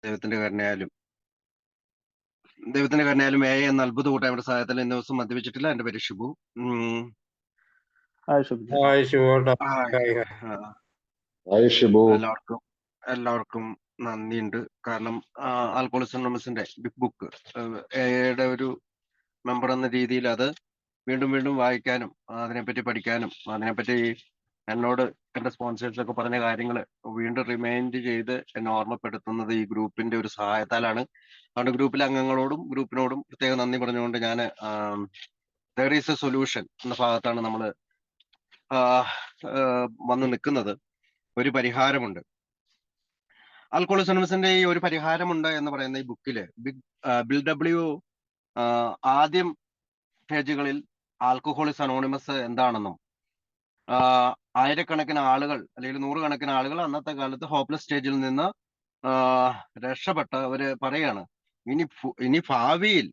ദൈവത്തിന്റെ കരുണയാലും ദൈവത്തിന്റെ കരുണയാലും എ എന്ന അത്ഭുത കൂട്ടായ്മയുടെ സഹായത്തിൽ ഇന്ന് ദിവസം മദ്യപിച്ചിട്ടില്ല. എന്റെ പേര് ഷിബു. ശിവോട്ടാ. എല്ലാവർക്കും എല്ലാവർക്കും നന്ദിയുണ്ട്. കാരണം ആൽക്കോളിസം അനോണിമസിന്റെ ബിഗ് ബുക്ക് എയുടെ ഒരു മെമ്പർ എന്ന രീതിയിൽ അത് വീണ്ടും വീണ്ടും വായിക്കാനും അതിനെപ്പറ്റി പഠിക്കാനും അതിനെപ്പറ്റി എന്നോട് എന്റെ സ്പോൺസേഴ്സ് ഒക്കെ പറഞ്ഞ കാര്യങ്ങൾ വീണ്ടും റിമൈൻഡ് ചെയ്ത് എന്നെ ഓർമ്മപ്പെടുത്തുന്നത് ഈ ഗ്രൂപ്പിന്റെ ഒരു സഹായത്താലാണ്. അതുകൊണ്ട് ഗ്രൂപ്പിലെ അംഗങ്ങളോടും ഗ്രൂപ്പിനോടും പ്രത്യേകം നന്ദി പറഞ്ഞുകൊണ്ട് ഞാൻ ദർ ഈസ് എ സൊല്യൂഷൻ എന്ന ഭാഗത്താണ് നമ്മൾ വന്ന് നിൽക്കുന്നത്. ഒരു പരിഹാരമുണ്ട്. ആൽക്കോളിസം അനോണിമസിന്റെ ഈ ഒരു പരിഹാരമുണ്ട് എന്ന് പറയുന്ന ഈ ബുക്കില് ബിൽ ഡബ്ല്യു ആദ്യം പേജുകളിൽ ആൽക്കഹോളിക്സ് അനോണിമസ് എന്താണെന്നും ആയിരക്കണക്കിന് ആളുകൾ അല്ലെങ്കിൽ നൂറുകണക്കിന് ആളുകൾ അന്നത്തെ കാലത്ത് ഹോപ്പ്ലെസ് സ്റ്റേജിൽ നിന്ന് രക്ഷപ്പെട്ടവര് പറയാണ്. ഇനി ഭാവിയിൽ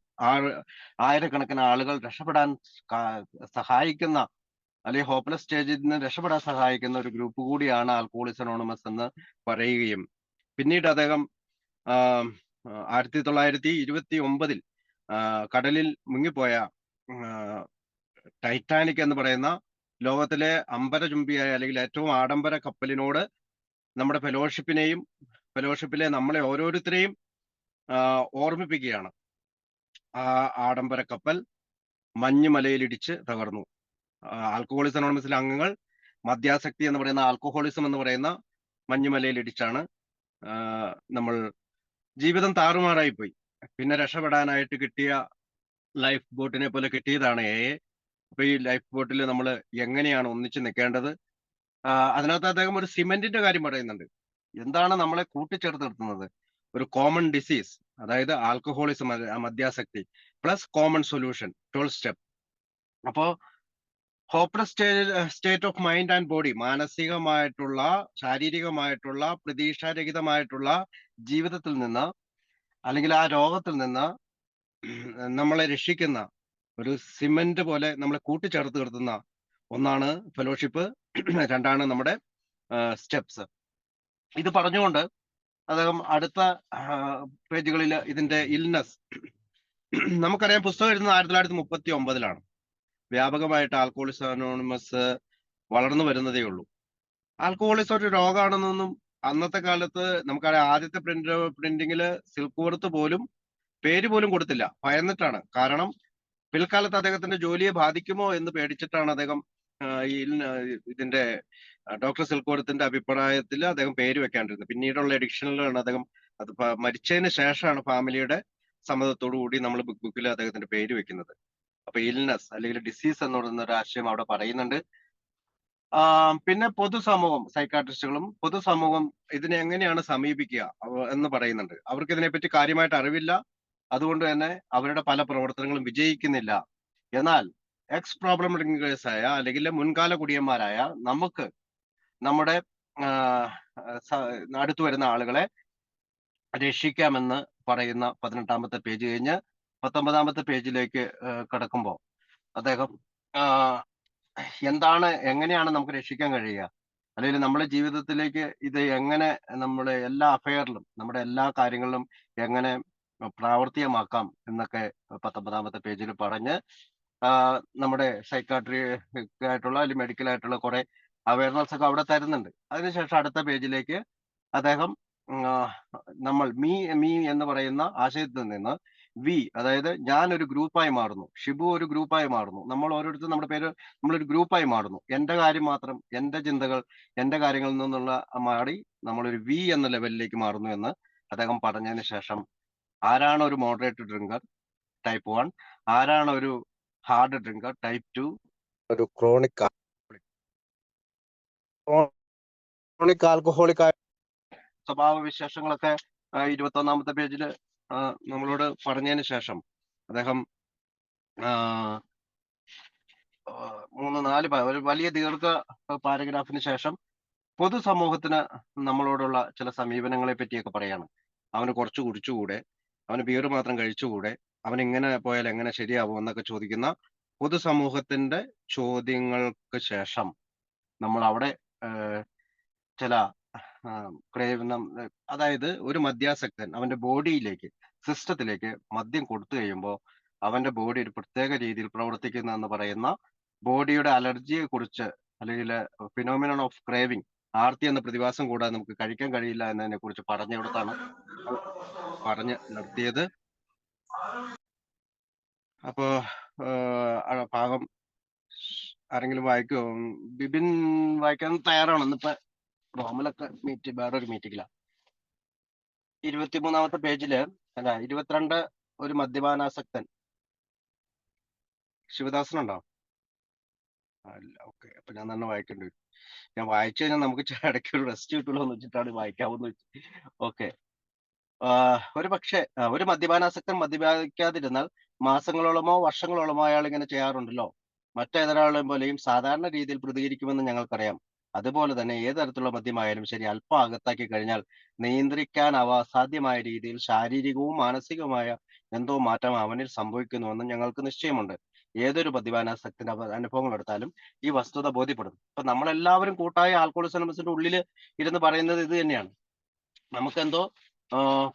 ആയിരക്കണക്കിന് ആളുകൾ രക്ഷപ്പെടാൻ സഹായിക്കുന്ന അല്ലെങ്കിൽ ഹോപ്പ്ലെസ് സ്റ്റേജിൽ നിന്ന് രക്ഷപ്പെടാൻ സഹായിക്കുന്ന ഒരു ഗ്രൂപ്പ് കൂടിയാണ് ആൽക്കഹോളിക്സ് അനോണിമസ് എന്ന് പറയുകയും പിന്നീട് അദ്ദേഹം 1929 കടലിൽ മുങ്ങിപ്പോയ ടൈറ്റാനിക് എന്ന് പറയുന്ന ലോകത്തിലെ അമ്പരചുംബിയായ അല്ലെങ്കിൽ ഏറ്റവും ആഡംബര കപ്പലിനോട് നമ്മുടെ ഫെലോഷിപ്പിലെ നമ്മളെ ഓരോരുത്തരെയും ഓർമ്മിപ്പിക്കുകയാണ്. ആ ആഡംബര കപ്പൽ മഞ്ഞുമലയിലിടിച്ച് തകർന്നു. ആൽക്കഹോളിക്സ് അനോണിമസിലെ അംഗങ്ങൾ മദ്യാസക്തി എന്ന് പറയുന്ന ആൽക്കഹോളിസം എന്ന് പറയുന്ന മഞ്ഞുമലയിലിടിച്ചാണ് നമ്മൾ ജീവിതം താറുമാറായി പോയി. പിന്നെ രക്ഷപ്പെടാനായിട്ട് കിട്ടിയ ലൈഫ് ബോട്ടിനെ പോലെ കിട്ടിയതാണ് അപ്പൊ ഈ ലൈഫ് ബോട്ടിൽ നമ്മൾ എങ്ങനെയാണ് ഒന്നിച്ച് നിൽക്കേണ്ടത്? അതിനകത്ത് അദ്ദേഹം ഒരു സിമെന്റിന്റെ കാര്യം പറയുന്നുണ്ട്. എന്താണ് നമ്മളെ കൂട്ടിച്ചേർത്ത് നിർത്തുന്നത്? ഒരു കോമൺ ഡിസീസ്, അതായത് ആൽക്കഹോളിസം, മദ്യാസക്തി പ്ലസ് കോമൺ സൊല്യൂഷൻ, 12 സ്റ്റെപ്പ്. അപ്പോ hopeless state of mind and body, മാനസികമായിട്ടുള്ള ശാരീരികമായിട്ടുള്ള പ്രതീക്ഷാരഹിതമായിട്ടുള്ള ജീവിതത്തിൽ നിന്ന് അല്ലെങ്കിൽ ആ രോഗത്തിൽ നിന്ന് നമ്മളെ രക്ഷിക്കുന്ന ഒരു സിമെന്റ് പോലെ നമ്മളെ കൂട്ടിച്ചേർത്ത് നിർത്തുന്ന ഒന്നാണ് ഫെലോഷിപ്പ്, രണ്ടാണ് നമ്മുടെ സ്റ്റെപ്സ്. ഇത് പറഞ്ഞുകൊണ്ട് അദ്ദേഹം അടുത്ത പേജുകളിൽ ഇതിന്റെ ഇൽനെസ്, നമുക്കറിയാം പുസ്തകം എഴുതുന്നത് 1939 വ്യാപകമായിട്ട് ആൽക്കഹോളിക്സ് അനോണിമസ് വളർന്നു വരുന്നതേ ഉള്ളൂ. ആൽക്കഹോളിക്സ് ഒരു രോഗമാണെന്നൊന്നും അന്നത്തെ കാലത്ത് നമുക്കറിയാം. ആദ്യത്തെ പ്രിന്റിങ്ങില് സിൽക്ക് വർത്ത് പോലും പേര് പോലും കൊടുത്തില്ല, ഭയന്നിട്ടാണ്. കാരണം പിൽക്കാലത്ത് അദ്ദേഹത്തിന്റെ ജോലിയെ ബാധിക്കുമോ എന്ന് പേടിച്ചിട്ടാണ് അദ്ദേഹം ഇതിന്റെ ഡോക്ടർ സിൽക്ക് വർത്തിന്റെ അഭിപ്രായത്തിൽ അദ്ദേഹം പേര് വെക്കാണ്ടിരുന്നത്. പിന്നീടുള്ള എഡിക്ഷനിലാണ് അദ്ദേഹം അത് മരിച്ചതിന് ശേഷമാണ് ഫാമിലിയുടെ സമ്മതത്തോടു കൂടി നമ്മൾ ബുക്കിൽ അദ്ദേഹത്തിന്റെ പേര് വെക്കുന്നത്. അപ്പൊ ഇൽനെസ് അല്ലെങ്കിൽ ഡിസീസ് എന്ന് പറയുന്ന ഒരു ആശയം അവിടെ പറയുന്നുണ്ട്. പിന്നെ പൊതുസമൂഹം, സൈക്കാട്രിസ്റ്റുകളും പൊതുസമൂഹം ഇതിനെ എങ്ങനെയാണ് സമീപിക്കുക എന്ന് പറയുന്നുണ്ട്. അവർക്ക് ഇതിനെപ്പറ്റി കാര്യമായിട്ട് അറിവില്ല. അതുകൊണ്ട് തന്നെ അവരുടെ പല പ്രവർത്തനങ്ങളും വിജയിക്കുന്നില്ല. എന്നാൽ എക്സ് പ്രോബ്ലം ഡ്രിങ്കേഴ്സ് ആയ അല്ലെങ്കിൽ മുൻകാല കുടിയന്മാരായ നമുക്ക് നമ്മുടെ അടുത്തു വരുന്ന ആളുകളെ രക്ഷിക്കാമെന്ന് പറയുന്ന 18ാമത്തെ പേജ് കഴിഞ്ഞ് 19ാമത്തെ പേജിലേക്ക് കടക്കുമ്പോൾ അദ്ദേഹം എങ്ങനെയാണ് നമുക്ക് രക്ഷിക്കാൻ കഴിയുക, അല്ലെങ്കിൽ നമ്മുടെ ജീവിതത്തിലേക്ക് ഇത് എങ്ങനെ നമ്മുടെ എല്ലാ അഫയറിലും നമ്മുടെ എല്ലാ കാര്യങ്ങളിലും എങ്ങനെ പ്രാവർത്തികമാക്കാം എന്നൊക്കെ 19ാമത്തെ പേജിൽ പറഞ്ഞ് നമ്മുടെ സൈക്കാട്രിക് ആയിട്ടുള്ള അല്ലെങ്കിൽ മെഡിക്കൽ ആയിട്ടുള്ള കുറെ അവയർനെസ് ഒക്കെ അവിടെ തരുന്നുണ്ട്. അതിനുശേഷം അടുത്ത പേജിലേക്ക് അദ്ദേഹം നമ്മൾ മീ എന്ന് പറയുന്ന ആശയത്തിൽ നിന്ന് വി, അതായത് ഞാൻ ഒരു ഗ്രൂപ്പായി മാറുന്നു, ഷിബു ഒരു ഗ്രൂപ്പായി മാറുന്നു, നമ്മൾ ഓരോരുത്തരും നമ്മുടെ പേര് നമ്മളൊരു ഗ്രൂപ്പായി മാറുന്നു, എന്റെ കാര്യം മാത്രം, എന്റെ ചിന്തകൾ, എന്റെ കാര്യങ്ങളിൽ നിന്നുള്ള മാറി നമ്മളൊരു വി എന്ന ലെവലിലേക്ക് മാറുന്നു എന്ന് അദ്ദേഹം പറഞ്ഞതിന് ശേഷം ആരാണ് ഒരു മോഡറേറ്റ് ഡ്രിങ്കർ ടൈപ്പ് 1, ആരാണ് ഒരു ഹാർഡ് ഡ്രിങ്കർ ടൈപ്പ് 2, ഒരു ക്രോണിക് ആൽക്കഹോളിക് സ്വഭാവ വിശേഷങ്ങളൊക്കെ 21ാമത്തെ പേജിൽ നമ്മളോട് പറഞ്ഞതിന് ശേഷം അദ്ദേഹം 3-4 ഒരു വലിയ ദീർഘ പാരഗ്രാഫിന് ശേഷം പൊതുസമൂഹത്തിന് നമ്മളോടുള്ള ചില സമീപനങ്ങളെ പറ്റിയൊക്കെ പറയാണ്. അവന് കുറച്ച് കുടിച്ചുകൂടെ, അവന് ബിയർ മാത്രം കഴിച്ചുകൂടെ, അവൻ ഇങ്ങനെ പോയാൽ എങ്ങനെ ശരിയാവും എന്നൊക്കെ ചോദിക്കുന്ന പൊതുസമൂഹത്തിന്റെ ചോദ്യങ്ങൾക്ക് ശേഷം നമ്മൾ അവിടെ ചില അതായത് ഒരു മദ്യാസക്തൻ അവന്റെ ബോഡിയിലേക്ക് സിസ്റ്റത്തിലേക്ക് മദ്യം കൊടുത്തു കഴിയുമ്പോൾ അവന്റെ ബോഡി ഒരു പ്രത്യേക രീതിയിൽ പ്രവർത്തിക്കുന്നു എന്ന് പറയുന്ന ബോഡിയുടെ അലർജിയെ കുറിച്ച് അല്ലെങ്കിൽ ഫിനോമിനൺ ഓഫ് ക്രേവിംഗ് ആർത്തി എന്ന പ്രതിഭാസം കൂടാതെ നമുക്ക് കഴിക്കാൻ കഴിയില്ല എന്നതിനെ കുറിച്ച് പറഞ്ഞിടത്താണ് പറഞ്ഞ് നിർത്തിയത്. അപ്പോ ഭാഗം ആരെങ്കിലും വായിക്കുമോ? ബിബിൻ വായിക്കാൻ തയ്യാറാണോ? ഇന്നിപ്പോ റോമിലൊക്കെ വേറൊരു മീറ്റിംഗിലാണ്. 23-ാമത്തെ പേജില് അല്ല 22 ഒരു മദ്യപാനാസക്തൻ. ശിവദാസനുണ്ടോ? അല്ല, ഓക്കെ. അപ്പൊ ഞാൻ തന്നെ വായിക്കേണ്ടി വരും. ഞാൻ വായിച്ചു കഴിഞ്ഞാൽ നമുക്ക് ഇടയ്ക്ക് ഒരു റെസ്റ്റ് കിട്ടുമല്ലോ എന്ന് വെച്ചിട്ടാണ് വായിക്കാവുന്ന വെച്ച്. ഓക്കെ. ഒരു പക്ഷേ ഒരു മദ്യപാനാസക്തൻ മദ്യപിക്കാതിരുന്നാൽ മാസങ്ങളോളമോ വർഷങ്ങളോളമോ അയാൾ ഇങ്ങനെ ചെയ്യാറുണ്ടല്ലോ. മറ്റേതൊരാളെയും പോലെയും സാധാരണ രീതിയിൽ പ്രതികരിക്കുമെന്ന് ഞങ്ങൾക്കറിയാം. അതുപോലെ തന്നെ ഏത് തരത്തിലുള്ള മദ്യമായാലും ശരി, അല്പം അകത്താക്കി കഴിഞ്ഞാൽ നിയന്ത്രിക്കാൻ അസാധ്യമായ രീതിയിൽ ശാരീരികവും മാനസികവുമായ എന്തോ മാറ്റം അവനിൽ സംഭവിക്കുന്നുവെന്ന് ഞങ്ങൾക്ക് നിശ്ചയമുണ്ട്. ഏതൊരു മദ്യപാനാസക്തിന്റെ അനുഭവങ്ങൾ എടുത്താലും ഈ വസ്തുത ബോധ്യപ്പെടും. ഇപ്പൊ നമ്മളെല്ലാവരും കൂട്ടായ ആൽക്കഹോളിക് അനോണിമസിന്റെ ഉള്ളിൽ ഇരുന്ന് പറയുന്നത് ഇത് തന്നെയാണ്. നമുക്കെന്തോ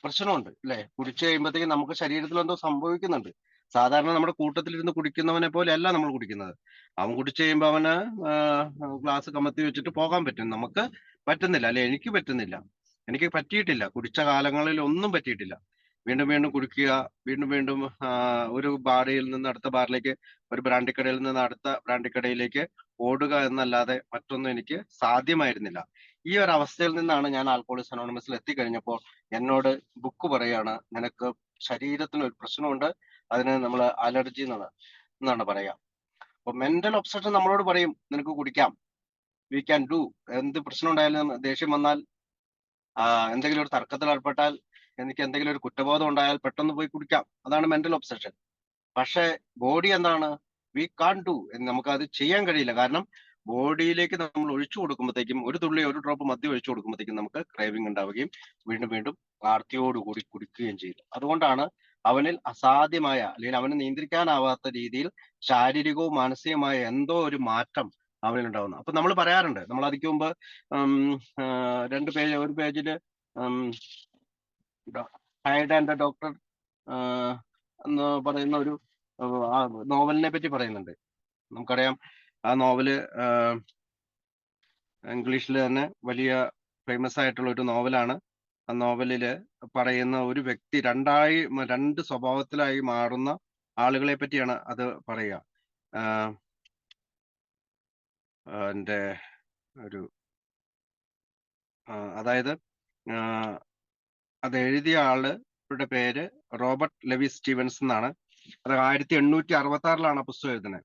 പ്രശ്നമുണ്ട് അല്ലെ? കുടിച്ചു കഴിയുമ്പോഴത്തേക്കും നമുക്ക് ശരീരത്തിൽ എന്തോ സംഭവിക്കുന്നുണ്ട്. സാധാരണ നമ്മുടെ കൂട്ടത്തിലിരുന്ന് കുടിക്കുന്നവനെ പോലെ അല്ല നമ്മൾ കുടിക്കുന്നത്. അവൻ കുടിച്ചു കഴിയുമ്പോൾ അവന് ഗ്ലാസ് കമത്തി വെച്ചിട്ട് പോകാൻ പറ്റും. നമുക്ക് പറ്റുന്നില്ല, അല്ലെ? എനിക്ക് പറ്റുന്നില്ല, എനിക്ക് പറ്റിയിട്ടില്ല. കുടിച്ച കാലങ്ങളിൽ ഒന്നും പറ്റിയിട്ടില്ല. വീണ്ടും വീണ്ടും കുടിക്കുക, വീണ്ടും വീണ്ടും ഒരു ബാറിൽ നിന്ന് അടുത്ത ബാറിലേക്ക്, ഒരു ബ്രാൻഡിക്കടയിൽ നിന്ന് അടുത്ത ബ്രാൻഡിക്കടയിലേക്ക് ഓടുക എന്നല്ലാതെ മറ്റൊന്നും എനിക്ക് സാധ്യമായിരുന്നില്ല. ഈ ഒരു അവസ്ഥയിൽ നിന്നാണ് ഞാൻ ആൽക്കഹോളിക്സ് അനോണിമസിൽ എത്തിക്കഴിഞ്ഞപ്പോൾ എന്നോട് ബുക്ക് പറയാണ്, നിനക്ക് ശരീരത്തിന് ഒരു പ്രശ്നമുണ്ട്, അതിന് നമ്മൾ അലർജി എന്നാണ് പറയാ. അപ്പൊ മെന്റൽ ഒബ്സഷൻ നമ്മളോട് പറയും, നിനക്ക് കുടിക്കാം, വി ക്യാൻ ഡു. എന്ത് പ്രശ്നം ഉണ്ടായാലും, ദേഷ്യം വന്നാൽ, എന്തെങ്കിലും ഒരു തർക്കത്തിൽ ഏർപ്പെട്ടാൽ, എനിക്ക് എന്തെങ്കിലും ഒരു കുറ്റബോധം ഉണ്ടായാൽ പെട്ടെന്ന് പോയി കുടിക്കാം. അതാണ് മെന്റൽ ഒബ്സഷൻ. പക്ഷെ ബോഡി എന്താണ്? We can do. നമുക്ക് അത് ചെയ്യാൻ കഴിയില്ല. കാരണം ബോഡിയിലേക്ക് നമ്മൾ ഒഴിച്ചു കൊടുക്കുമ്പോഴത്തേക്കും, ഒരു തുള്ളി ഒരു ഡ്രോപ്പ് മദ്യം ഒഴിച്ചു കൊടുക്കുമ്പോഴത്തേക്കും നമുക്ക് ക്രേവിംഗ് ഉണ്ടാവുകയും വീണ്ടും വീണ്ടും ആർത്തിയോടുകൂടി കുടിക്കുകയും ചെയ്തു. അതുകൊണ്ടാണ് അവനിൽ അസാധ്യമായ, അല്ലെങ്കിൽ അവന് നിയന്ത്രിക്കാനാവാത്ത രീതിയിൽ ശാരീരികവും മാനസികമായ എന്തോ ഒരു മാറ്റം അവനിൽ ഉണ്ടാവുന്നത്. അപ്പൊ നമ്മൾ പറയാറുണ്ട്, നമ്മൾ അതിക്ക് മുമ്പ് ഒരു പേജില് ഹൈഡ് ആൻഡ് ദ ഡോക്ടർ എന്ന് പറയുന്ന ഒരു നോവലിനെ പറ്റി പറയുന്നുണ്ട്. നമുക്കറിയാം, ആ നോവല് ഇംഗ്ലീഷിൽ തന്നെ വലിയ ഫേമസ് ആയിട്ടുള്ള ഒരു നോവലാണ്. ആ നോവലില് പറയുന്ന ഒരു വ്യക്തി രണ്ട് സ്വഭാവത്തിലായി മാറുന്ന ആളുകളെ പറ്റിയാണ് അത് പറയുക. എൻ്റെ ഒരു അതായത് അത് എഴുതിയ ആളുടെ പേര് റോബർട്ട് ലെവി സ്റ്റീവൻസ് എന്നാണ്. അത് 1866 പുസ്തകം എഴുതുന്നത്.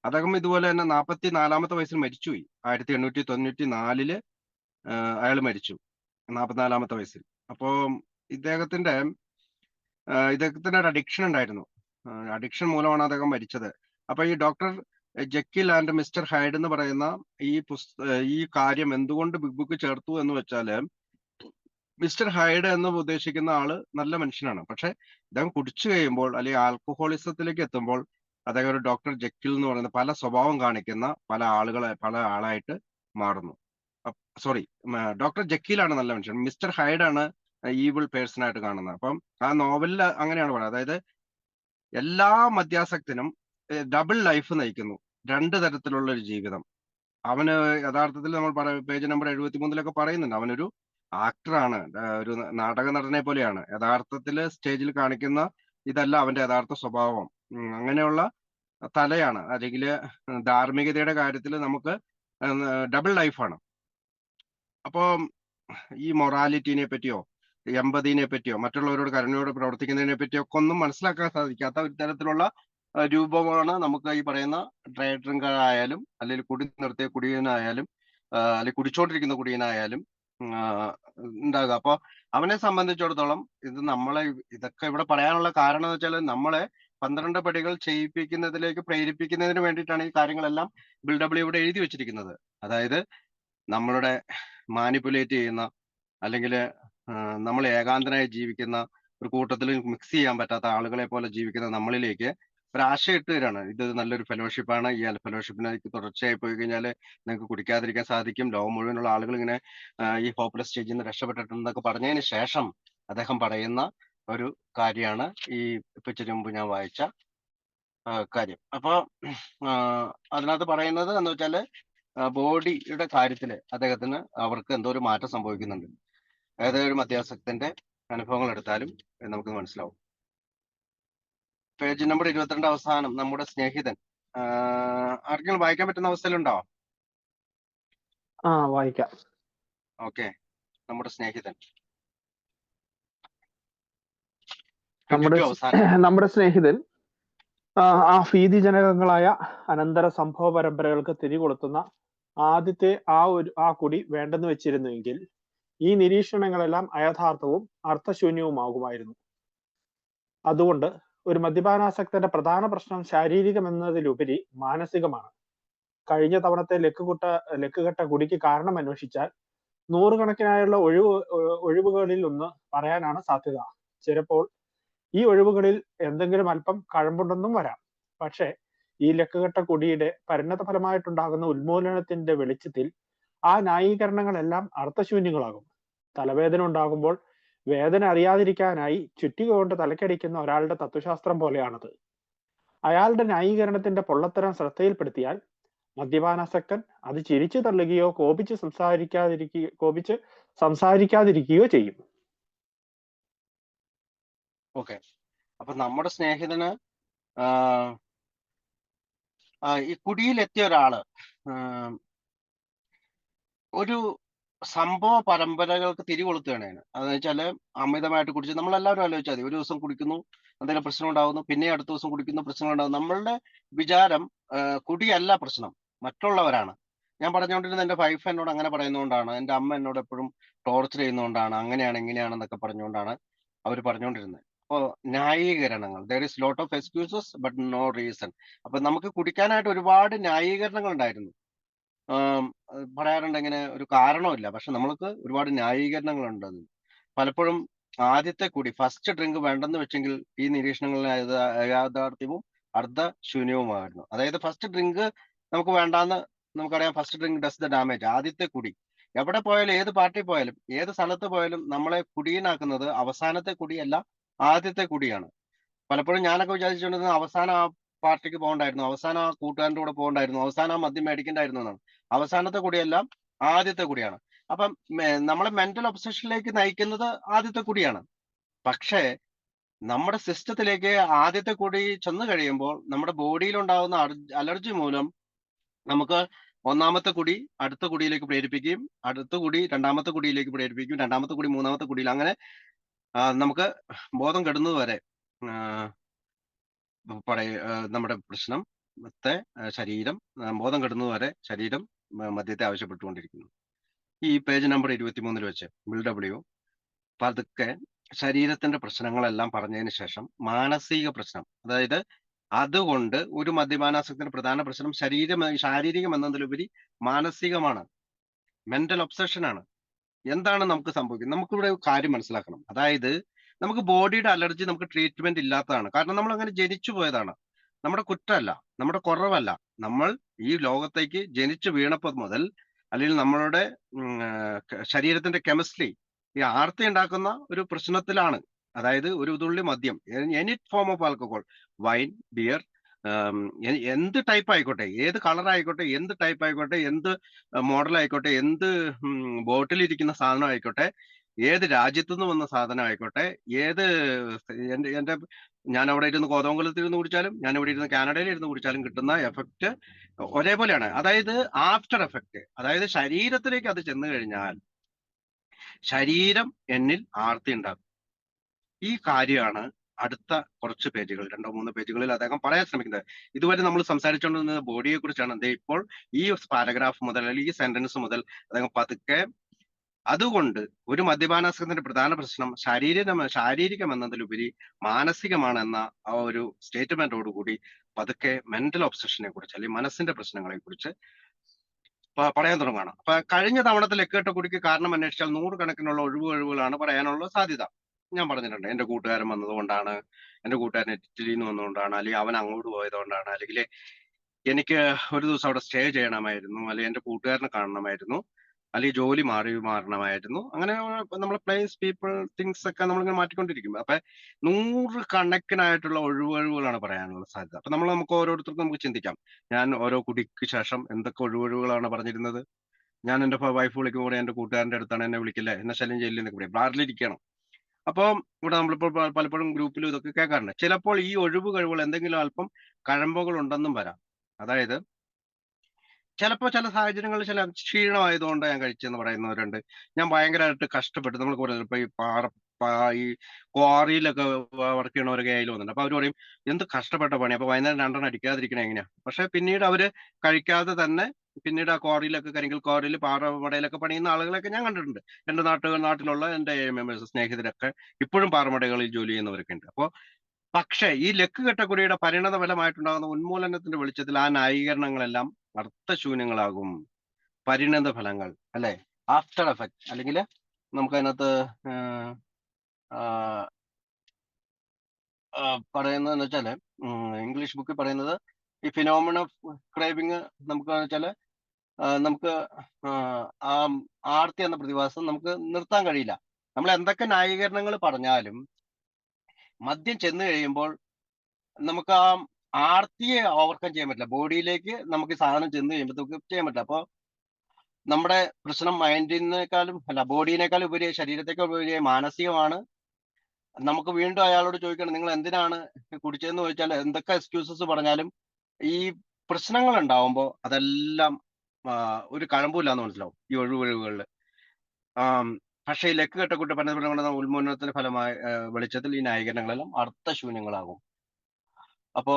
അദ്ദേഹം ഇതുപോലെ തന്നെ 44-ാമത്തെ വയസ്സിൽ മരിച്ചുപോയി. 1894 അയാൾ മരിച്ചു, 44-ാമത്തെ വയസ്സിൽ. അപ്പോ ഇദ്ദേഹത്തിന്റെ ഒരു അഡിക്ഷൻ ഉണ്ടായിരുന്നു. അഡിക്ഷൻ മൂലമാണ് അദ്ദേഹം മരിച്ചത്. അപ്പൊ ഈ ഡോക്ടർ ജെക്കിൽ ആൻഡ് മിസ്റ്റർ ഹൈഡ് എന്ന് പറയുന്ന ഈ കാര്യം എന്തുകൊണ്ട് ബിഗ് ബുക്ക് ചേർത്തു എന്ന് വെച്ചാല്, മിസ്റ്റർ ഹൈഡ് എന്ന് ഉദ്ദേശിക്കുന്ന ആള് നല്ല മനുഷ്യനാണ്. പക്ഷെ അദ്ദേഹം കുടിച്ചു കഴിയുമ്പോൾ, അല്ലെങ്കിൽ ആൽക്കഹോളിസത്തിലേക്ക് എത്തുമ്പോൾ, അദ്ദേഹം ഒരു ഡോക്ടർ ജെക്കിൽ എന്ന് പറയുന്ന പല സ്വഭാവം കാണിക്കുന്ന പല ആളായിട്ട് മാറുന്നു. സോറി, ഡോക്ടർ ജക്കീലാണ് നല്ല മനുഷ്യൻ, മിസ്റ്റർ ഹൈഡ് ആണ് ഈവിൾ പേഴ്സൺ ആയിട്ട് കാണുന്നത്. അപ്പം ആ നോവലിൽ അങ്ങനെയാണ് പറയുന്നത്. അതായത് എല്ലാ മദ്യാസക്തനും ഡബിൾ ലൈഫ് നയിക്കുന്നു, രണ്ട് തരത്തിലുള്ള ഒരു ജീവിതം. അവന് യഥാർത്ഥത്തിൽ നമ്മൾ പേജ് നമ്പർ 73 പറയുന്നുണ്ട്, അവനൊരു ആക്ടറാണ്, ഒരു നാടക നടനെ പോലെയാണ്. യഥാർത്ഥത്തിൽ സ്റ്റേജിൽ കാണിക്കുന്ന ഇതല്ല അവന്റെ യഥാർത്ഥ സ്വഭാവം. അങ്ങനെയുള്ള തലയാണ്. അല്ലെങ്കിൽ ധാർമ്മികതയുടെ കാര്യത്തിൽ നമുക്ക് ഡബിൾ ലൈഫാണ്. അപ്പോ ഈ മൊറാലിറ്റിനെ പറ്റിയോ എമ്പതിനെ പറ്റിയോ മറ്റുള്ളവരോട് കരുണയോട് പ്രവർത്തിക്കുന്നതിനെ പറ്റിയോ ഒക്കെ ഒന്നും മനസ്സിലാക്കാൻ സാധിക്കാത്ത ഒരു തരത്തിലുള്ള രൂപമാണ് നമുക്ക് ഈ പറയുന്ന ഡ്രൈ ഡ്രിങ്കർ ആയാലും, അല്ലെങ്കിൽ കുടി നിർത്തിയ കുടിയനായാലും, അല്ലെങ്കിൽ കുടിച്ചോണ്ടിരിക്കുന്ന കുടിയനായാലും ഉണ്ടാകുക. അപ്പൊ അവനെ സംബന്ധിച്ചിടത്തോളം ഇതൊക്കെ ഇവിടെ പറയാനുള്ള കാരണം എന്ന് വെച്ചാൽ, നമ്മളെ 12 പടികൾ ചെയ്യിപ്പിക്കുന്നതിലേക്ക് പ്രേരിപ്പിക്കുന്നതിന് വേണ്ടിയിട്ടാണ് ഈ കാര്യങ്ങളെല്ലാം ബിൽഡബ്ല്യൂ ഇവിടെ എഴുതി വെച്ചിരിക്കുന്നത്. അതായത് നമ്മളുടെ മാനിപ്പുലേറ്റ് ചെയ്യുന്ന, അല്ലെങ്കിൽ നമ്മൾ ഏകാന്തനായി ജീവിക്കുന്ന, ഒരു കൂട്ടത്തിൽ മിക്സ് ചെയ്യാൻ പറ്റാത്ത ആളുകളെ പോലെ ജീവിക്കുന്ന നമ്മളിലേക്ക് ഒരാശയം ഇട്ട് തരാണ്. ഇത് നല്ലൊരു ഫെലോഷിപ്പാണ്. ഈ ഫെലോഷിപ്പിലേക്ക് തുടർച്ചയായി പോയി കഴിഞ്ഞാൽ നിങ്ങൾക്ക് കുടിക്കാതിരിക്കാൻ സാധിക്കും. ലോകം മുഴുവനുള്ള ആളുകൾ ഇങ്ങനെ ഈ ഹോപ്പ്ലെസ് സ്റ്റേജിൽ നിന്ന് രക്ഷപ്പെട്ടിട്ടുണ്ടെന്നൊക്കെ പറഞ്ഞതിന് ശേഷം അദ്ദേഹം പറയുന്ന ഒരു കാര്യമാണ് ഈ ഇപ്പൊ ഇച്ചിരി മുമ്പ് ഞാൻ വായിച്ച കാര്യം. അപ്പൊ അതിനകത്ത് പറയുന്നത് എന്ന് വെച്ചാല് ബോഡിയുടെ കാര്യത്തില് അദ്ദേഹത്തിന് അവർക്ക് എന്തോ ഒരു മാറ്റം സംഭവിക്കുന്നുണ്ട്. ഏതൊരു മദ്യാസക്തന്റെ അനുഭവങ്ങൾ എടുത്താലും നമുക്ക് മനസ്സിലാവും. പേജ് നമ്പർ 22 അവസാനം നമ്മുടെ സ്നേഹിതൻ. ആർക്കെങ്കിലും വായിക്കാൻ പറ്റുന്ന അവസ്ഥയിലുണ്ടോ? വായിക്കാം. ഓക്കെ, നമ്മുടെ സ്നേഹിതൻ. നമ്മുടെ സ്നേഹിതൻ ആ ഭീതിജനകങ്ങളായ അനന്തര സംഭവ പരമ്പരകൾക്ക് തിരികൊളുത്തുന്ന ആദ്യത്തെ ആ കുടി വേണ്ടെന്ന് വെച്ചിരുന്നുവെങ്കിൽ ഈ നിരീക്ഷണങ്ങളെല്ലാം അയഥാർത്ഥവും അർത്ഥശൂന്യവുമാകുമായിരുന്നു. അതുകൊണ്ട് ഒരു മദ്യപാനാസക്തന്റെ പ്രധാന പ്രശ്നം ശാരീരികമെന്നതിലുപരി മാനസികമാണ്. കഴിഞ്ഞ തവണത്തെ ലക്കുകെട്ട കുടിക്ക് കാരണം അന്വേഷിച്ചാൽ നൂറുകണക്കിനായുള്ള ഒഴിവുകളിൽ ഒന്ന് പറയാനാണ് സാധ്യത. ചിലപ്പോൾ ഈ ഒഴിവുകളിൽ എന്തെങ്കിലും അല്പം കഴമ്പുണ്ടെന്നും വരാം. പക്ഷേ ഈ ലക്കുകെട്ട കുടിയുടെ പരിണത ഫലമായിട്ടുണ്ടാകുന്ന ഉന്മൂലനത്തിന്റെ വെളിച്ചത്തിൽ ആ ന്യായീകരണങ്ങളെല്ലാം അർത്ഥശൂന്യങ്ങളാകും. തലവേദന ഉണ്ടാകുമ്പോൾ വേദന അറിയാതിരിക്കാനായി ചുറ്റിക കൊണ്ട് തലക്കടിക്കുന്ന ഒരാളുടെ തത്വശാസ്ത്രം പോലെയാണത്. അയാളുടെ ന്യായീകരണത്തിന്റെ പൊള്ളത്തരം ശ്രദ്ധയിൽപ്പെടുത്തിയാൽ മദ്യപാനാസക്തൻ അത് ചിരിച്ചു തള്ളുകയോ കോപിച്ച് സംസാരിക്കാതിരിക്കുകയോ ചെയ്യും. ഓക്കെ, അപ്പൊ നമ്മുടെ സ്നേഹിതന് ഈ കുടിയിലെത്തിയ ഒരാള് ഒരു സംഭവ പരമ്പരകൾക്ക് തിരികൊളുത്തുകയാണ്. അതെന്ന് വെച്ചാല് അമിതമായിട്ട് കുടിച്ച് നമ്മളെല്ലാവരും ആലോചിച്ചാൽ മതി. ഒരു ദിവസം കുടിക്കുന്നു, എന്തെങ്കിലും പ്രശ്നം ഉണ്ടാകുന്നു, പിന്നെ അടുത്ത ദിവസം കുടിക്കുന്നു, പ്രശ്നം ഉണ്ടാകുന്നു. നമ്മളുടെ വിചാരം കുടിയല്ല പ്രശ്നം, മറ്റുള്ളവരാണ്. ഞാൻ പറഞ്ഞുകൊണ്ടിരുന്ന എന്റെ വൈഫ് എന്നോട് അങ്ങനെ പറയുന്നതുകൊണ്ടാണ്, എന്റെ അമ്മ എന്നോട് എപ്പോഴും ടോർച്ചർ ചെയ്യുന്നതുകൊണ്ടാണ്, അങ്ങനെയാണ് ഇങ്ങനെയാണെന്നൊക്കെ പറഞ്ഞുകൊണ്ടാണ് അവർ പറഞ്ഞുകൊണ്ടിരുന്നത്. അപ്പോൾ ന്യായീകരണങ്ങൾ, there is lot of excuses but no reason. അപ്പൊ നമുക്ക് കുടിക്കാനായിട്ട് ഒരുപാട് ന്യായീകരണങ്ങൾ ഉണ്ടായിരുന്നു. പറയാറുണ്ട് ഇങ്ങനെ ഒരു കാരണമില്ല, പക്ഷെ നമ്മൾക്ക് ഒരുപാട് ന്യായീകരണങ്ങളുണ്ട്. പലപ്പോഴും ആദ്യത്തെ കുടി, ഫസ്റ്റ് ഡ്രിങ്ക് വേണ്ടെന്ന് വെച്ചെങ്കിൽ ഈ നിരീക്ഷണങ്ങളിൽ യാഥാർത്ഥ്യവും അർദ്ധശൂന്യവുമായിരുന്നു. അതായത് ഫസ്റ്റ് ഡ്രിങ്ക് നമുക്ക് വേണ്ടാന്ന് നമുക്കറിയാം. First drink does the damage. ആദ്യത്തെ കുടി, എവിടെ പോയാലും ഏത് പാർട്ടി പോയാലും ഏത് സ്ഥലത്ത് പോയാലും നമ്മളെ കുടിയനാക്കുന്നത് അവസാനത്തെ കുടിയല്ല, ആദ്യത്തെ കുടിയാണ്. പലപ്പോഴും ഞാനൊക്കെ വിചാരിച്ചുകൊണ്ടിരുന്നത് അവസാനം ആ പാർട്ടിക്ക് പോകണ്ടായിരുന്നു, അവസാനം ആ കൂട്ടുകാരൻ്റെ കൂടെ പോകണ്ടായിരുന്നു, അവസാനം ആ മദ്യം മേടിക്കണ്ടായിരുന്നു എന്നാണ്. അവസാനത്തെ കുടിയെല്ലാം ആദ്യത്തെ കുടിയാണ്. അപ്പം നമ്മളെ മെന്റൽ ഒബ്സഷനിലേക്ക് നയിക്കുന്നത് ആദ്യത്തെ കുടിയാണ്. പക്ഷേ നമ്മുടെ സിസ്റ്റത്തിലേക്ക് ആദ്യത്തെ കുടി ചെന്ന് കഴിയുമ്പോൾ നമ്മുടെ ബോഡിയിൽ ഉണ്ടാകുന്ന അലർജി മൂലം നമുക്ക് ഒന്നാമത്തെ കുടി അടുത്ത കുടിയിലേക്ക് പ്രേരിപ്പിക്കുകയും അടുത്ത കുടി രണ്ടാമത്തെ കുടിയിലേക്ക് പ്രേരിപ്പിക്കും, രണ്ടാമത്തെ കുടി മൂന്നാമത്തെ കുടിയിൽ, അങ്ങനെ നമുക്ക് ബോധം കെടുന്നത് വരെ നമ്മുടെ പ്രശ്നത്തെ ശരീരം ബോധം കെടുന്നത് വരെ ശരീരം മദ്യത്തെ ആവശ്യപ്പെട്ടുകൊണ്ടിരിക്കുന്നു. ഈ പേജ് നമ്പർ 23 വെച്ച് ബിൽഡബ്ല്യു പതുക്കെ ശരീരത്തിന്റെ പ്രശ്നങ്ങളെല്ലാം പറഞ്ഞതിന് ശേഷം മാനസിക പ്രശ്നം, അതായത് അതുകൊണ്ട് ഒരു മദ്യപാനാസക്തിയുടെ പ്രധാന പ്രശ്നം ശാരീരികം എന്നതിലുപരി മാനസികമാണ്, മെന്റൽ ഒബ്സഷൻ ആണ്. എന്താണ് നമുക്ക് സംഭവിക്കുന്നത്? നമുക്കിവിടെ ഒരു കാര്യം മനസ്സിലാക്കണം. അതായത് നമുക്ക് ബോഡിയുടെ അലർജി നമുക്ക് ട്രീറ്റ്മെന്റ് ഇല്ലാത്തതാണ്. കാരണം നമ്മൾ അങ്ങനെ ജനിച്ചു പോയതാണ്. നമ്മുടെ കുറ്റമല്ല, നമ്മുടെ കുറവല്ല. നമ്മൾ ഈ ലോകത്തേക്ക് ജനിച്ചു വീണപ്പോൾ മുതൽ, അല്ലെങ്കിൽ നമ്മളുടെ ശരീരത്തിന്റെ കെമിസ്ട്രി ഈ ആർത്തി ഉണ്ടാക്കുന്ന ഒരു പ്രശ്നത്തിലാണ്. അതായത് ഒരു തുള്ളി മദ്യം, any form of alcohol, wine, beer, എന്ത് ടൈപ്പ് ആയിക്കോട്ടെ, ഏത് കളർ ആയിക്കോട്ടെ, എന്ത് ടൈപ്പ് ആയിക്കോട്ടെ, എന്ത് മോഡൽ ആയിക്കോട്ടെ, എന്ത് ബോട്ടിലിരിക്കുന്ന സാധനം ആയിക്കോട്ടെ, ഏത് രാജ്യത്തു നിന്ന് വന്ന സാധനം ആയിക്കോട്ടെ, ഏത് ഞാൻ അവിടെ ഇരുന്ന് കോതമംഗലത്തിൽ ഇരുന്ന് കുടിച്ചാലും ഞാൻ ഇവിടെ ഇരുന്ന് കാനഡയിൽ ഇരുന്ന് കുടിച്ചാലും കിട്ടുന്ന എഫക്റ്റ് ഒരേപോലെയാണ്. അതായത് ആഫ്റ്റർ എഫക്റ്റ്, അതായത് ശരീരത്തിലേക്ക് അത് ചെന്ന് കഴിഞ്ഞാൽ ശരീരം എന്നിൽ ആർത്തി ഉണ്ടാക്കും. ഈ കാര്യമാണ് അടുത്ത കുറച്ച് പേജുകൾ, 2-3 പേജുകളിൽ അദ്ദേഹം പറയാൻ ശ്രമിക്കുന്നത്. ഇതുവരെ നമ്മൾ സംസാരിച്ചുകൊണ്ടിരുന്നത് ബോഡിയെ കുറിച്ചാണ്. ഇപ്പോൾ ഈ പാരഗ്രാഫ് മുതൽ, അല്ലെങ്കിൽ ഈ സെന്റൻസ് മുതൽ അദ്ദേഹം പതുക്കെ അതുകൊണ്ട് ഒരു മദ്യപാനാസക്തന്റെ പ്രധാന പ്രശ്നം ശാരീരികം എന്നതിലുപരി മാനസികമാണ് എന്ന ആ ഒരു സ്റ്റേറ്റ്മെന്റോടുകൂടി പതുക്കെ മെന്റൽ ഒബ്സഷനെ കുറിച്ച്, അല്ലെങ്കിൽ മനസ്സിന്റെ പ്രശ്നങ്ങളെ കുറിച്ച് പറയാൻ തുടങ്ങുകയാണ്. അപ്പൊ കഴിഞ്ഞ തവണത്തെ ലക്കേട്ട കുടിക്ക് കാരണം അന്വേഷിച്ചാൽ നൂറുകണക്കിനുള്ള ഒഴിവുകളാണ് പറയാനുള്ള സാധ്യത. ഞാൻ പറഞ്ഞിട്ടുണ്ട്. എന്റെ കൂട്ടുകാരൻ വന്നതുകൊണ്ടാണ്, എന്റെ കൂട്ടുകാരൻ ഇറ്റലിയിൽ നിന്ന് വന്നതുകൊണ്ടാണ്, അല്ലെങ്കിൽ അവൻ അങ്ങോട്ട് പോയതുകൊണ്ടാണ്, അല്ലെങ്കിൽ എനിക്ക് ഒരു ദിവസം അവിടെ സ്റ്റേ ചെയ്യണമായിരുന്നു, അല്ലെങ്കിൽ എന്റെ കൂട്ടുകാരനെ കാണണമായിരുന്നു, അല്ലെങ്കിൽ ജോലി മാറണമായിരുന്നു. അങ്ങനെ നമ്മളെ പ്ലേസ്, പീപ്പിൾ, തിങ്സ് ഒക്കെ നമ്മളിങ്ങനെ മാറ്റിക്കൊണ്ടിരിക്കും. അപ്പൊ 100 കണക്കിനായിട്ടുള്ള ഒഴിവുകളാണ് പറയാനുള്ള സാധ്യത. അപ്പൊ നമുക്ക് ഓരോരുത്തർക്കും നമുക്ക് ചിന്തിക്കാം, ഞാൻ ഓരോ കുടിക്ക് ശേഷം എന്തൊക്കെ ഒഴിവുകളാണ് പറഞ്ഞിരുന്നത്. ഞാൻ എന്റെ വൈഫ് വിളിക്കുമ്പോൾ എന്റെ കൂട്ടുകാരന്റെ അടുത്താണ് എന്നെ വിളിക്കില്ലേ, എന്നെ ശല്യം ചെയ്യില്ല എന്നൊക്കെ പറയും. ബാറിലിരിക്കണം. അപ്പൊ ഇവിടെ നമ്മളിപ്പോൾ പലപ്പോഴും ഗ്രൂപ്പിലും ഇതൊക്കെ കേൾക്കാറുണ്ട്. ചിലപ്പോൾ ഈ ഒഴിവ് കഴിവുകൾ എന്തെങ്കിലും അല്പം കഴമ്പുകൾ ഉണ്ടെന്നും വരാം. അതായത് ചിലപ്പോൾ ചില സാഹചര്യങ്ങളിൽ ചില ക്ഷീണമായതുകൊണ്ട് ഞാൻ കഴിച്ചെന്ന് പറയുന്നവരുണ്ട്. ഞാൻ ഭയങ്കരമായിട്ട് കഷ്ടപ്പെട്ട്, നമ്മൾ കൂടുതൽ ഇപ്പൊ ഈ ക്വാറിയിലൊക്കെ വർക്ക് ചെയ്യണവരൊക്കെ ആയാലും വന്നിട്ടുണ്ട്. അപ്പൊ അവര് പറയും, എന്ത് കഷ്ടപ്പെട്ട പണി, അപ്പൊ വൈകുന്നേരം 2 അടിക്കാതിരിക്കണേ എങ്ങനെയാ. പക്ഷെ പിന്നീട് അവര് കഴിക്കാതെ തന്നെ പിന്നീട് ആ ക്വാറിയിലൊക്കെ, കരിങ്കൽ ക്വാറിയിൽ പാറമടയിലൊക്കെ പണിയുന്ന ആളുകളൊക്കെ ഞാൻ കണ്ടിട്ടുണ്ട്. എന്റെ നാട്ടിലുള്ള എന്റെ മെമ്പേഴ്സ്, സ്നേഹിതരൊക്കെ ഇപ്പോഴും പാറമടകളിൽ ജോലി ചെയ്യുന്നവരൊക്കെ ഉണ്ട്. അപ്പൊ പക്ഷേ ഈ ലക്ക് കെട്ടക്കുടിയുടെ പരിണത ഫലമായിട്ടുണ്ടാകുന്ന ഉന്മൂലനത്തിന്റെ വെളിച്ചത്തിൽ ആ ന്യായീകരണങ്ങളെല്ലാം അർത്ഥശൂന്യങ്ങളാകും. പരിണത ഫലങ്ങൾ, അല്ലെ, ആഫ്റ്റർ എഫക്ട്, അല്ലെങ്കിൽ നമുക്കതിനകത്ത് പറയുന്നതെന്ന് വെച്ചാല്, ഇംഗ്ലീഷ് ബുക്കിൽ പറയുന്നത്, ഈ ഫിനോമിന ഓഫ് ക്രേവിങ് നമുക്ക് വെച്ചാല് നമുക്ക് ആ ആർത്തി എന്ന പ്രതിഭാസം നമുക്ക് നിർത്താൻ കഴിയില്ല. നമ്മൾ എന്തൊക്കെ ന്യായീകരണങ്ങൾ പറഞ്ഞാലും മദ്യം ചെന്ന് കഴിയുമ്പോൾ നമുക്ക് ആ ആർത്തിയെ ഓവർകം ചെയ്യാൻ പറ്റില്ല. ബോഡിയിലേക്ക് നമുക്ക് ഈ സാധനം ചെന്ന് കഴിയുമ്പോൾ നമുക്ക് ചെയ്യാൻ പറ്റില്ല. അപ്പൊ നമ്മുടെ പ്രശ്നം മൈൻഡിനേക്കാളും അല്ല, ബോഡിനേക്കാളും ഉപരി, ശരീരത്തെക്കാൾ ഉപരി മാനസികമാണ്. നമുക്ക് വീണ്ടും അയാളോട് ചോദിക്കണം, നിങ്ങൾ എന്തിനാണ് കുടിച്ചതെന്ന് ചോദിച്ചാൽ എന്തൊക്കെ എക്സ്ക്യൂസസ് പറഞ്ഞാലും ഈ പ്രശ്നങ്ങൾ ഉണ്ടാവുമ്പോൾ അതെല്ലാം ഒരു കഴമ്പുമില്ലാന്ന് മനസ്സിലാവും ഈ ഒഴിവുകളിൽ. പക്ഷേ ഈ ലക്ക് കെട്ടക്കുട്ടി പറഞ്ഞ ഉന്മൂലനത്തിന്റെ ഫലമായ വെളിച്ചത്തിൽ ഈ ന്യായീകരണങ്ങളെല്ലാം അർത്ഥശൂന്യങ്ങളാകും. അപ്പോ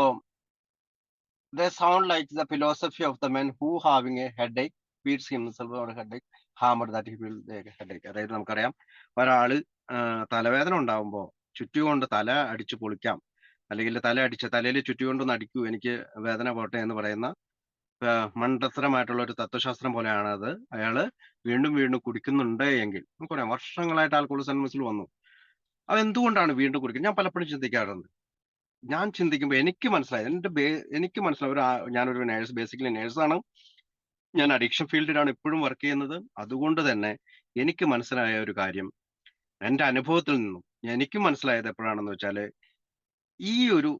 they sound like the philosophy of the man who having a headache beats himself on a headache hammer that he will headache. അതായത് നമുക്കറിയാം, ഒരാള് തലവേദന ഉണ്ടാവുമ്പോ ചുറ്റി കൊണ്ട് തല അടിച്ചു പൊളിക്കാം, അല്ലെങ്കിൽ തലയിൽ ചുറ്റി കൊണ്ടൊന്ന് അടിക്കൂ, എനിക്ക് വേദന പോട്ടെ എന്ന് പറയുന്ന മണ്ടത്തരമായിട്ടുള്ള ഒരു തത്വശാസ്ത്രം പോലെയാണ് അത്. അയാള് വീണ്ടും വീണ്ടും കുടിക്കുന്നുണ്ട് എങ്കിൽ, നമുക്കറിയാം വർഷങ്ങളായിട്ട് ആൽക്കഹോളിസം അനോണിമസിൽ വന്നു. അത് എന്തുകൊണ്ടാണ് വീണ്ടും കുടിക്കുന്നത്? ഞാൻ പലപ്പോഴും ചിന്തിക്കാറുണ്ട്. ഞാൻ ചിന്തിക്കുമ്പോൾ എനിക്ക് മനസ്സിലായത്, എനിക്ക് മനസ്സിലായി, ഞാനൊരു നേഴ്സ്, ബേസിക്കലി നേഴ്സാണ്, ഞാൻ അഡിക്ഷൻ ഫീൽഡിലാണ് ഇപ്പോഴും വർക്ക് ചെയ്യുന്നത്. അതുകൊണ്ട് തന്നെ എനിക്ക് മനസ്സിലായ ഒരു കാര്യം, എന്റെ അനുഭവത്തിൽ നിന്നും എനിക്ക് മനസ്സിലായത് എപ്പോഴാണെന്ന് വെച്ചാല്, ഈ ഒരു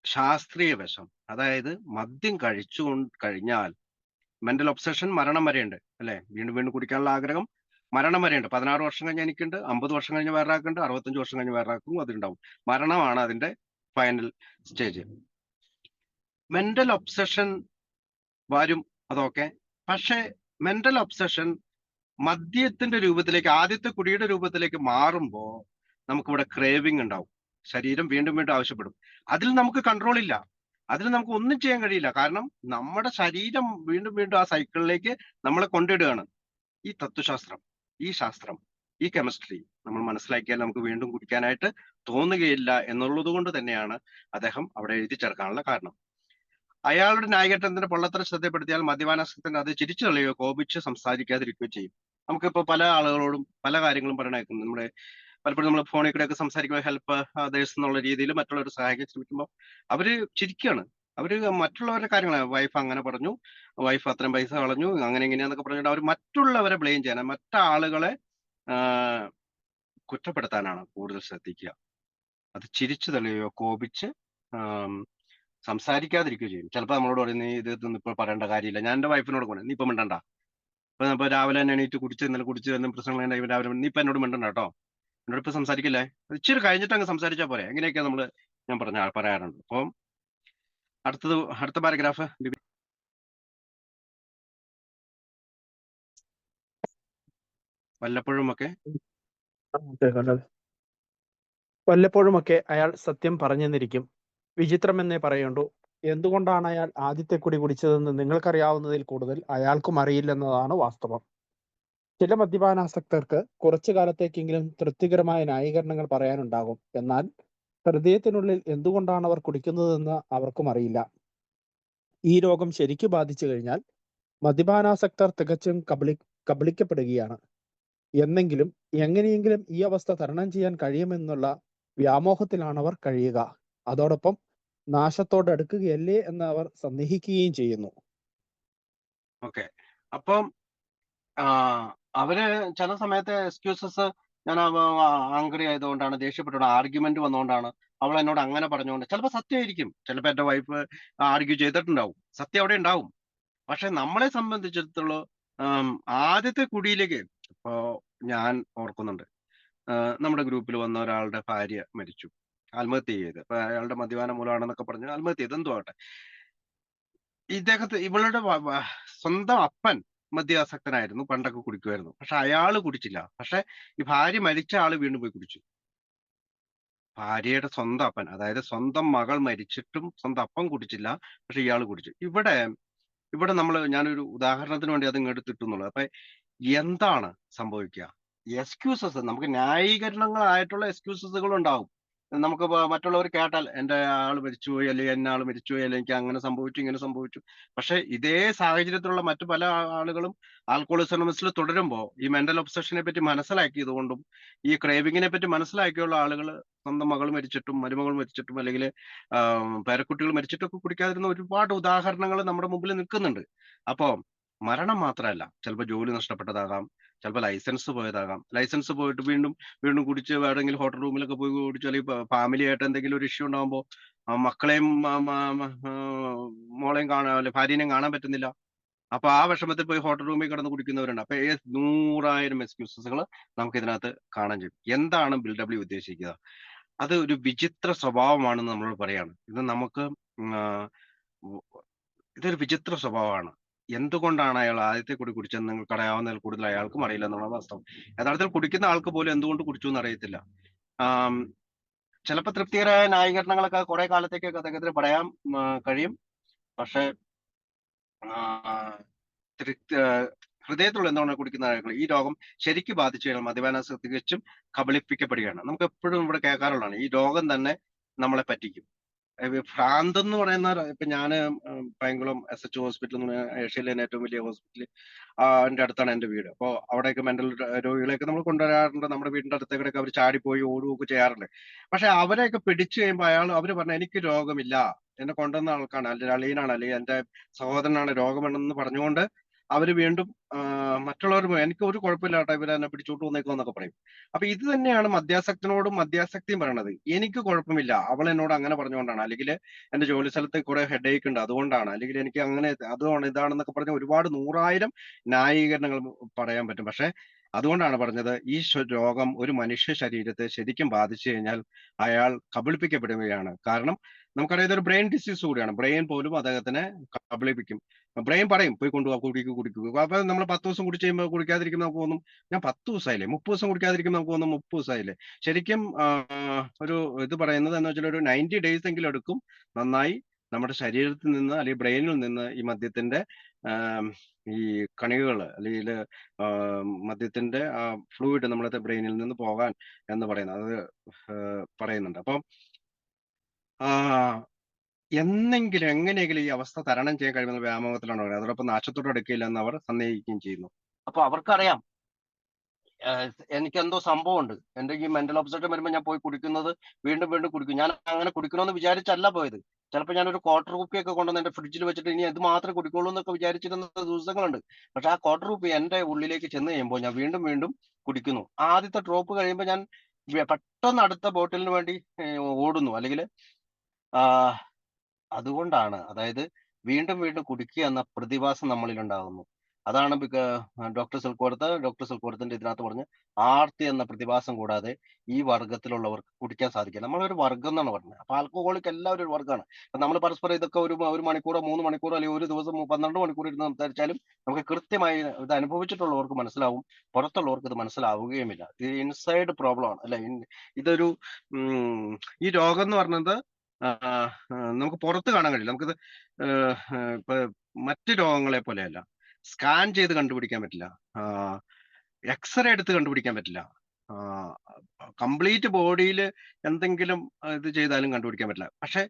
ശാസ്ത്രീയ വശം, അതായത് മദ്യം കഴിച്ചു കഴിഞ്ഞാൽ മെന്റൽ ഒബ്സഷൻ മരണം വരെയുണ്ട്, അല്ലെ? വീണ്ടും വീണ്ടും കുടിക്കാനുള്ള ആഗ്രഹം മരണം വരെയുണ്ട്. 16 വർഷം കഴിഞ്ഞ് എനിക്കുണ്ട്, 50 വർഷം കഴിഞ്ഞ് വേറൊരാൾക്കുണ്ട്, 65 വർഷം കഴിഞ്ഞ് വേറൊരാൾക്കും അതുണ്ടാവും. മരണമാണ് അതിന്റെ ഫൈനൽ സ്റ്റേജ്. മെന്റൽ ഒബ്സഷൻ വരും, അതൊക്കെ. പക്ഷെ മെന്റൽ ഒബ്സഷൻ മദ്യത്തിന്റെ രൂപത്തിലേക്ക്, ആദ്യത്തെ കുടിയുടെ രൂപത്തിലേക്ക് മാറുമ്പോ നമുക്കിവിടെ ക്രേവിംഗ് ഉണ്ടാവും. ശരീരം വീണ്ടും വീണ്ടും ആവശ്യപ്പെടും. അതിൽ നമുക്ക് കൺട്രോൾ ഇല്ല, അതിൽ നമുക്ക് ഒന്നും ചെയ്യാൻ കഴിയില്ല. കാരണം നമ്മുടെ ശരീരം വീണ്ടും വീണ്ടും ആ സൈക്കിളിലേക്ക് നമ്മളെ കൊണ്ടിടുകയാണ്. ഈ തത്വശാസ്ത്രം, ഈ ശാസ്ത്രം, ഈ കെമിസ്ട്രി നമ്മൾ മനസ്സിലാക്കിയാൽ നമുക്ക് വീണ്ടും കുടിക്കാനായിട്ട് തോന്നുകയില്ല എന്നുള്ളത് കൊണ്ട് തന്നെയാണ് അദ്ദേഹം അവിടെ എഴുതി ചേർക്കാനുള്ള കാരണം. അയാളുടെ ന്യായീകരണത്തിന്റെ പൊള്ളത്തരം ശ്രദ്ധപ്പെടുത്തിയാൽ മദ്യപാനാസക്തൻ അത് ചിരിച്ചു കളയുകയോ കോപിച്ച് സംസാരിക്കാതിരിക്കുകയോ ചെയ്യും. നമുക്കിപ്പോ പല ആളുകളോടും പല കാര്യങ്ങളും പറയണേക്കും. പലപ്പോഴും നമ്മൾ ഫോണിൽ കൂടെയൊക്കെ സംസാരിക്കുമ്പോൾ ഹെൽപ്പ് അതേഴ്സ് എന്നുള്ള രീതിയിൽ മറ്റുള്ളവരെ സഹായിക്കാൻ ശ്രമിക്കുമ്പോൾ അവര് ചിരിക്കുകയാണ്. അവര് മറ്റുള്ളവരുടെ കാര്യങ്ങളാണ്, വൈഫ് അങ്ങനെ പറഞ്ഞു, വൈഫ് അത്രയും പൈസ കളഞ്ഞു, അങ്ങനെ ഇങ്ങനെയാന്നൊക്കെ പറഞ്ഞിട്ട് അവർ മറ്റുള്ളവരെ ബ്ലെയിം ചെയ്യാനാണ്, മറ്റാളുകളെ കുറ്റപ്പെടുത്താനാണ് കൂടുതൽ ശ്രദ്ധിക്കുക. അത് ചിരിച്ചു തെളിയുകയോ കോപിച്ച് സംസാരിക്കാതിരിക്കുകയോ ചെയ്യും. ചിലപ്പോൾ നമ്മളോട് പറയും, നീ ഇതൊന്നും ഇപ്പോൾ പറയേണ്ട കാര്യമില്ല. ഞാൻ എന്റെ വൈഫിനോട് പറഞ്ഞു, നീ ഇപ്പൊ മിണ്ടണ്ട. ഇപ്പൊ രാവിലെ തന്നെ എണീറ്റ് ഇന്നലെ കുടിച്ച് എന്തെങ്കിലും പ്രശ്നങ്ങൾ രാവിലെ, നീ ഇപ്പൊ എന്നോട് മിണ്ടണ്ട കേട്ടോ, എന്നോട് ഇപ്പൊ സംസാരിക്കില്ലേ, ഇച്ചിരി കഴിഞ്ഞിട്ട് അങ്ങ് സംസാരിച്ചാൽ പോരെ, എങ്ങനെയൊക്കെ ഞാൻ പറയാറുണ്ട്. അപ്പം അടുത്ത പാരഗ്രാഫ്. വല്ലപ്പോഴുമൊക്കെ അയാൾ സത്യം പറഞ്ഞെന്നിരിക്കും. വിചിത്രമെന്നേ പറയേണ്ടൂ. എന്തുകൊണ്ടാണ് അയാൾ ആദ്യത്തെ കുടി കുടിച്ചതെന്ന് നിങ്ങൾക്കറിയാവുന്നതിൽ കൂടുതൽ അയാൾക്കും അറിയില്ലെന്നതാണ് വാസ്തവം. ചില മദ്യപാനാസക്തർക്ക് കുറച്ചു കാലത്തേക്കെങ്കിലും തൃപ്തികരമായ ന്യായീകരണങ്ങൾ പറയാനുണ്ടാകും. എന്നാൽ ഹൃദയത്തിനുള്ളിൽ എന്തുകൊണ്ടാണ് അവർ കുടിക്കുന്നതെന്ന് അവർക്കും അറിയില്ല. ഈ രോഗം ശരിക്കു ബാധിച്ചു കഴിഞ്ഞാൽ മദ്യപാനാസക്തർ തികച്ചും കബളിക്കപ്പെടുകയാണ്. എന്നെങ്കിലും എങ്ങനെയെങ്കിലും ഈ അവസ്ഥ തരണം ചെയ്യാൻ കഴിയുമെന്നുള്ള വ്യാമോഹത്തിലാണ് അവർ കഴിയുക. അതോടൊപ്പം നാശത്തോടടുക്കുകയല്ലേ എന്ന് അവർ സന്ദേഹിക്കുകയും ചെയ്യുന്നു. ഓക്കെ. അപ്പം അവര് ചില സമയത്ത് എക്സ്ക്യൂസസ് ഞാൻ ആംഗ്രി ആയതുകൊണ്ടാണ്, ദേഷ്യപ്പെട്ടുകൊണ്ട് ആർഗ്യുമെന്റ് വന്നുകൊണ്ടാണ്, അവൾ എന്നോട് അങ്ങനെ പറഞ്ഞുകൊണ്ട്, ചിലപ്പോൾ സത്യമായിരിക്കും, ചിലപ്പോൾ എന്റെ വൈഫ് ആർഗ്യൂ ചെയ്തിട്ടുണ്ടാവും, സത്യം അവിടെ ഉണ്ടാവും. പക്ഷെ നമ്മളെ സംബന്ധിച്ചിടത്തോളം ആദ്യത്തെ കുടിയിലേക്ക് ഇപ്പോ ഞാൻ ഓർക്കുന്നുണ്ട്, നമ്മുടെ ഗ്രൂപ്പിൽ വന്ന ഒരാളുടെ ഭാര്യ മരിച്ചു, ആത്മഹത്യ ചെയ്ത്. അപ്പൊ അയാളുടെ മദ്യപാനം മൂലമാണെന്നൊക്കെ പറഞ്ഞ് ആത്മഹത്യ ചെയ്ത്, എന്തോ ആട്ടെ. ഇവളുടെ സ്വന്തം അപ്പൻ മദ്യാസക്തനായിരുന്നു, പണ്ടൊക്കെ കുടിക്കുമായിരുന്നു. പക്ഷെ അയാള് കുടിച്ചില്ല. പക്ഷെ ഈ ഭാര്യ മരിച്ച ആള് വീണ്ടും പോയി കുടിച്ചു. ഭാര്യയുടെ സ്വന്തം അപ്പൻ, അതായത് സ്വന്തം മകൾ മരിച്ചിട്ടും സ്വന്തം അപ്പൻ കുടിച്ചില്ല, പക്ഷെ ഇയാള് കുടിച്ചു. ഇവിടെ ഞാനൊരു ഉദാഹരണത്തിന് വേണ്ടി അത് എടുത്തിട്ടു എന്നുള്ളത്. അപ്പൊ എന്താണ് സംഭവിക്കുക? എക്സ്ക്യൂസസ്, നമുക്ക് ന്യായീകരണങ്ങളായിട്ടുള്ള എക്സ്ക്യൂസസുകൾ ഉണ്ടാവും. നമുക്ക് മറ്റുള്ളവർ കേട്ടാൽ എന്റെ ആള് മരിച്ചുപോയി, അല്ലെങ്കിൽ എന്നെ ആള് മരിച്ചുപോയി, അല്ലെങ്കിൽ എനിക്ക് അങ്ങനെ സംഭവിച്ചു, ഇങ്ങനെ സംഭവിച്ചു. പക്ഷെ ഇതേ സാഹചര്യത്തിലുള്ള മറ്റു പല ആളുകളും ആൽക്കഹോളിസമിൽ തുടരുമ്പോൾ ഈ മെന്റൽ ഒബ്സഷനെ പറ്റി മനസ്സിലാക്കിയത് കൊണ്ടും ഈ ക്രേവിങ്ങിനെ പറ്റി മനസ്സിലാക്കിയുള്ള ആളുകൾ സ്വന്തം മകൾ മരിച്ചിട്ടും മരുമകൾ മരിച്ചിട്ടും അല്ലെങ്കിൽ പേരക്കുട്ടികൾ മരിച്ചിട്ടൊക്കെ കുടിക്കാതിരുന്ന ഒരുപാട് ഉദാഹരണങ്ങൾ നമ്മുടെ മുമ്പിൽ നിൽക്കുന്നുണ്ട്. അപ്പോ മരണം മാത്രമല്ല, ചിലപ്പോൾ ജോലി നഷ്ടപ്പെട്ടതാകാം, ചിലപ്പോൾ ലൈസൻസ് പോയതാകാം, ലൈസൻസ് പോയിട്ട് വീണ്ടും വീണ്ടും കുടിച്ച് എവിടെയെങ്കിലും ഹോട്ടൽ റൂമിലൊക്കെ പോയി കുടിച്ചു, അല്ലെങ്കിൽ ഫാമിലി ആയിട്ട് എന്തെങ്കിലും ഒരു ഇഷ്യൂ ഉണ്ടാകുമ്പോൾ മക്കളെയും മോളെയും കാണാൻ, അല്ലെ ഭാര്യനെയും കാണാൻ പറ്റുന്നില്ല. അപ്പൊ ആ വിഷമത്തിൽ പോയി ഹോട്ടൽ റൂമിൽ കിടന്ന് കുടിക്കുന്നവരുണ്ട്. അപ്പൊ 100,000 എക്സ്ക്യൂസസുകൾ നമുക്ക് ഇതിനകത്ത് കാണാൻ ചെയ്യും. എന്താണ് ബിൽഡബ്ല്യൂ ഉദ്ദേശിക്കുക? അത് ഒരു വിചിത്ര സ്വഭാവമാണെന്ന് നമ്മളോട് പറയാണ്. ഇത് നമുക്ക് ഇതൊരു വിചിത്ര സ്വഭാവമാണ്. എന്തുകൊണ്ടാണ് അയാൾ ആദ്യത്തെ കുടി കുടിച്ചെന്ന് നിങ്ങൾക്ക് അറിയാവുന്നതിൽ കൂടുതൽ അയാൾക്കും അറിയില്ല എന്നുള്ള വാസ്തവം. യഥാർത്ഥത്തിൽ കുടിക്കുന്ന ആൾക്ക് പോലും എന്തുകൊണ്ട് കുടിച്ചു എന്ന് അറിയത്തില്ല. ചിലപ്പോൾ തൃപ്തികരമായ ന്യായീകരണങ്ങളൊക്കെ കുറെ കാലത്തേക്കൊക്കെ അദ്ദേഹത്തിന് പറയാൻ കഴിയും. പക്ഷെ ഹൃദയത്തിലുള്ള എന്താണ് കുടിക്കുന്ന ആളുകൾ ഈ രോഗം ശരിക്കും ബാധിച്ചു കഴിഞ്ഞാൽ മദ്യപാനാസക്തി തികച്ചും കബളിപ്പിക്കപ്പെടുകയാണ്. നമുക്ക് എപ്പോഴും ഇവിടെ കേൾക്കാറുള്ളതാണ്, ഈ രോഗം തന്നെ നമ്മളെ പറ്റിക്കും. ഭ്രാന്ത് എന്ന് പറയുന്ന ഇപ്പൊ ഞാന് പയങ്കുളം SH ഹോസ്പിറ്റൽ എന്ന് പറഞ്ഞ ഏഷ്യയിലെ തന്നെ ഏറ്റവും വലിയ ഹോസ്പിറ്റൽ, അതിന്റെ അടുത്താണ് എന്റെ വീട്. അപ്പോൾ അവിടെയൊക്കെ മെന്റൽ രോഗികളെയൊക്കെ നമ്മൾ കൊണ്ടുവരാറുണ്ട്. നമ്മുടെ വീടിന്റെ അടുത്തേക്കൊക്കെ അവർ ചാടിപ്പോയി ഓടുകയൊക്കെ ചെയ്യാറുണ്ട്. പക്ഷെ അവരെയൊക്കെ പിടിച്ചു കഴിയുമ്പോൾ അവര് പറഞ്ഞ എനിക്ക് രോഗമില്ല, എന്നെ കൊണ്ടുവന്ന ആൾക്കാണ്, അല്ലെങ്കിൽ അളിയനാണ്, അല്ലെങ്കിൽ എന്റെ സഹോദരനാണ് രോഗമെന്ന് പറഞ്ഞുകൊണ്ട് അവര് വീണ്ടും മറ്റുള്ളവർ എനിക്ക് ഒരു കുഴപ്പമില്ല കേട്ടോ, ഇവരെ എന്നെ പിടിച്ചോട്ട് വന്നേക്കോ എന്നൊക്കെ പറയും. അപ്പൊ ഇത് തന്നെയാണ് മദ്യാസക്തനോടും മദ്യാസക്തിയും പറയണത്. എനിക്ക് കുഴപ്പമില്ല, അവൾ എന്നോട് അങ്ങനെ പറഞ്ഞുകൊണ്ടാണ്, അല്ലെങ്കിൽ എന്റെ ജോലി സ്ഥലത്ത് കുറെ ഹെഡേക്ക് ഉണ്ട് അതുകൊണ്ടാണ്, അല്ലെങ്കിൽ എനിക്ക് അങ്ങനെ അതാണ് ഇതാണെന്നൊക്കെ പറഞ്ഞ ഒരുപാട് 100,000 ന്യായീകരണങ്ങൾ പറയാൻ പറ്റും. പക്ഷെ അതുകൊണ്ടാണ് പറഞ്ഞത്, ഈ രോഗം ഒരു മനുഷ്യ ശരീരത്തെ ശരിക്കും ബാധിച്ചു കഴിഞ്ഞാൽ അയാൾ കബളിപ്പിക്കപ്പെടുകയാണ്. കാരണം നമുക്കറിയാം ഇതൊരു ബ്രെയിൻ ഡിസീസ് കൂടിയാണ്. ബ്രെയിൻ പോലും അദ്ദേഹത്തിനെ കബളിപ്പിക്കും. ബ്രെയിൻ പറയും പോയി കൊണ്ടുപോകാം, കുടിക്കുക. അപ്പൊ നമ്മൾ 10 ദിവസം കുടിച്ച് കഴിയുമ്പോൾ കുടിക്കാതിരിക്കും നമുക്ക് തോന്നും ഞാൻ 10 ദിവസമായില്ലേ, 30 ദിവസം കുടിക്കാതിരിക്കും നമുക്ക് തോന്നും 30 ദിവസമായില്ലേ. ശരിക്കും ഒരു ഇത് പറയുന്നത് എന്ന് വെച്ചാൽ ഒരു 90 ഡേയ്സ് എങ്കിലും എടുക്കും നന്നായി നമ്മുടെ ശരീരത്തിൽ നിന്ന് അല്ലെങ്കിൽ ബ്രെയിനിൽ നിന്ന് ഈ മദ്യത്തിന്റെ ഈ കണികകൾ അല്ലെങ്കിൽ മദ്യത്തിന്റെ ഫ്ലൂയിഡ് നമ്മുടെ ബ്രെയിനിൽ നിന്ന് പോകാൻ എന്ന് പറയുന്നത് അത് പറയുന്നുണ്ട്. അപ്പം എന്നെങ്കിലും എങ്ങനെയെങ്കിലും ഈ അവസ്ഥ തരണം ചെയ്യാൻ കഴിയുന്ന വ്യാമോഹത്തിലാണ് പറയുന്നത്. അതോടൊപ്പം നാശത്തോട് അടുക്കില്ല എന്ന് അവർ സന്ദേഹിക്കുകയും ചെയ്യുന്നു. അപ്പൊ അവർക്കറിയാം എനിക്കെന്തോ സംഭവമുണ്ട്, എന്റെ ഈ മെന്റൽ ഒബ്സഷൻ വരുമ്പോൾ ഞാൻ പോയി കുടിക്കുന്നത് വീണ്ടും വീണ്ടും കുടിക്കും. ഞാൻ അങ്ങനെ കുടിക്കണമെന്ന് വിചാരിച്ചല്ല പോയത്. ചിലപ്പോൾ ഞാനൊരു ക്വാർട്ടർ കുപ്പിയൊക്കെ കൊണ്ടുവന്ന് എന്റെ ഫ്രിഡ്ജിൽ വെച്ചിട്ട് ഇനി ഇത് മാത്രമേ കുടിക്കുള്ളൂ എന്നൊക്കെ വിചാരിച്ചിരുന്ന ദിവസങ്ങളുണ്ട്. പക്ഷെ ആ ക്വാർട്ടർ കുപ്പി എന്റെ ഉള്ളിലേക്ക് ചെന്ന് കഴിയുമ്പോൾ ഞാൻ വീണ്ടും വീണ്ടും കുടിക്കുന്നു. ആദ്യത്തെ ഡ്രോപ്പ് കഴിയുമ്പോൾ ഞാൻ പെട്ടെന്ന് അടുത്ത ബോട്ടിലിന് വേണ്ടി ഓടുന്നു. അല്ലെങ്കിൽ അതുകൊണ്ടാണ്, അതായത് വീണ്ടും വീണ്ടും കുടിക്കുക എന്ന പ്രതിഭാസം നമ്മളിൽ ഉണ്ടാകുന്നു. അതാണ് ഡോക്ടർ സിൽക്കോടത്തിന്റെ ഇതിനകത്ത് പറഞ്ഞ് ആർത്തി എന്ന പ്രതിഭാസം കൂടാതെ ഈ വർഗത്തിലുള്ളവർക്ക് കുടിക്കാൻ സാധിക്കും. നമ്മളൊരു വർഗം എന്നാണ് പറഞ്ഞത്. അപ്പൊ ആൽക്കഹോളിക് എല്ലാവരും ഒരു വർഗ്ഗമാണ്. അപ്പൊ നമ്മൾ പരസ്പരം ഇതൊക്കെ ഒരു മണിക്കൂറോ 3 മണിക്കൂറോ അല്ലെങ്കിൽ ഒരു ദിവസം 12 മണിക്കൂർ ഇരുന്ന് സംസാരിച്ചാലും നമുക്ക് കൃത്യമായി ഇത് അനുഭവിച്ചിട്ടുള്ളവർക്ക് മനസ്സിലാവും, പുറത്തുള്ളവർക്ക് ഇത് മനസ്സിലാവുകയുമില്ല. ഇത് ഇൻസൈഡ് പ്രോബ്ലം ആണ് അല്ലെ. ഇതൊരു ഈ രോഗം എന്ന് പറഞ്ഞത് നമുക്ക് പുറത്ത് കാണാൻ കഴിയില്ല. നമുക്കിത് ഇപ്പൊ മറ്റു രോഗങ്ങളെ പോലെയല്ല, സ്കാൻ ചെയ്ത് കണ്ടുപിടിക്കാൻ പറ്റില്ല, എക്സ്റേ എടുത്ത് കണ്ടുപിടിക്കാൻ പറ്റില്ല, കംപ്ലീറ്റ് ബോഡിയിൽ എന്തെങ്കിലും ഇത് ചെയ്താലും കണ്ടുപിടിക്കാൻ പറ്റില്ല. പക്ഷെ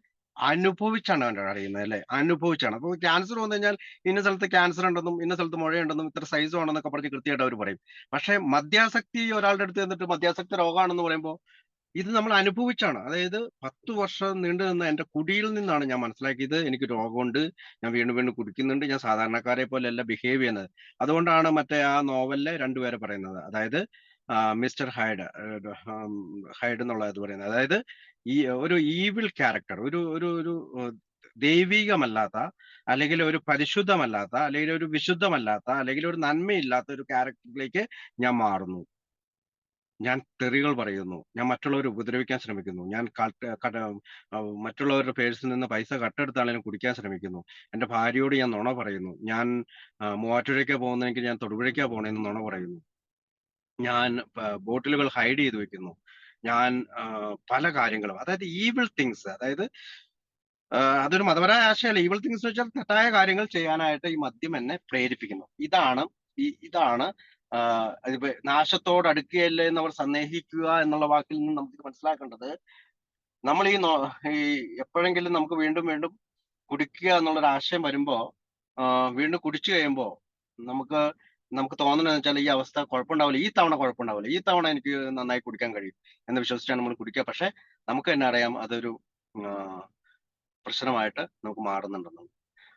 അനുഭവിച്ചാണ് അവൻ അറിയുന്നത് അല്ലെ, അനുഭവിച്ചാണ്. അപ്പൊ ക്യാൻസർ വന്നു കഴിഞ്ഞാൽ ഇന്ന സ്ഥലത്ത് ക്യാൻസർ ഉണ്ടെന്നും ഇന്ന സ്ഥലത്ത് മുഴയുണ്ടെന്നും ഇത്ര സൈസ് ആണെന്നൊക്കെ പറഞ്ഞ് കൃത്യമായിട്ട് അവർ പറയും. പക്ഷെ മദ്യാസക്തി ഒരാളുടെ അടുത്ത് എന്നിട്ട് മദ്യാസക്തി രോഗമാണെന്ന് പറയുമ്പോൾ ഇത് നമ്മൾ അനുഭവിച്ചാണ്. അതായത് 10 വർഷം നീണ്ടു നിന്ന എന്റെ കുടിയിൽ നിന്നാണ് ഞാൻ മനസ്സിലാക്കിയത് എനിക്ക് രോഗമുണ്ട്, ഞാൻ വീണ്ടും വീണ്ടും കുടിക്കുന്നുണ്ട്, ഞാൻ സാധാരണക്കാരെ പോലെയല്ല ബിഹേവ് ചെയ്യുന്നത്. അതുകൊണ്ടാണ് മറ്റേ ആ നോവലിലെ രണ്ടുപേരെ പറയുന്നത്, അതായത് മിസ്റ്റർ ഹൈഡ്, ഹൈഡ് എന്നുള്ളത് പറയുന്നത്. അതായത് ഈ ഒരു ഈവിൾ ക്യാരക്ടർ, ഒരു ഒരു ഒരു ദൈവികമല്ലാത്ത, അല്ലെങ്കിൽ ഒരു പരിശുദ്ധമല്ലാത്ത, അല്ലെങ്കിൽ ഒരു വിശുദ്ധമല്ലാത്ത, അല്ലെങ്കിൽ ഒരു നന്മയില്ലാത്ത ഒരു ക്യാരക്ടറിലേക്ക് ഞാൻ മാറുന്നു. ഞാൻ തെറികൾ പറയുന്നു, ഞാൻ മറ്റുള്ളവരെ ഉപദ്രവിക്കാൻ ശ്രമിക്കുന്നു, ഞാൻ മറ്റുള്ളവരുടെ പേഴ്സിൽ നിന്ന് പൈസ കട്ടെടുത്താണെങ്കിലും കുടിക്കാൻ ശ്രമിക്കുന്നു, എന്റെ ഭാര്യയോട് ഞാൻ നുണ പറയുന്നു, ഞാൻ മൂവാറ്റുപുഴയ്ക്കാ പോകുന്നതെങ്കിൽ ഞാൻ തൊടുപുഴയ്ക്കാ പോകണമെന്ന് നുണ പറയുന്നു, ഞാൻ ബോട്ടിലുകൾ ഹൈഡ് ചെയ്ത് വെക്കുന്നു, ഞാൻ പല കാര്യങ്ങളും, അതായത് ഈവിൾ തിങ്സ്, അതായത് അതൊരു മതപരമായ ആശയമല്ല. ഈവിൾ തിങ്സ് എന്ന് വെച്ചാൽ തെറ്റായ കാര്യങ്ങൾ ചെയ്യാനായിട്ട് ഈ മദ്യം എന്നെ പ്രേരിപ്പിക്കുന്നു. ഇതാണ് ഇതിപ്പോ നാശത്തോട് അടുക്കുകയല്ലേ എന്നവർ സന്ദേഹിക്കുക എന്നുള്ള വാക്കിൽ നിന്ന് നമുക്ക് മനസ്സിലാക്കേണ്ടത്, നമ്മൾ ഈ എപ്പോഴെങ്കിലും നമുക്ക് വീണ്ടും വീണ്ടും കുടിക്കുക എന്നുള്ളൊരു ആശയം വരുമ്പോ വീണ്ടും കുടിച്ചു കഴിയുമ്പോ നമുക്ക് നമുക്ക് തോന്നുന്നത് വെച്ചാൽ ഈ അവസ്ഥ കുഴപ്പമുണ്ടാവില്ല, ഈ തവണ കുഴപ്പമുണ്ടാവില്ല, ഈ തവണ എനിക്ക് നന്നായി കുടിക്കാൻ കഴിയും എന്ന് വിശ്വസിച്ചാണ് നമ്മൾ കുടിക്കുക. പക്ഷെ നമുക്ക് തന്നെ അറിയാം അതൊരു ആ, പ്രശ്നമായിട്ട് നമുക്ക് മാറുന്നുണ്ടെന്ന്.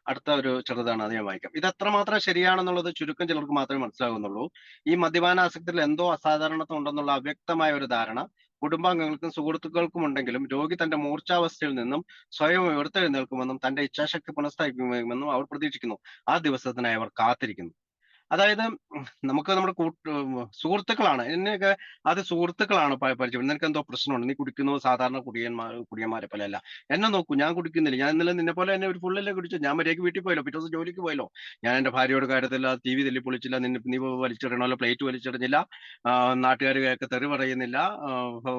അടുത്ത ഒരു ചെറുതാണ്, അത് ഞാൻ വായിക്കാം. ഇത് എത്രമാത്രം ശരിയാണെന്നുള്ളത് ചുരുക്കം ചിലർക്ക് മാത്രമേ മനസ്സിലാകുന്നുള്ളൂ. ഈ മദ്യപാനാസക്തിയിൽ എന്തോ അസാധാരണത്വം ഉണ്ടെന്നുള്ള അവ്യക്തമായ ഒരു ധാരണ കുടുംബാംഗങ്ങൾക്കും സുഹൃത്തുക്കൾക്കും ഉണ്ടെങ്കിലും രോഗി തന്റെ മൂർച്ഛാവസ്ഥയിൽ നിന്നും സ്വയം ഉയർത്തെഴുന്നേൽക്കുമെന്നും തന്റെ ഇച്ഛാശക്തി പുനഃസ്ഥാപിക്കുമെന്നും അവർ പ്രതീക്ഷിക്കുന്നു. ആ ദിവസത്തിനായി അവർ കാത്തിരിക്കുന്നു. അതായത് നമുക്ക് നമ്മുടെ സുഹൃത്തുക്കളാണ് എന്നെയൊക്കെ, അത് സുഹൃത്തുക്കളാണ് പരിചയം. നിനക്ക് എന്തോ പ്രശ്നമുണ്ട്, നീ കുടിക്കുന്നു, സാധാരണ കുടിയന്മാരെ പോലെ അല്ല, എന്നെ നോക്കൂ, ഞാൻ കുടിക്കുന്നില്ല, ഞാൻ ഇന്നലെ നിന്നെ പോലെ തന്നെ ഒരു ഫുള്ളല്ലേ കുടിച്ചു, ഞാൻ മര്യാദയ്ക്ക് വീട്ടിൽ പോയല്ലോ, പിറ്റേ ദിവസം ജോലിക്ക് പോയല്ലോ, ഞാൻ എന്റെ ഭാര്യയോട് കാര്യത്തില്ല, ടി വി തല്ലി പൊളിച്ചില്ല, നീ വലിച്ചിടണമല്ലോ, പ്ലേറ്റ് വലിച്ചിടുന്നില്ല, നാട്ടുകാരൊക്കെ തെറി പറയുന്നില്ല,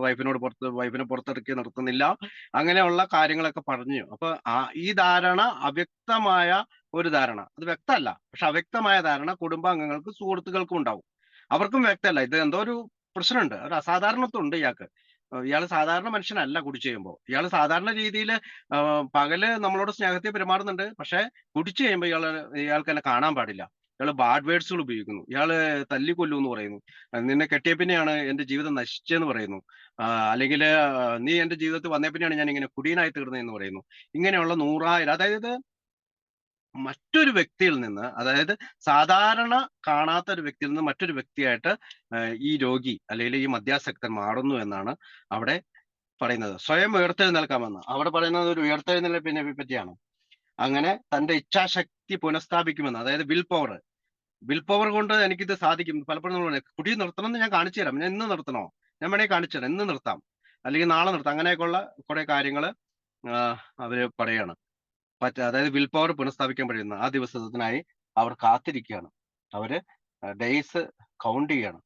വൈഫിനെ പുറത്തിറക്കി നിർത്തുന്നില്ല, അങ്ങനെയുള്ള കാര്യങ്ങളൊക്കെ പറഞ്ഞു. അപ്പൊ ഈ ധാരണ അവ്യക്തമായ ഒരു ധാരണ, അത് വ്യക്തമല്ല, പക്ഷെ അവ്യക്തമായ ധാരണ കുടുംബാംഗങ്ങൾക്കും സുഹൃത്തുക്കൾക്കും ഉണ്ടാവും. അവർക്കും വ്യക്തമല്ല, ഇത് എന്തോ ഒരു പ്രശ്നമുണ്ട്, ഒരു അസാധാരണത്വം ഉണ്ട് ഇയാൾക്ക്. ഇയാൾ സാധാരണ മനുഷ്യനല്ല കുടിച്ചു കഴിയുമ്പോൾ. ഇയാൾ സാധാരണ രീതിയിൽ പകല് നമ്മളോട് സ്നേഹത്തിൽ പെരുമാറുന്നുണ്ട്, പക്ഷെ കുടിച്ചു കഴിയുമ്പോൾ ഇയാൾക്ക് എന്നെ കാണാൻ പാടില്ല, ഇയാള് ബാഡ് വേർഡ്സുകൾ ഉപയോഗിക്കുന്നു, ഇയാള് തല്ലിക്കൊല്ലു എന്ന് പറയുന്നു, നിന്നെ കെട്ടിയ പിന്നെയാണ് എന്റെ ജീവിതം നശിച്ചെന്ന് പറയുന്നു, അല്ലെങ്കിൽ നീ എന്റെ ജീവിതത്തിൽ വന്നേ പിന്നെയാണ് ഞാൻ ഇങ്ങനെ കുടിയനായി തീർന്നതെന്ന് പറയുന്നു. ഇങ്ങനെയുള്ള നൂറായിരം, അതായത് മറ്റൊരു വ്യക്തിയിൽ നിന്ന്, അതായത് സാധാരണ കാണാത്ത ഒരു വ്യക്തിയിൽ നിന്ന് മറ്റൊരു വ്യക്തിയായിട്ട് ഈ രോഗി അല്ലെങ്കിൽ ഈ മദ്യാസക്തൻ മാറുന്നു എന്നാണ് അവിടെ പറയുന്നത്. സ്വയം ഉയർത്തെഴുന്നേൽക്കാമെന്ന് അവിടെ പറയുന്നത് ഒരു ഉയർത്തെഴുന്നേൽപ്പിനെ പറ്റിയാണ്. അങ്ങനെ തന്റെ ഇച്ഛാശക്തി പുനഃസ്ഥാപിക്കുമെന്ന്, അതായത് വിൽ പവർ കൊണ്ട് എനിക്കിത് സാധിക്കും. പലപ്പോഴും നമ്മൾ കുടി നിർത്തണം എന്ന് ഞാൻ കാണിച്ചു തരാം, ഞാൻ ഇന്ന് നിർത്തണോ, ഞാൻ വേണമെങ്കിൽ കാണിച്ചു തരാം, ഇന്ന് നിർത്താം, അല്ലെങ്കിൽ നാളെ നിർത്താം, അങ്ങനെയൊക്കെയുള്ള കുറെ കാര്യങ്ങൾ അവര് പറയാണ്. അതായത് വിൽ പവർ പുനഃസ്ഥാപിക്കാൻ കഴിയുന്ന ആ ദിവസത്തിനായി അവർ കാത്തിരിക്കുകയാണ്. അവര് ഡേയ്സ് കൗണ്ട് ചെയ്യാണ്,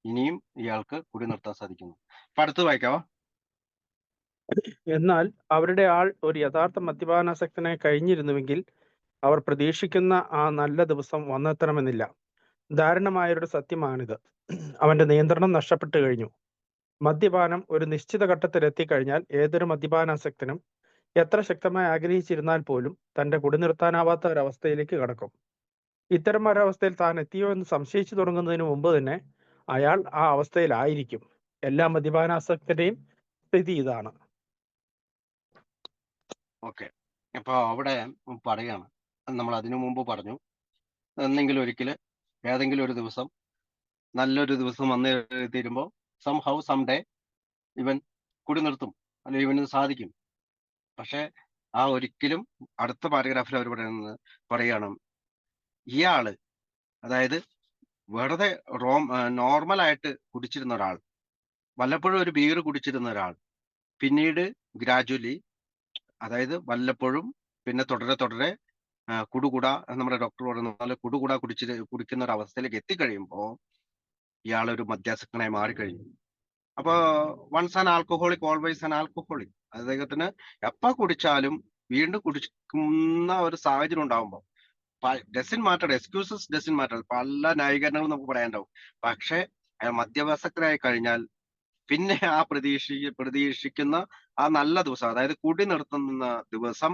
ഇനിയും ഇയാൾക്ക് കുടി നിർത്താൻ സാധിക്കുന്നു. അപ്പൊ അടുത്ത് വായിക്കാവോ? എന്നാൽ അവരുടെ ആൾ ഒരു യഥാർത്ഥ മദ്യപാനാസക്തനായി കഴിഞ്ഞിരുന്നുവെങ്കിൽ അവർ പ്രതീക്ഷിക്കുന്ന ആ നല്ല ദിവസം വന്നെത്തണമെന്നില്ല. ദാരുണമായൊരു സത്യമാണിത്. അവന്റെ നിയന്ത്രണം നഷ്ടപ്പെട്ടു കഴിഞ്ഞു. മദ്യപാനം ഒരു നിശ്ചിത ഘട്ടത്തിൽ എത്തിക്കഴിഞ്ഞാൽ ഏതൊരു മദ്യപാനാസക്തനും എത്ര ശക്തമായി ആഗ്രഹിച്ചിരുന്നാൽ പോലും തന്റെ കുടി നിർത്താനാവാത്ത ഒരവസ്ഥയിലേക്ക് കടക്കും. ഇത്തരം ഒരവസ്ഥയിൽ താൻ എത്തിയോ എന്ന് സംശയിച്ചു തുടങ്ങുന്നതിന് മുമ്പ് തന്നെ അയാൾ ആ അവസ്ഥയിലായിരിക്കും. എല്ലാ മദ്യപാനാസക്തന്റെയും സ്ഥിതി ഇതാണ്. ഓക്കെ, അപ്പൊ അവിടെ പറയാണ്, നമ്മൾ അതിനു മുമ്പ് പറഞ്ഞു, എന്നെങ്കിലും ഒരിക്കല് ഏതെങ്കിലും ഒരു ദിവസം, നല്ലൊരു ദിവസം വന്നു തീരുമ്പോൾ സംഹൗ സംഡേ ഇവൻ കുടി നിർത്തും, അല്ലെങ്കിൽ ഇവന് സാധിക്കും. പക്ഷെ ആ ഒരിക്കലും, അടുത്ത പാരഗ്രാഫിൽ അവർ പറയാണ്, ഇയാള്, അതായത് വെറുതെ നോർമലായിട്ട് കുടിച്ചിരുന്ന ഒരാൾ, വല്ലപ്പോഴും ഒരു ബീർ കുടിച്ചിരുന്ന ഒരാൾ, പിന്നീട് ഗ്രാജുവലി, അതായത് വല്ലപ്പോഴും, പിന്നെ തുടരെ തുടരെ കുടുകുട, നമ്മുടെ ഡോക്ടർ പറയുന്ന പോലെ കുടുകുട കുടിക്കുന്ന ഒരു അവസ്ഥയിലേക്ക് എത്തിക്കഴിയുമ്പോൾ ഇയാളൊരു മദ്യാസക്തനായി മാറിക്കഴിഞ്ഞു. അപ്പൊ once an alcoholic always an alcoholic, അദ്ദേഹത്തിന് എപ്പ കുടിച്ചാലും വീണ്ടും കുടിക്കുന്ന ഒരു സാഹചര്യം ഉണ്ടാകുമ്പോൾ, doesn't matter, excuses doesn't matter, പല ന്യായീകരണങ്ങളും നമുക്ക് പറയാനുണ്ടാവും. പക്ഷെ അയാൾ മദ്യാസക്തനായി കഴിഞ്ഞാൽ പിന്നെ ആ പ്രതീക്ഷിക്കുന്ന ആ നല്ല ദിവസം, അതായത് കുടി നിർത്തുന്ന ദിവസം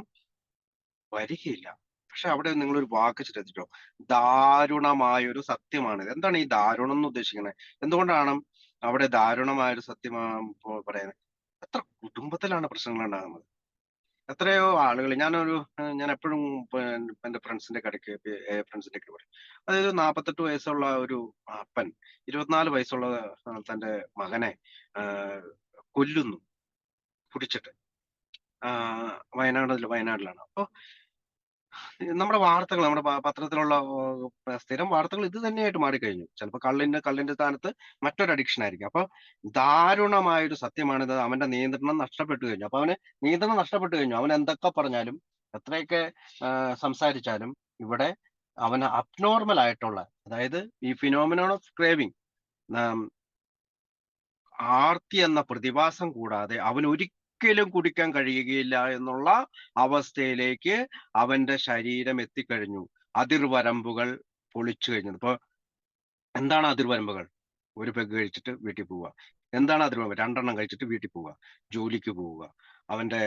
വരികയില്ല. പക്ഷെ അവിടെ നിങ്ങളൊരു വാക്ക് ശ്രദ്ധിച്ചോ? ദാരുണമായൊരു സത്യമാണിത്. എന്താണ് ഈ ദാരുണം എന്ന് ഉദ്ദേശിക്കണേ? എന്തുകൊണ്ടാണ് അവിടെ ദാരുണമായൊരു സത്യമാ പറയുന്നത്? എത്ര കുടുംബത്തിലാണ് പ്രശ്നങ്ങൾ ഉണ്ടാകുന്നത്? എത്രയോ ആളുകൾ ഞാൻ എപ്പോഴും എന്റെ ഫ്രണ്ട്സിന്റെ കടയ്ക്ക് ഫ്രണ്ട്സിന്റെ ഒക്കെ പറയും. അതായത് 48 വയസ്സുള്ള ഒരു അപ്പൻ 24 വയസ്സുള്ള തന്റെ മകനെ ആ, കൊല്ലുന്നു കുടിച്ചിട്ട്. ആ, വയനാട്ടിലാണ്. അപ്പൊ നമ്മുടെ വാർത്തകൾ, നമ്മുടെ പത്രത്തിലുള്ള സ്ഥിരം വാർത്തകൾ ഇത് തന്നെയായിട്ട് മാറിക്കഴിഞ്ഞു. ചിലപ്പോൾ കള്ളിന്റെ സ്ഥാനത്ത് മറ്റൊരു അഡിക്ഷൻ ആയിരിക്കും. അപ്പൊ ദാരുണമായ ഒരു സത്യമാണിത്. അവന്റെ നിയന്ത്രണം നഷ്ടപ്പെട്ടു കഴിഞ്ഞു. അപ്പൊ അവന് നിയന്ത്രണം നഷ്ടപ്പെട്ടു കഴിഞ്ഞു. അവൻ എന്തൊക്കെ പറഞ്ഞാലും, എത്രയൊക്കെ സംസാരിച്ചാലും ഇവിടെ അവന് അബ്നോർമൽ ആയിട്ടുള്ള, അതായത് ഈ ഫിനോമിനോൺ ഓഫ് ക്രേവിംഗ്, ആർത്തി എന്ന പ്രതിഭാസം കൂടാതെ അവൻ ഒരിക്കലും കുടിക്കാൻ കഴിയുകയില്ല എന്നുള്ള അവസ്ഥയിലേക്ക് അവന്റെ ശരീരം എത്തിക്കഴിഞ്ഞു. അതിർവരമ്പുകൾ പൊളിച്ചു കഴിഞ്ഞു. ഇപ്പൊ എന്താണ് അതിർവരമ്പുകൾ? ഒരു പെഗ് കഴിച്ചിട്ട് വീട്ടിൽ പോവുക. എന്താണ് അതിർവരമ്പ്? 2 എണ്ണം കഴിച്ചിട്ട് വീട്ടിൽ പോവുക, ജോലിക്ക് പോവുക, അവന്റെ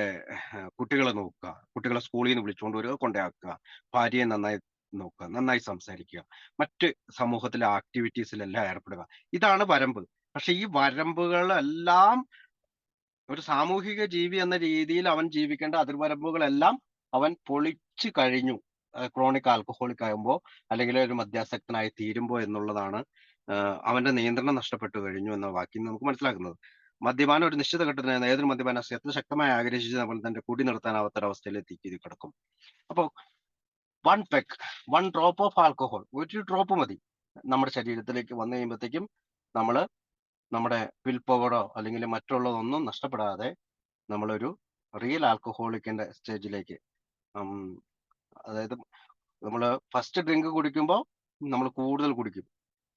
കുട്ടികളെ നോക്കുക, കുട്ടികളെ സ്കൂളിൽ നിന്ന് വിളിച്ചുകൊണ്ട് വരിക, കൊണ്ടാക്കുക, ഭാര്യയെ നന്നായി നോക്കുക, നന്നായി സംസാരിക്കുക, മറ്റ് സമൂഹത്തിലെ ആക്ടിവിറ്റീസിലെല്ലാം ഏർപ്പെടുക. ഇതാണ് വരമ്പ്. പക്ഷെ ഈ വരമ്പുകളെല്ലാം ഒരു സാമൂഹിക ജീവി എന്ന രീതിയിൽ അവൻ ജീവിക്കേണ്ട അതിർവരമ്പുകളെല്ലാം അവൻ പൊളിച്ചു കഴിഞ്ഞു. ക്രോണിക് ആൽക്കഹോളിക് ആകുമ്പോൾ, അല്ലെങ്കിൽ ഒരു മദ്യാസക്തനായി തീരുമ്പോൾ എന്നുള്ളതാണ് അവന്റെ നിയന്ത്രണം നഷ്ടപ്പെട്ടു കഴിഞ്ഞു എന്ന വാക്കിൽ നിന്ന് നമുക്ക് മനസ്സിലാക്കുന്നത്. മദ്യപാനം ഒരു നിശ്ചിത ഘട്ടത്തിൽ ഏതൊരു മദ്യപാനാസക്തി എത്ര ശക്തമായി ആഗ്രഹിച്ച് നമ്മൾ തന്റെ കുടി നിർത്താനാവാത്തൊരവസ്ഥയിൽ എത്തിക്കി കിടക്കും. അപ്പോൾ 1 പെഗ്, 1 ഡ്രോപ്പ് ഓഫ് ആൽക്കഹോൾ, ഒരു ഡ്രോപ്പ് മതി നമ്മുടെ ശരീരത്തിലേക്ക് വന്നു കഴിയുമ്പോഴത്തേക്കും നമ്മൾ നമ്മുടെ വിൽ പവറോ അല്ലെങ്കിൽ മറ്റുള്ളതൊന്നും നഷ്ടപ്പെടാതെ നമ്മളൊരു റിയൽ ആൽക്കഹോളിക്കിന്റെ സ്റ്റേജിലേക്ക്, അതായത് നമ്മൾ ഫസ്റ്റ് ഡ്രിങ്ക് കുടിക്കുമ്പോൾ നമ്മൾ കൂടുതൽ കുടിക്കും.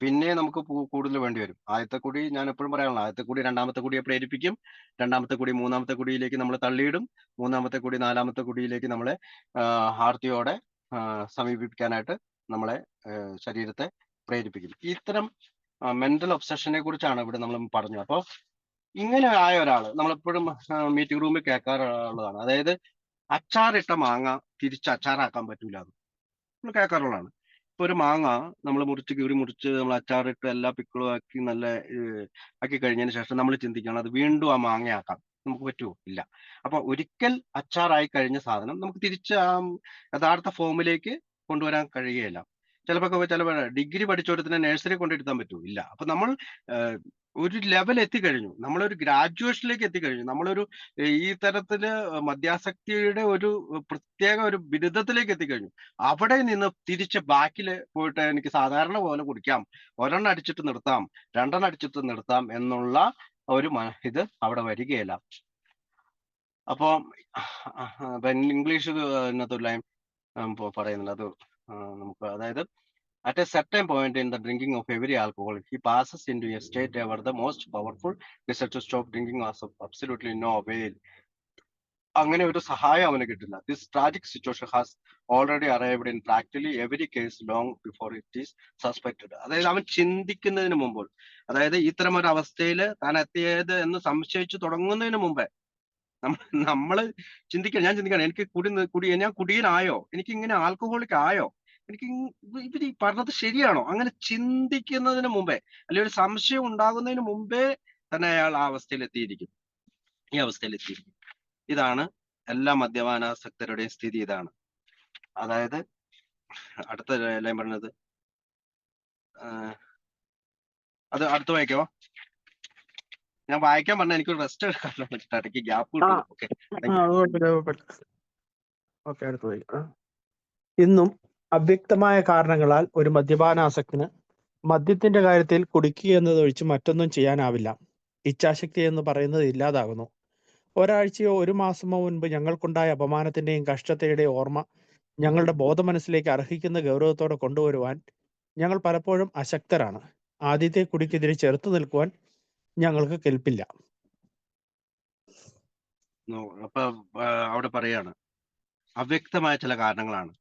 പിന്നെ നമുക്ക് കൂടുതൽ വേണ്ടി വരും. ആദ്യത്തെ കുടി ഞാൻ എപ്പോഴും പറയാനുള്ള, ആദ്യത്തെ കുടി രണ്ടാമത്തെ കുടിയെ പ്രേരിപ്പിക്കും. രണ്ടാമത്തെ കുടി മൂന്നാമത്തെ കുടിയിലേക്ക് നമ്മൾ തള്ളിയിടും. മൂന്നാമത്തെ കുടി നാലാമത്തെ കുടിയിലേക്ക് നമ്മളെ ആർത്തിയോടെ സമീപിക്കാനായിട്ട് നമ്മളെ ശരീരത്തെ പ്രേരിപ്പിക്കും. ഇത്തരം മെന്റൽ ഒബ്സഷനെ കുറിച്ചാണ് ഇവിടെ നമ്മൾ പറഞ്ഞു. അപ്പോൾ ഇങ്ങനെ ആയ ഒരാള് നമ്മളെപ്പോഴും മീറ്റിംഗ് റൂമിൽ കേൾക്കാറുള്ളതാണ്. അതായത് അച്ചാറിട്ട മാങ്ങ തിരിച്ച് അച്ചാറാക്കാൻ പറ്റൂല എന്ന് നമ്മൾ കേൾക്കാറുള്ളതാണ്. ഇപ്പൊ ഒരു മാങ്ങ നമ്മൾ കീറി മുറിച്ച് നമ്മൾ അച്ചാറിട്ട് എല്ലാ പിക്കിളും ആക്കി നല്ല ആക്കി കഴിഞ്ഞതിന് ശേഷം നമ്മൾ ചിന്തിക്കണം അത് വീണ്ടും ആ മാങ്ങയാക്കാം. നമുക്ക് പറ്റുമോ? ഇല്ല. അപ്പൊ ഒരിക്കൽ അച്ചാറായി കഴിഞ്ഞ സാധനം നമുക്ക് തിരിച്ച് ആ യഥാർത്ഥ ഫോമിലേക്ക് കൊണ്ടുവരാൻ കഴിയുകയില്ല. ചിലപ്പോൾ ഡിഗ്രി പഠിച്ചോടത്തിനെ നഴ്സറി കൊണ്ടിരുത്താൻ പറ്റുമോ? ഇല്ല. അപ്പൊ നമ്മൾ ഒരു ലെവൽ എത്തിക്കഴിഞ്ഞു, നമ്മളൊരു ഗ്രാജുവേഷനിലേക്ക് എത്തിക്കഴിഞ്ഞു, നമ്മളൊരു ഈ തരത്തില് മദ്യാസക്തിയുടെ ഒരു പ്രത്യേക ഒരു ബിരുദത്തിലേക്ക് എത്തിക്കഴിഞ്ഞു. അവിടെ നിന്ന് തിരിച്ച് ബാക്കിൽ പോയിട്ട് എനിക്ക് സാധാരണ പോലെ കുടിക്കാം, ഒരെണ്ണം അടിച്ചിട്ട് നിർത്താം, രണ്ടെണ്ണം അടിച്ചിട്ട് നിർത്താം എന്നുള്ള ഒരു ഇത് അവിടെ വരികയില്ല. അപ്പൊ ഇംഗ്ലീഷ് പറയുന്നുണ്ട് അത് നമുക്ക്, അതായത് at a certain point in the drinking of every alcohol, he passes into a state where the most powerful desire to stop drinking was of absolutely no avail. അങ്ങനെ ഒരു സഹായം അവന് കിട്ടില്ല. This tragic situation has already arrived in practically every case long before it is suspected. അതായത് അവൻ ചിന്തിക്കുന്നതിന് മുമ്പ്, അതായത് ഇത്തരം ഒരു അവസ്ഥയിൽ താൻ എത്തിയത് എന്ന് സംശയിച്ചു തുടങ്ങുന്നതിന് മുമ്പേ നമ്മള് ഞാൻ ചിന്തിക്കണം, എനിക്ക് ഞാൻ കുടിയനായോ, എനിക്ക് ഇങ്ങനെ ആൽക്കഹോളിക് ആയോ, എനിക്ക് ഇവർ ഈ പറഞ്ഞത് ശരിയാണോ, അങ്ങനെ ചിന്തിക്കുന്നതിന് മുമ്പേ, അല്ലെങ്കിൽ ഒരു സംശയം ഉണ്ടാകുന്നതിന് മുമ്പേ തന്നെ അയാൾ ആ അവസ്ഥയിൽ എത്തിയിരിക്കും, ഈ അവസ്ഥയിൽ എത്തിയിരിക്കും. ഇതാണ് എല്ലാ മദ്യപാനാസക്തരുടെയും സ്ഥിതി. ഇതാണ്. അതായത് അടുത്ത ലൈൻ പറഞ്ഞത്, അത് അടുത്ത് വായിക്കോ. ഞാൻ വായിക്കാൻ പറഞ്ഞ എനിക്കൊരു റെസ്റ്റ് എടുക്കാൻ ഇടയ്ക്ക് ഗ്യാപ്പ് കിട്ടും. ഓക്കെ, അടുത്ത് വായിക്കാം. ഇന്നും അവ്യക്തമായ കാരണങ്ങളാൽ ഒരു മദ്യപാനാസക്തന് മദ്യത്തിന്റെ കാര്യത്തിൽ കുടിക്കുക എന്നതൊഴിച്ച് മറ്റൊന്നും ചെയ്യാനാവില്ല. ഇച്ഛാശക്തി എന്ന് പറയുന്നത് ഇല്ലാതാകുന്നു. ഒരാഴ്ചയോ ഒരു മാസമോ മുൻപ് ഞങ്ങൾക്കുണ്ടായ അപമാനത്തിന്റെയും കഷ്ടതയുടെയും ഓർമ്മ ഞങ്ങളുടെ ബോധമനസ്സിലേക്ക് അർഹിക്കുന്ന ഗൗരവത്തോടെ കൊണ്ടുവരുവാൻ ഞങ്ങൾ പലപ്പോഴും അശക്തരാണ്. ആദ്യത്തെ കുടിക്കെതിരെ ചെറുത്തു നിൽക്കുവാൻ ഞങ്ങൾക്ക് കെൽപ്പില്ല. അപ്പൊ അവിടെ പറയാണ് അവ്യക്തമായ ചില കാരണങ്ങളാണ്.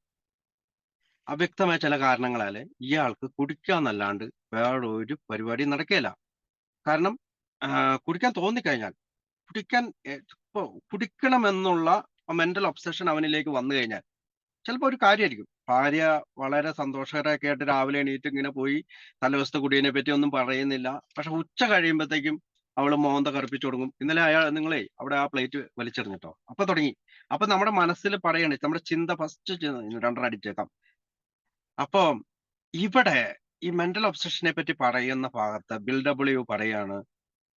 അവ്യക്തമായ ചില കാരണങ്ങളാല് ഇയാൾക്ക് കുടിക്കാന്നല്ലാണ്ട് വേറെ ഒരു പരിപാടി നടക്കുകയില്ല. കാരണം കുടിക്കാൻ തോന്നിക്കഴിഞ്ഞാൽ കുടിക്കാൻ ഇപ്പൊ കുടിക്കണമെന്നുള്ള മെന്റൽ ഒബ്സഷൻ അവനിലേക്ക് വന്നു കഴിഞ്ഞാൽ ചിലപ്പോ ഒരു കാര്യമായിരിക്കും. ഭാര്യ വളരെ സന്തോഷകരമൊക്കെ ആയിട്ട് രാവിലെ എണീറ്റ് ഇങ്ങനെ പോയി തലേദിവസത്തെ കുടീനെ പറ്റി ഒന്നും പറയുന്നില്ല. പക്ഷെ ഉച്ച കഴിയുമ്പോഴത്തേക്കും അവള് മോന്ത കറുപ്പിച്ചു തുടങ്ങും. ഇന്നലെ നിങ്ങളെ അവിടെ ആ പ്ലേറ്റ് വലിച്ചെറിഞ്ഞിട്ടോ. അപ്പൊ തുടങ്ങി. അപ്പൊ നമ്മുടെ മനസ്സിൽ പറയണേ, നമ്മുടെ ചിന്ത ഫസ്റ്റ് രണ്ടെണ്ണം അടിച്ചേക്കാം. അപ്പൊ ഇവിടെ ഈ മെന്റൽ ഒബ്സഷനെ പറ്റി പറയുന്ന ഭാഗത്ത് ഡബ്ല്യു പറയാണ്,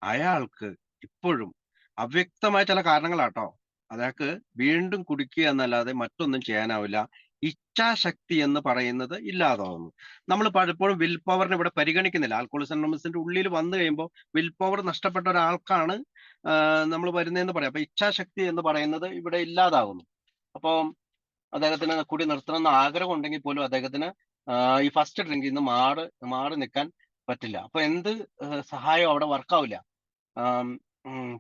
അയാൾക്ക് ഇപ്പോഴും അവ്യക്തമായ ചില കാരണങ്ങളാട്ടോ. അയാൾക്ക് വീണ്ടും കുടിക്കുക എന്നല്ലാതെ മറ്റൊന്നും ചെയ്യാനാവില്ല. ഇച്ഛാശക്തി എന്ന് പറയുന്നത് ഇല്ലാതാവുന്നു. നമ്മൾ പലപ്പോഴും വിൽ പവറിനെ ഇവിടെ പരിഗണിക്കുന്നില്ല. ആൽക്കഹോളിസം അനോണിമസിന്റെ ഉള്ളിൽ വന്നു കഴിയുമ്പോൾ വിൽ പവർ നഷ്ടപ്പെട്ട ഒരാൾക്കാണ് നമ്മൾ വരുന്നതെന്ന് പറയാം. അപ്പൊ ഇച്ഛാശക്തി എന്ന് പറയുന്നത് ഇവിടെ ഇല്ലാതാവുന്നു. അപ്പോൾ അദ്ദേഹത്തിന് കുടി നിർത്തണമെന്ന് ആഗ്രഹം ഉണ്ടെങ്കിൽ പോലും അദ്ദേഹത്തിന് ഈ ഫസ്റ്റ് ഡ്രിങ്കിൽ നിന്ന് മാറി നിൽക്കാൻ പറ്റില്ല. അപ്പൊ എന്ത് സഹായം അവിടെ വർക്കാവില്ല.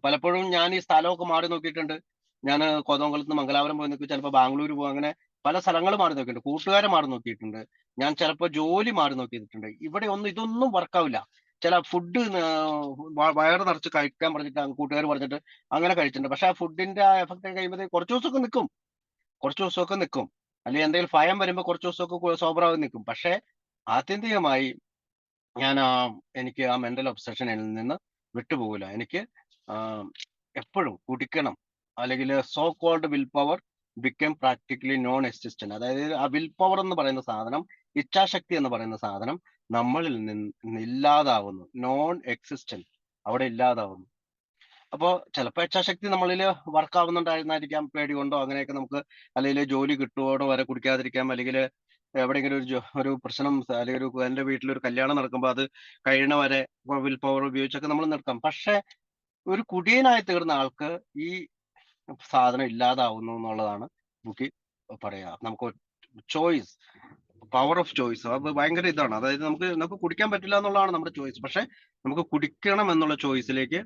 പലപ്പോഴും ഞാൻ ഈ സ്ഥലമൊക്കെ മാറി നോക്കിയിട്ടുണ്ട്. ഞാൻ കോതമംഗലത്ത് നിന്ന് മംഗലാപുരം പോയി നിൽക്കും, ചിലപ്പോൾ ബാംഗ്ലൂർ പോകും, അങ്ങനെ പല സ്ഥലങ്ങൾ മാറി നോക്കിയിട്ടുണ്ട്. കൂട്ടുകാരെ മാറി നോക്കിയിട്ടുണ്ട്. ഞാൻ ചിലപ്പോൾ ജോലി മാറി നോക്കിയിട്ടുണ്ട്. ഇവിടെ ഇതൊന്നും വർക്കാവില്ല. ചില ഫുഡ് വയറ് നിറച്ച് കഴിക്കാൻ പറഞ്ഞിട്ട് കൂട്ടുകാർ പറഞ്ഞിട്ട് അങ്ങനെ കഴിച്ചിട്ടുണ്ട്. പക്ഷെ ആ ഫുഡിന്റെ ആ എഫക്ട് കഴിയുമ്പോഴത്തേക്ക് കുറച്ച് ദിവസമൊക്കെ നിൽക്കും. അല്ലെങ്കിൽ എന്തെങ്കിലും ഭയം വരുമ്പോൾ കുറച്ച് ദിവസമൊക്കെ സോബറായി നിൽക്കും. പക്ഷെ ആത്യന്തികമായി ഞാൻ എനിക്ക് ആ മെന്റൽ ഒബ്സഷനിൽ നിന്ന് വിട്ടുപോകില്ല. എനിക്ക് എപ്പോഴും കുടിക്കണം, അല്ലെങ്കിൽ so called will power become practically non existent. അതായത് ആ വിൽ പവർ എന്ന് പറയുന്ന സാധനം, ഇച്ഛാശക്തി എന്ന് പറയുന്ന സാധനം നമ്മളിൽ നിന്ന് ഇല്ലാതാവുന്നു. നോൺ എക്സിസ്റ്റന്റ്, അവിടെ ഇല്ലാതാവുന്നു. അപ്പോ ചിലപ്പോൾ ഇച്ഛാശക്തി നമ്മളിൽ വർക്ക് ആവുന്നുണ്ടായിരുന്നായിരിക്കാം, പേടി കൊണ്ടോ അങ്ങനെയൊക്കെ നമുക്ക്, അല്ലെങ്കിൽ ജോലി കിട്ടുവോടോ വരെ കുടിക്കാതിരിക്കാം, അല്ലെങ്കിൽ എവിടെയെങ്കിലും ഒരു പ്രശ്നം, അല്ലെങ്കിൽ എന്റെ വീട്ടിലൊരു കല്യാണം നടക്കുമ്പോൾ അത് കഴിയണ വരെ വിൽ പവർ ഉപയോഗിച്ചൊക്കെ നമ്മൾ നിർത്താം. പക്ഷെ ഒരു കുടിയനായി തീർന്ന ആൾക്ക് ഈ സാധനം ഇല്ലാതാവുന്നു എന്നുള്ളതാണ് എനിക്ക് പറയാ. നമുക്ക് ചോയ്സ്, പവർ ഓഫ് ചോയ്സ്, അത് ഭയങ്കര ഇതാണ്. അതായത് നമുക്ക് കുടിക്കാൻ പറ്റില്ല എന്നുള്ളതാണ് നമ്മുടെ ചോയ്സ്. പക്ഷെ നമുക്ക് കുടിക്കണം എന്നുള്ള ചോയ്സിലേക്ക്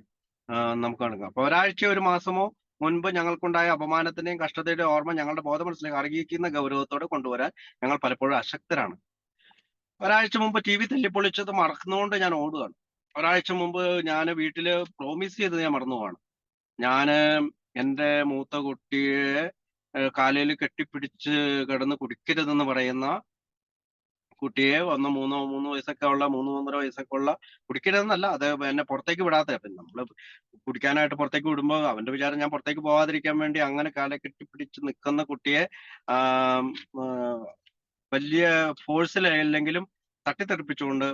നമുക്ക് കാണുക. അപ്പൊ ഒരാഴ്ച ഒരു മാസമോ മുൻപ് ഞങ്ങൾക്കുണ്ടായ അപമാനത്തിന്റെയും കഷ്ടതയുടെയും ഓർമ്മ ഞങ്ങളുടെ ബോധമനസ്സിലേക്ക് അർഹിക്കുന്ന ഗൗരവത്തോടെ കൊണ്ടുവരാൻ ഞങ്ങൾ പലപ്പോഴും അശക്തരാണ്. ഒരാഴ്ച മുമ്പ് ടി വി തല്ലിപ്പൊളിച്ചത് മറന്നുകൊണ്ട് ഞാൻ ഓടുകയാണ്. ഒരാഴ്ച മുമ്പ് ഞാൻ വീട്ടില് പ്രോമിസ് ചെയ്തത് ഞാൻ മറന്നു പോവാണ്. ഞാന് എന്റെ മൂത്ത കുട്ടിയെ കാലയിൽ കെട്ടിപ്പിടിച്ച് കിടന്ന് കുടിക്കരുതെന്ന് പറയുന്ന കുട്ടിയെ, മൂന്ന് വയസ്സൊക്കെ ഉള്ള, 3-3.5 വയസ്സൊക്കെ ഉള്ള, കുടിക്കരുതെന്നല്ല, അത് എന്നെ പുറത്തേക്ക് വിടാത്ത, നമ്മള് കുടിക്കാനായിട്ട് പുറത്തേക്ക് വിടുമ്പോ അവന്റെ വിചാരം ഞാൻ പുറത്തേക്ക് പോകാതിരിക്കാൻ വേണ്ടി അങ്ങനെ കാലെ കെട്ടിപ്പിടിച്ച് നിൽക്കുന്ന കുട്ടിയെ വലിയ ഫോഴ്സിലല്ലെങ്കിലും തട്ടിത്തെറിപ്പിച്ചുകൊണ്ട്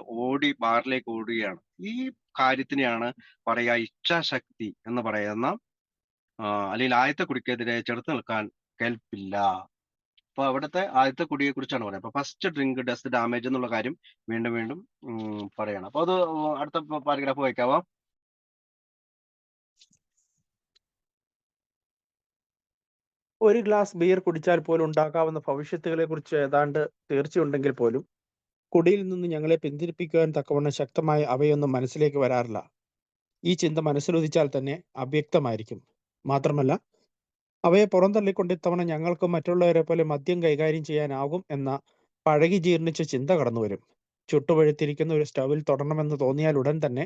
ബാറിലേക്ക് ഓടുകയാണ്. ഈ കാര്യത്തിനെയാണ് പറയാ ഇച്ഛാശക്തി എന്ന് പറയുന്ന, അല്ലെങ്കിൽ ആദ്യത്തെ കുടിക്കെതിരെ ചെറുത്ത് നിൽക്കാൻ കെൽപ്പില്ല. അപ്പൊ അവിടുത്തെ ആദ്യത്തെ കുടിയെ കുറിച്ചാണ് പറയുന്നത്. അപ്പൊ ഫസ്റ്റ് ഡ്രിങ്ക് ഡസ് ഡാമേജ് എന്നുള്ള കാര്യം വീണ്ടും വീണ്ടും പറയണം. അപ്പൊ അത് അടുത്ത പാരഗ്രാഫ് വായിക്കാവോ? ഒരു ഗ്ലാസ് ബിയർ കുടിച്ചാൽ പോലും ഉണ്ടാകാവുന്ന ഭവിഷ്യത്തുകളെ കുറിച്ച് ഏതാണ്ട് തീർച്ചയുണ്ടെങ്കിൽ പോലും കുടിയിൽ നിന്ന് ഞങ്ങളെ പിന്തിരിപ്പിക്കുവാൻ തക്കവണ്ണം ശക്തമായ അവയൊന്നും മനസ്സിലേക്ക് വരാറില്ല. ഈ ചിന്ത മനസ്സിലുദിച്ചാൽ തന്നെ അവ്യക്തമായിരിക്കും. മാത്രമല്ല, അവയെ പുറന്തള്ളിക്കൊണ്ട് ഇത്തവണ ഞങ്ങൾക്ക് മറ്റുള്ളവരെ പോലെ മദ്യം കൈകാര്യം ചെയ്യാനാകും എന്ന പഴകി ജീർണിച്ച ചിന്ത കടന്നുവരും. ചുട്ടുപഴുത്തിരിക്കുന്ന ഒരു സ്റ്റൗവിൽ തൊടണമെന്ന് തോന്നിയാൽ ഉടൻ തന്നെ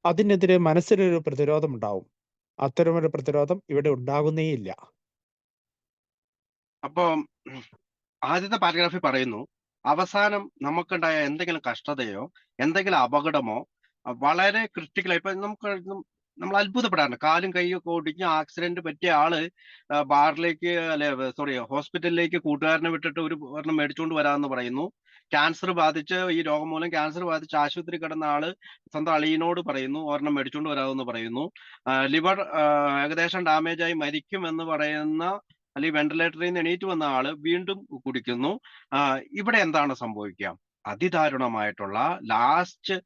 അതിനെതിരെ മനസ്സിലൊരു പ്രതിരോധമുണ്ടാവും. അത്തരമൊരു പ്രതിരോധം ഇവിടെ ഉണ്ടാകുന്നേയില്ല. അപ്പൊ ആദ്യത്തെ പാരഗ്രാഫിൽ പറയുന്നു, അവസാനം നമുക്കുണ്ടായ എന്തെങ്കിലും കഷ്ടതയോ എന്തെങ്കിലും അപകടമോ വളരെ ക്രിട്ടിക്കലായി, ഇപ്പൊ നമ്മൾ അത്ഭുതപ്പെടാറുണ്ട്. കാലും കൈയും ഒക്കെ ഒടിഞ്ഞ് ആക്സിഡന്റ് പറ്റിയ ആള് ബാറിലേക്ക്, ഹോസ്പിറ്റലിലേക്ക് കൂട്ടുകാരനെ വിട്ടിട്ട് ഒരെണ്ണം മേടിച്ചുകൊണ്ട് വരാമെന്ന് പറയുന്നു. ക്യാൻസർ ബാധിച്ച്, ഈ രോഗം മൂലം ക്യാൻസർ ബാധിച്ച് ആശുപത്രി കിടന്ന ആള് സ്വന്തം അളിയനോട് പറയുന്നു ഒരെണ്ണം മേടിച്ചുകൊണ്ട് വരാമെന്ന് പറയുന്നു. ലിവർ ഏകദേശം ഡാമേജ് ആയി മരിക്കും എന്ന് പറയുന്ന, അല്ലെങ്കിൽ വെന്റിലേറ്ററിൽ നിന്ന് എണീറ്റ് വന്ന ആള് വീണ്ടും കുടിക്കുന്നു. ഇവിടെ എന്താണ് സംഭവിക്കുക? അതിദാരുണമായിട്ടുള്ള ലാസ്റ്റ്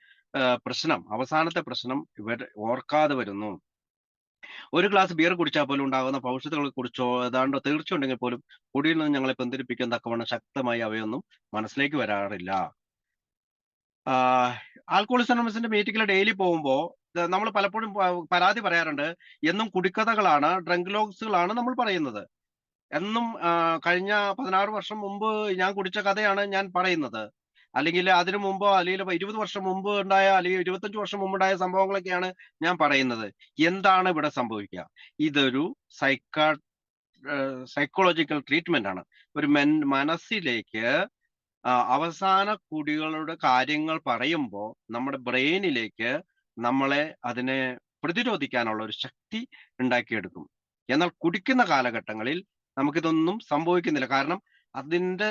പ്രശ്നം, അവസാനത്തെ പ്രശ്നം ഇവർ ഓർക്കാതെ വരുന്നു. ഒരു ഗ്ലാസ് ബിയർ കുടിച്ചാൽ പോലും ഉണ്ടാകുന്ന ഭവിഷ്യത്തുകളെ കുറിച്ചോ ഏതാണ്ട് തീർച്ചയുണ്ടെങ്കിൽ പോലും കുടിയിൽ നിന്ന് ഞങ്ങളെ പിന്തിരിപ്പിക്കാൻ തക്കവണ്ണം ശക്തമായി അവയൊന്നും മനസ്സിലേക്ക് വരാറില്ല. ആൽക്കഹോളിസം അനോണിമസിന്റെ മീറ്റിംഗിൽ ഡെയിലി പോകുമ്പോൾ നമ്മൾ പലപ്പോഴും പരാതി പറയാറുണ്ട്. എന്നും കുടിക്കഥകളാണ്, ഡ്രങ്ക് ലോഗ്സുകളാണ് നമ്മൾ പറയുന്നത്. എന്നും കഴിഞ്ഞ 16 വർഷം മുമ്പ് ഞാൻ കുടിച്ച കഥയാണ് ഞാൻ പറയുന്നത്. അല്ലെങ്കിൽ അതിനു മുമ്പോ അല്ലെങ്കിൽ 20 വർഷം മുമ്പ് ഉണ്ടായ അല്ലെങ്കിൽ 25 വർഷം മുമ്പുണ്ടായ സംഭവങ്ങളൊക്കെയാണ് ഞാൻ പറയുന്നത്. എന്താണ് ഇവിടെ സംഭവിക്കുക? ഇതൊരു സൈക്കാ സൈക്കോളജിക്കൽ ട്രീറ്റ്മെന്റ് ആണ്. ഒരു മനസ്സിലേക്ക് അവസാന കുടികളുടെ കാര്യങ്ങൾ പറയുമ്പോൾ നമ്മുടെ ബ്രെയിനിലേക്ക് നമ്മളെ അതിനെ പ്രതിരോധിക്കാനുള്ള ഒരു ശക്തി ഉണ്ടാക്കിയെടുക്കും. എന്നാൽ കുടിക്കുന്ന കാലഘട്ടങ്ങളിൽ നമുക്കിതൊന്നും സംഭവിക്കുന്നില്ല. കാരണം അതിന്റെ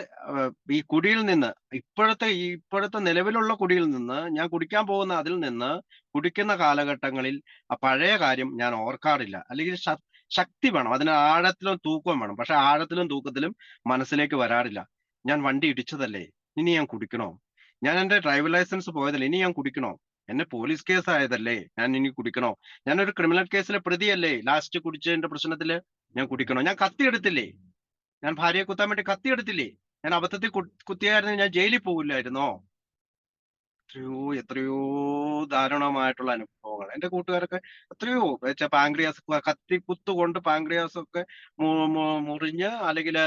ഈ കുടിയിൽ നിന്ന് ഇപ്പോഴത്തെ നിലവിലുള്ള കുടിയിൽ നിന്ന് ഞാൻ കുടിക്കാൻ പോകുന്ന അതിൽ നിന്ന് കുടിക്കുന്ന കാലഘട്ടങ്ങളിൽ ആ പഴയ കാര്യം ഞാൻ ഓർക്കാറില്ല. അല്ലെങ്കിൽ ശക്തി വേണം. അതിന് ആഴത്തിലും തൂക്കവും വേണം. പക്ഷെ ആഴത്തിലും തൂക്കത്തിലും മനസ്സിലേക്ക് വരാറില്ല. ഞാൻ വണ്ടി ഇടിച്ചതല്ലേ, ഇനി ഞാൻ കുടിക്കണോ? ഞാൻ എന്റെ ഡ്രൈവിംഗ് ലൈസൻസ് പോയതല്ലേ, ഇനി ഞാൻ കുടിക്കണോ? എന്നെ പോലീസ് കേസ് ആയതല്ലേ, ഞാൻ ഇനി കുടിക്കണോ? ഞാനൊരു ക്രിമിനൽ കേസിലെ പ്രതിയല്ലേ, ലാസ്റ്റ് കുടിച്ചതിന്റെ പ്രശ്നത്തില് ഞാൻ കുടിക്കണോ? ഞാൻ കത്തിയെടുത്തില്ലേ, ഞാൻ ഭാര്യയെ കുത്താൻ വേണ്ടി കത്തിയെടുത്തില്ലേ, ഞാൻ അബദ്ധത്തിൽ കുത്തിയായിരുന്നു ഞാൻ ജയിലിൽ പോകില്ലായിരുന്നോ? എത്രയോ ദാരുണമായിട്ടുള്ള അനുഭവങ്ങൾ. എന്റെ കൂട്ടുകാരൊക്കെ എത്രയോ പാങ്ക്രിയാസ് കത്തി കുത്തുകൊണ്ട് പാങ്ക്രിയാസ് ഒക്കെ മുറിഞ്ഞ് അല്ലെങ്കിൽ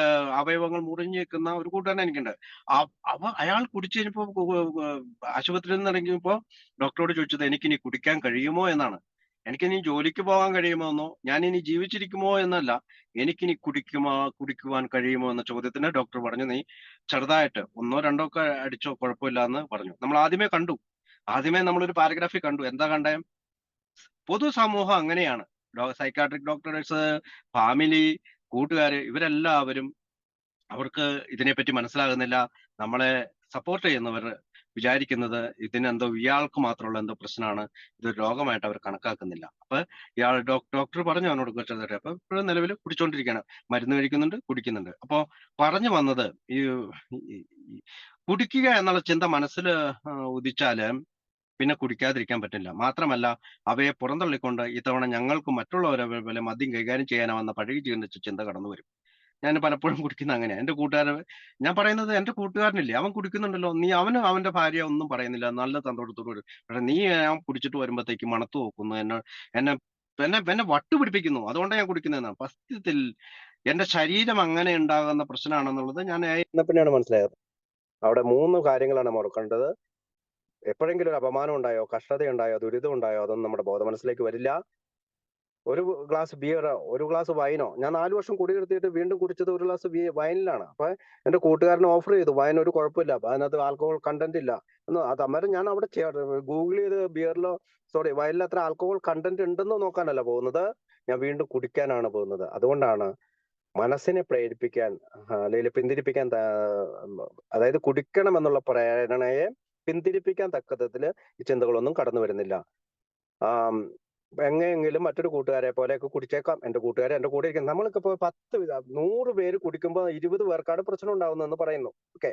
അവയവങ്ങൾ മുറിഞ്ഞ് നിൽക്കുന്ന ഒരു കൂട്ടുകാരൻ എനിക്കുണ്ട്. അയാൾ കുടിച്ചു കഴിഞ്ഞപ്പോ ആശുപത്രിയിൽ നിന്ന് ഇറങ്ങിയപ്പോ ഡോക്ടറോട് ചോദിച്ചത് എനിക്കിനി കുടിക്കാൻ കഴിയുമോ എന്നാണ്. എനിക്കിനി ജോലിക്ക് പോകാൻ കഴിയുമോ എന്നോ ഞാൻ ഇനി ജീവിച്ചിരിക്കുമോ എന്നല്ല, എനിക്കിനി കുടിക്കുവാൻ കഴിയുമോ എന്ന ചോദ്യത്തിന് ഡോക്ടർ പറഞ്ഞു, നീ ചെറുതായിട്ട് 1 2 ഒക്കെ അടിച്ചോ കുഴപ്പമില്ല എന്ന് പറഞ്ഞു. നമ്മൾ ആദ്യമേ കണ്ടു. ആദ്യമേ നമ്മളൊരു പാരഗ്രാഫിൽ കണ്ടു. എന്താ കണ്ടേ? പൊതുസമൂഹം അങ്ങനെയാണ്. സൈക്കാട്രിക് ഡോക്ടേഴ്സ്, ഫാമിലി, കൂട്ടുകാര് ഇവരെല്ലാവരും അവർക്ക് ഇതിനെപ്പറ്റി മനസ്സിലാകുന്നില്ല. നമ്മളെ സപ്പോർട്ട് ചെയ്യുന്നവർ വിചാരിക്കുന്നത് ഇതിനെന്തോ ഇയാൾക്ക് മാത്രമുള്ള എന്തോ പ്രശ്നമാണ്, ഇതൊരു രോഗമായിട്ട് അവർ കണക്കാക്കുന്നില്ല. അപ്പൊ ഇയാൾ ഡോക്ടർ പറഞ്ഞു അവനോട് കുറച്ചത്. അപ്പൊ ഇപ്പോഴും നിലവിൽ കുടിച്ചോണ്ടിരിക്കുകയാണ്, മരുന്ന് കഴിക്കുന്നുണ്ട്, കുടിക്കുന്നുണ്ട്. അപ്പോ പറഞ്ഞു വന്നത് ഈ ഈ- ഈ കുടിക്കുക എന്നുള്ള ചിന്ത മനസ്സിൽ ഉദിച്ചാല് പിന്നെ കുടിക്കാതിരിക്കാൻ പറ്റില്ല. മാത്രമല്ല അവയെ പുറന്തള്ളിക്കൊണ്ട് ഇത്തവണ ഞങ്ങൾക്ക് മറ്റുള്ളവരെ പോലെ മദ്യം കൈകാര്യം ചെയ്യാനാവുന്ന പഴയ ചിന്ത കടന്നു വരും. ഞാൻ പലപ്പോഴും കുടിക്കുന്ന അങ്ങനെയാ. എന്റെ കൂട്ടുകാരൻ, ഞാൻ പറയുന്നത് എന്റെ കൂട്ടുകാരനില്ലേ, അവൻ കുടിക്കുന്നുണ്ടല്ലോ, നീ അവന് അവന്റെ ഭാര്യ ഒന്നും പറയുന്നില്ല, നല്ല സന്തോഷത്തോട് വരും. പക്ഷെ നീ ഞാൻ കുടിച്ചിട്ട് വരുമ്പോഴത്തേക്ക് മണത്ത് നോക്കുന്നു, എന്നെ എന്നെ വട്ടുപിടിപ്പിക്കുന്നു, അതുകൊണ്ടാണ് ഞാൻ കുടിക്കുന്നതെന്നാണ്. സത്യത്തിൽ എന്റെ ശരീരം അങ്ങനെ ഉണ്ടാകുന്ന പ്രശ്നമാണെന്നുള്ളത് ഞാൻ പിന്നെയാണ് മനസ്സിലായത്. അവിടെ 3 കാര്യങ്ങളാണ് നമ്മൾ ഓർക്കേണ്ടത്. എപ്പോഴെങ്കിലും ഒരു അപമാനം ഉണ്ടായോ, കഷ്ടതയുണ്ടായോ, ദുരിതം ഉണ്ടായോ, അതൊന്നും നമ്മുടെ ബോധമനസ്സിലേക്ക് വരില്ല. ഒരു ഗ്ലാസ് ബിയറോ ഒരു ഗ്ലാസ് വൈനോ, ഞാൻ 4 വർഷം കുടി നിർത്തിയിട്ട് വീണ്ടും കുടിച്ചത് ഒരു ഗ്ലാസ് വൈനിലാണ്. അപ്പൊ എന്റെ കൂട്ടുകാരൻ ഓഫർ ചെയ്തു, വൈൻ ഒരു കുഴപ്പമില്ല, അതിനകത്ത് ആൽക്കഹോൾ കണ്ടന്റ് ഇല്ല എന്ന്. അത് അന്നേരം ഞാൻ അവിടെ ഗൂഗിൾ ചെയ്ത് ബിയറിലോ വൈനിൽ അത്ര ആൽക്കഹോൾ കണ്ടന്റ് ഉണ്ടെന്ന് നോക്കാനല്ല പോകുന്നത്, ഞാൻ വീണ്ടും കുടിക്കാനാണ് പോകുന്നത്. അതുകൊണ്ടാണ് മനസ്സിനെ പ്രേരിപ്പിക്കാൻ അല്ലെങ്കിൽ പിന്തിരിപ്പിക്കാൻ അതായത് കുടിക്കണം എന്നുള്ള പ്രേരണയെ പിന്തിരിപ്പിക്കാൻ തക്കത്തില് ഈ ചിന്തകളൊന്നും കടന്നു വരുന്നില്ല. എങ്ങനെയെങ്കിലും മറ്റൊരു കൂട്ടുകാരെ പോലെയൊക്കെ കുടിച്ചേക്കാം. എന്റെ കൂട്ടുകാരെ എന്റെ കൂടെ ഇരിക്കും. നമ്മൾക്ക് ഇപ്പൊ 100 പേര് കുടിക്കുമ്പോൾ 20 പേർക്കാണ് പ്രശ്നം ഉണ്ടാവുന്നതെന്ന് പറയുന്നു. ഓക്കെ,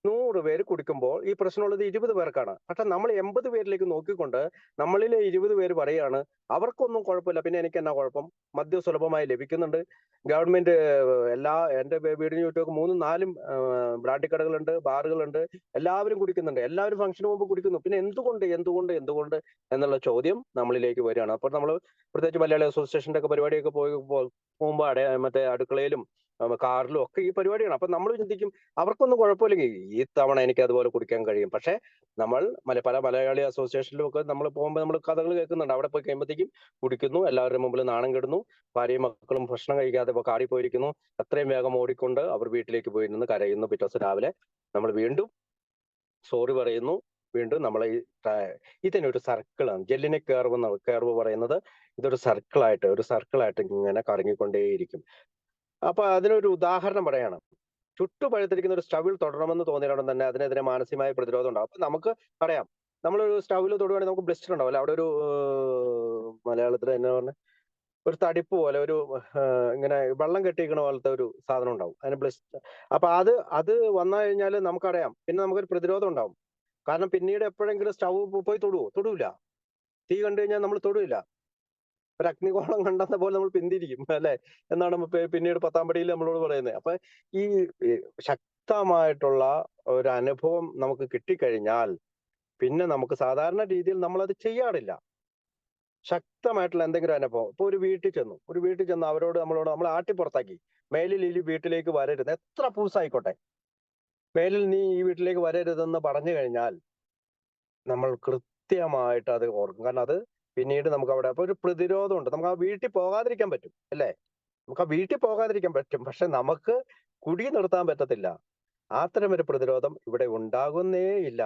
100 പേര് കുടിക്കുമ്പോൾ ഈ പ്രശ്നമുള്ളത് 20 പേർക്കാണ്. പക്ഷെ നമ്മൾ 80 പേരിലേക്ക് നോക്കിക്കൊണ്ട് നമ്മളിലെ 20 പേര് പറയാണ് അവർക്കൊന്നും കുഴപ്പമില്ല, പിന്നെ എനിക്ക് എന്നാ കുഴപ്പം, മദ്യം സുലഭമായി ലഭിക്കുന്നുണ്ട്, ഗവൺമെന്റ് എന്റെ വീടിന് ചുറ്റുമൊക്കെ 3 4 ബ്രാൻഡി കടകളുണ്ട്, ബാറുകളുണ്ട്, എല്ലാവരും കുടിക്കുന്നുണ്ട്, എല്ലാവരും ഫംഗ്ഷന് മുമ്പ് കുടിക്കുന്നു, പിന്നെ എന്തുകൊണ്ട് എന്നുള്ള ചോദ്യം നമ്മളിലേക്ക് വരികയാണ്. അപ്പോൾ നമ്മൾ പ്രത്യേകിച്ച് മലയാളി അസോസിയേഷന്റെ ഒക്കെ പരിപാടിയൊക്കെ പോകുമ്പോൾ മറ്റേ അടുക്കളയിലും കാറിലും ഒക്കെ ഈ പരിപാടിയാണ്. അപ്പൊ നമ്മൾ ചിന്തിക്കും അവർക്കൊന്നും കുഴപ്പമില്ലെങ്കിൽ ഈ തവണ എനിക്ക് അതുപോലെ കുടിക്കാൻ കഴിയും. പക്ഷെ നമ്മൾ പല മലയാളി അസോസിയേഷനിലും ഒക്കെ നമ്മൾ പോകുമ്പോൾ നമ്മൾ കഥകൾ കേൾക്കുന്നുണ്ട്. അവിടെ പോയി കഴിയുമ്പോഴത്തേക്കും കുടിക്കുന്നു, എല്ലാവരുടെ മുമ്പിൽ നാണം കെടുന്നു, ഭാര്യയും മക്കളും ഭക്ഷണം കഴിക്കാതെ ഇപ്പൊ കാടി പോയിരിക്കുന്നു, അത്രയും വേഗം ഓടിക്കൊണ്ട് അവർ വീട്ടിലേക്ക് പോയിരുന്ന് കരയുന്നു. പിറ്റേ ദിവസം രാവിലെ നമ്മൾ വീണ്ടും സോറി പറയുന്നു, വീണ്ടും നമ്മളെ ഇതിനൊരു സർക്കിളാണ് ജെല്ലിനെ കേർവ് പറയുന്നത്. ഇതൊരു സർക്കിളായിട്ട് ഇങ്ങനെ കറങ്ങിക്കൊണ്ടേയിരിക്കും. അപ്പൊ അതിനൊരു ഉദാഹരണം പറയാണ്. ചുട്ടുപഴുത്തിരിക്കുന്ന ഒരു സ്റ്റവിൽ തൊടണമെന്ന് തോന്നിയാലും തന്നെ അതിനെതിരെ മാനസികമായ പ്രതിരോധം ഉണ്ടാവും. അപ്പൊ നമുക്ക് പറയാം, നമ്മളൊരു സ്റ്റവിൽ തൊടുവാണെങ്കിൽ നമുക്ക് ബ്ലിസ്റ്റർ ഉണ്ടാവും, അല്ലെ? അവിടെ ഒരു മലയാളത്തിൽ എന്നാ പറഞ്ഞ ഒരു തടിപ്പ് പോലെ ഒരു ഇങ്ങനെ വെള്ളം കെട്ടിയിരിക്കണ പോലത്തെ ഒരു സാധനം ഉണ്ടാവും, അതിന് ബ്ലിസ്റ്റർ. അപ്പൊ അത് വന്നു കഴിഞ്ഞാൽ നമുക്കറിയാം, പിന്നെ നമുക്കൊരു പ്രതിരോധം ഉണ്ടാവും. കാരണം പിന്നീട് എപ്പോഴെങ്കിലും സ്റ്റവ് പോയി തൊടൂല. തീ കണ്ടു കഴിഞ്ഞാൽ നമ്മൾ തൊടൂല. ഒരു അഗ്നികോളം കണ്ടെന്ന പോലെ നമ്മൾ പിന്തിരിക്കും, അല്ലെ? എന്നാണ് പിന്നീട് 10-ാം പടിയിൽ നമ്മളോട് പറയുന്നത്. അപ്പൊ ഈ ശക്തമായിട്ടുള്ള ഒരു അനുഭവം നമുക്ക് കിട്ടിക്കഴിഞ്ഞാൽ പിന്നെ നമുക്ക് സാധാരണ രീതിയിൽ നമ്മൾ അത് ചെയ്യാറില്ല. ശക്തമായിട്ടുള്ള എന്തെങ്കിലും അനുഭവം, ഇപ്പൊ ഒരു വീട്ടിൽ ചെന്ന് നമ്മളോട് നമ്മൾ ആട്ടി പുറത്താക്കി, മേലിൽ ഈ വീട്ടിലേക്ക് വരരുത്, എത്ര പൂസായിക്കോട്ടെ, മേലിൽ നീ ഈ വീട്ടിലേക്ക് വരരുതെന്ന് പറഞ്ഞു കഴിഞ്ഞാൽ നമ്മൾ കൃത്യമായിട്ട് അത് ഓർക്കും. കാരണം അത് പിന്നീട് നമുക്ക് അവിടെ അപ്പൊ ഒരു പ്രതിരോധമുണ്ട്. നമുക്ക് ആ വീട്ടിൽ പോകാതിരിക്കാൻ പറ്റും, അല്ലേ? നമുക്ക് ആ വീട്ടിൽ പോകാതിരിക്കാൻ പറ്റും. പക്ഷെ നമുക്ക് കുടി നിർത്താൻ പറ്റത്തില്ല. അത്തരം ഒരു പ്രതിരോധം ഇവിടെ ഉണ്ടാകുന്നേ ഇല്ല.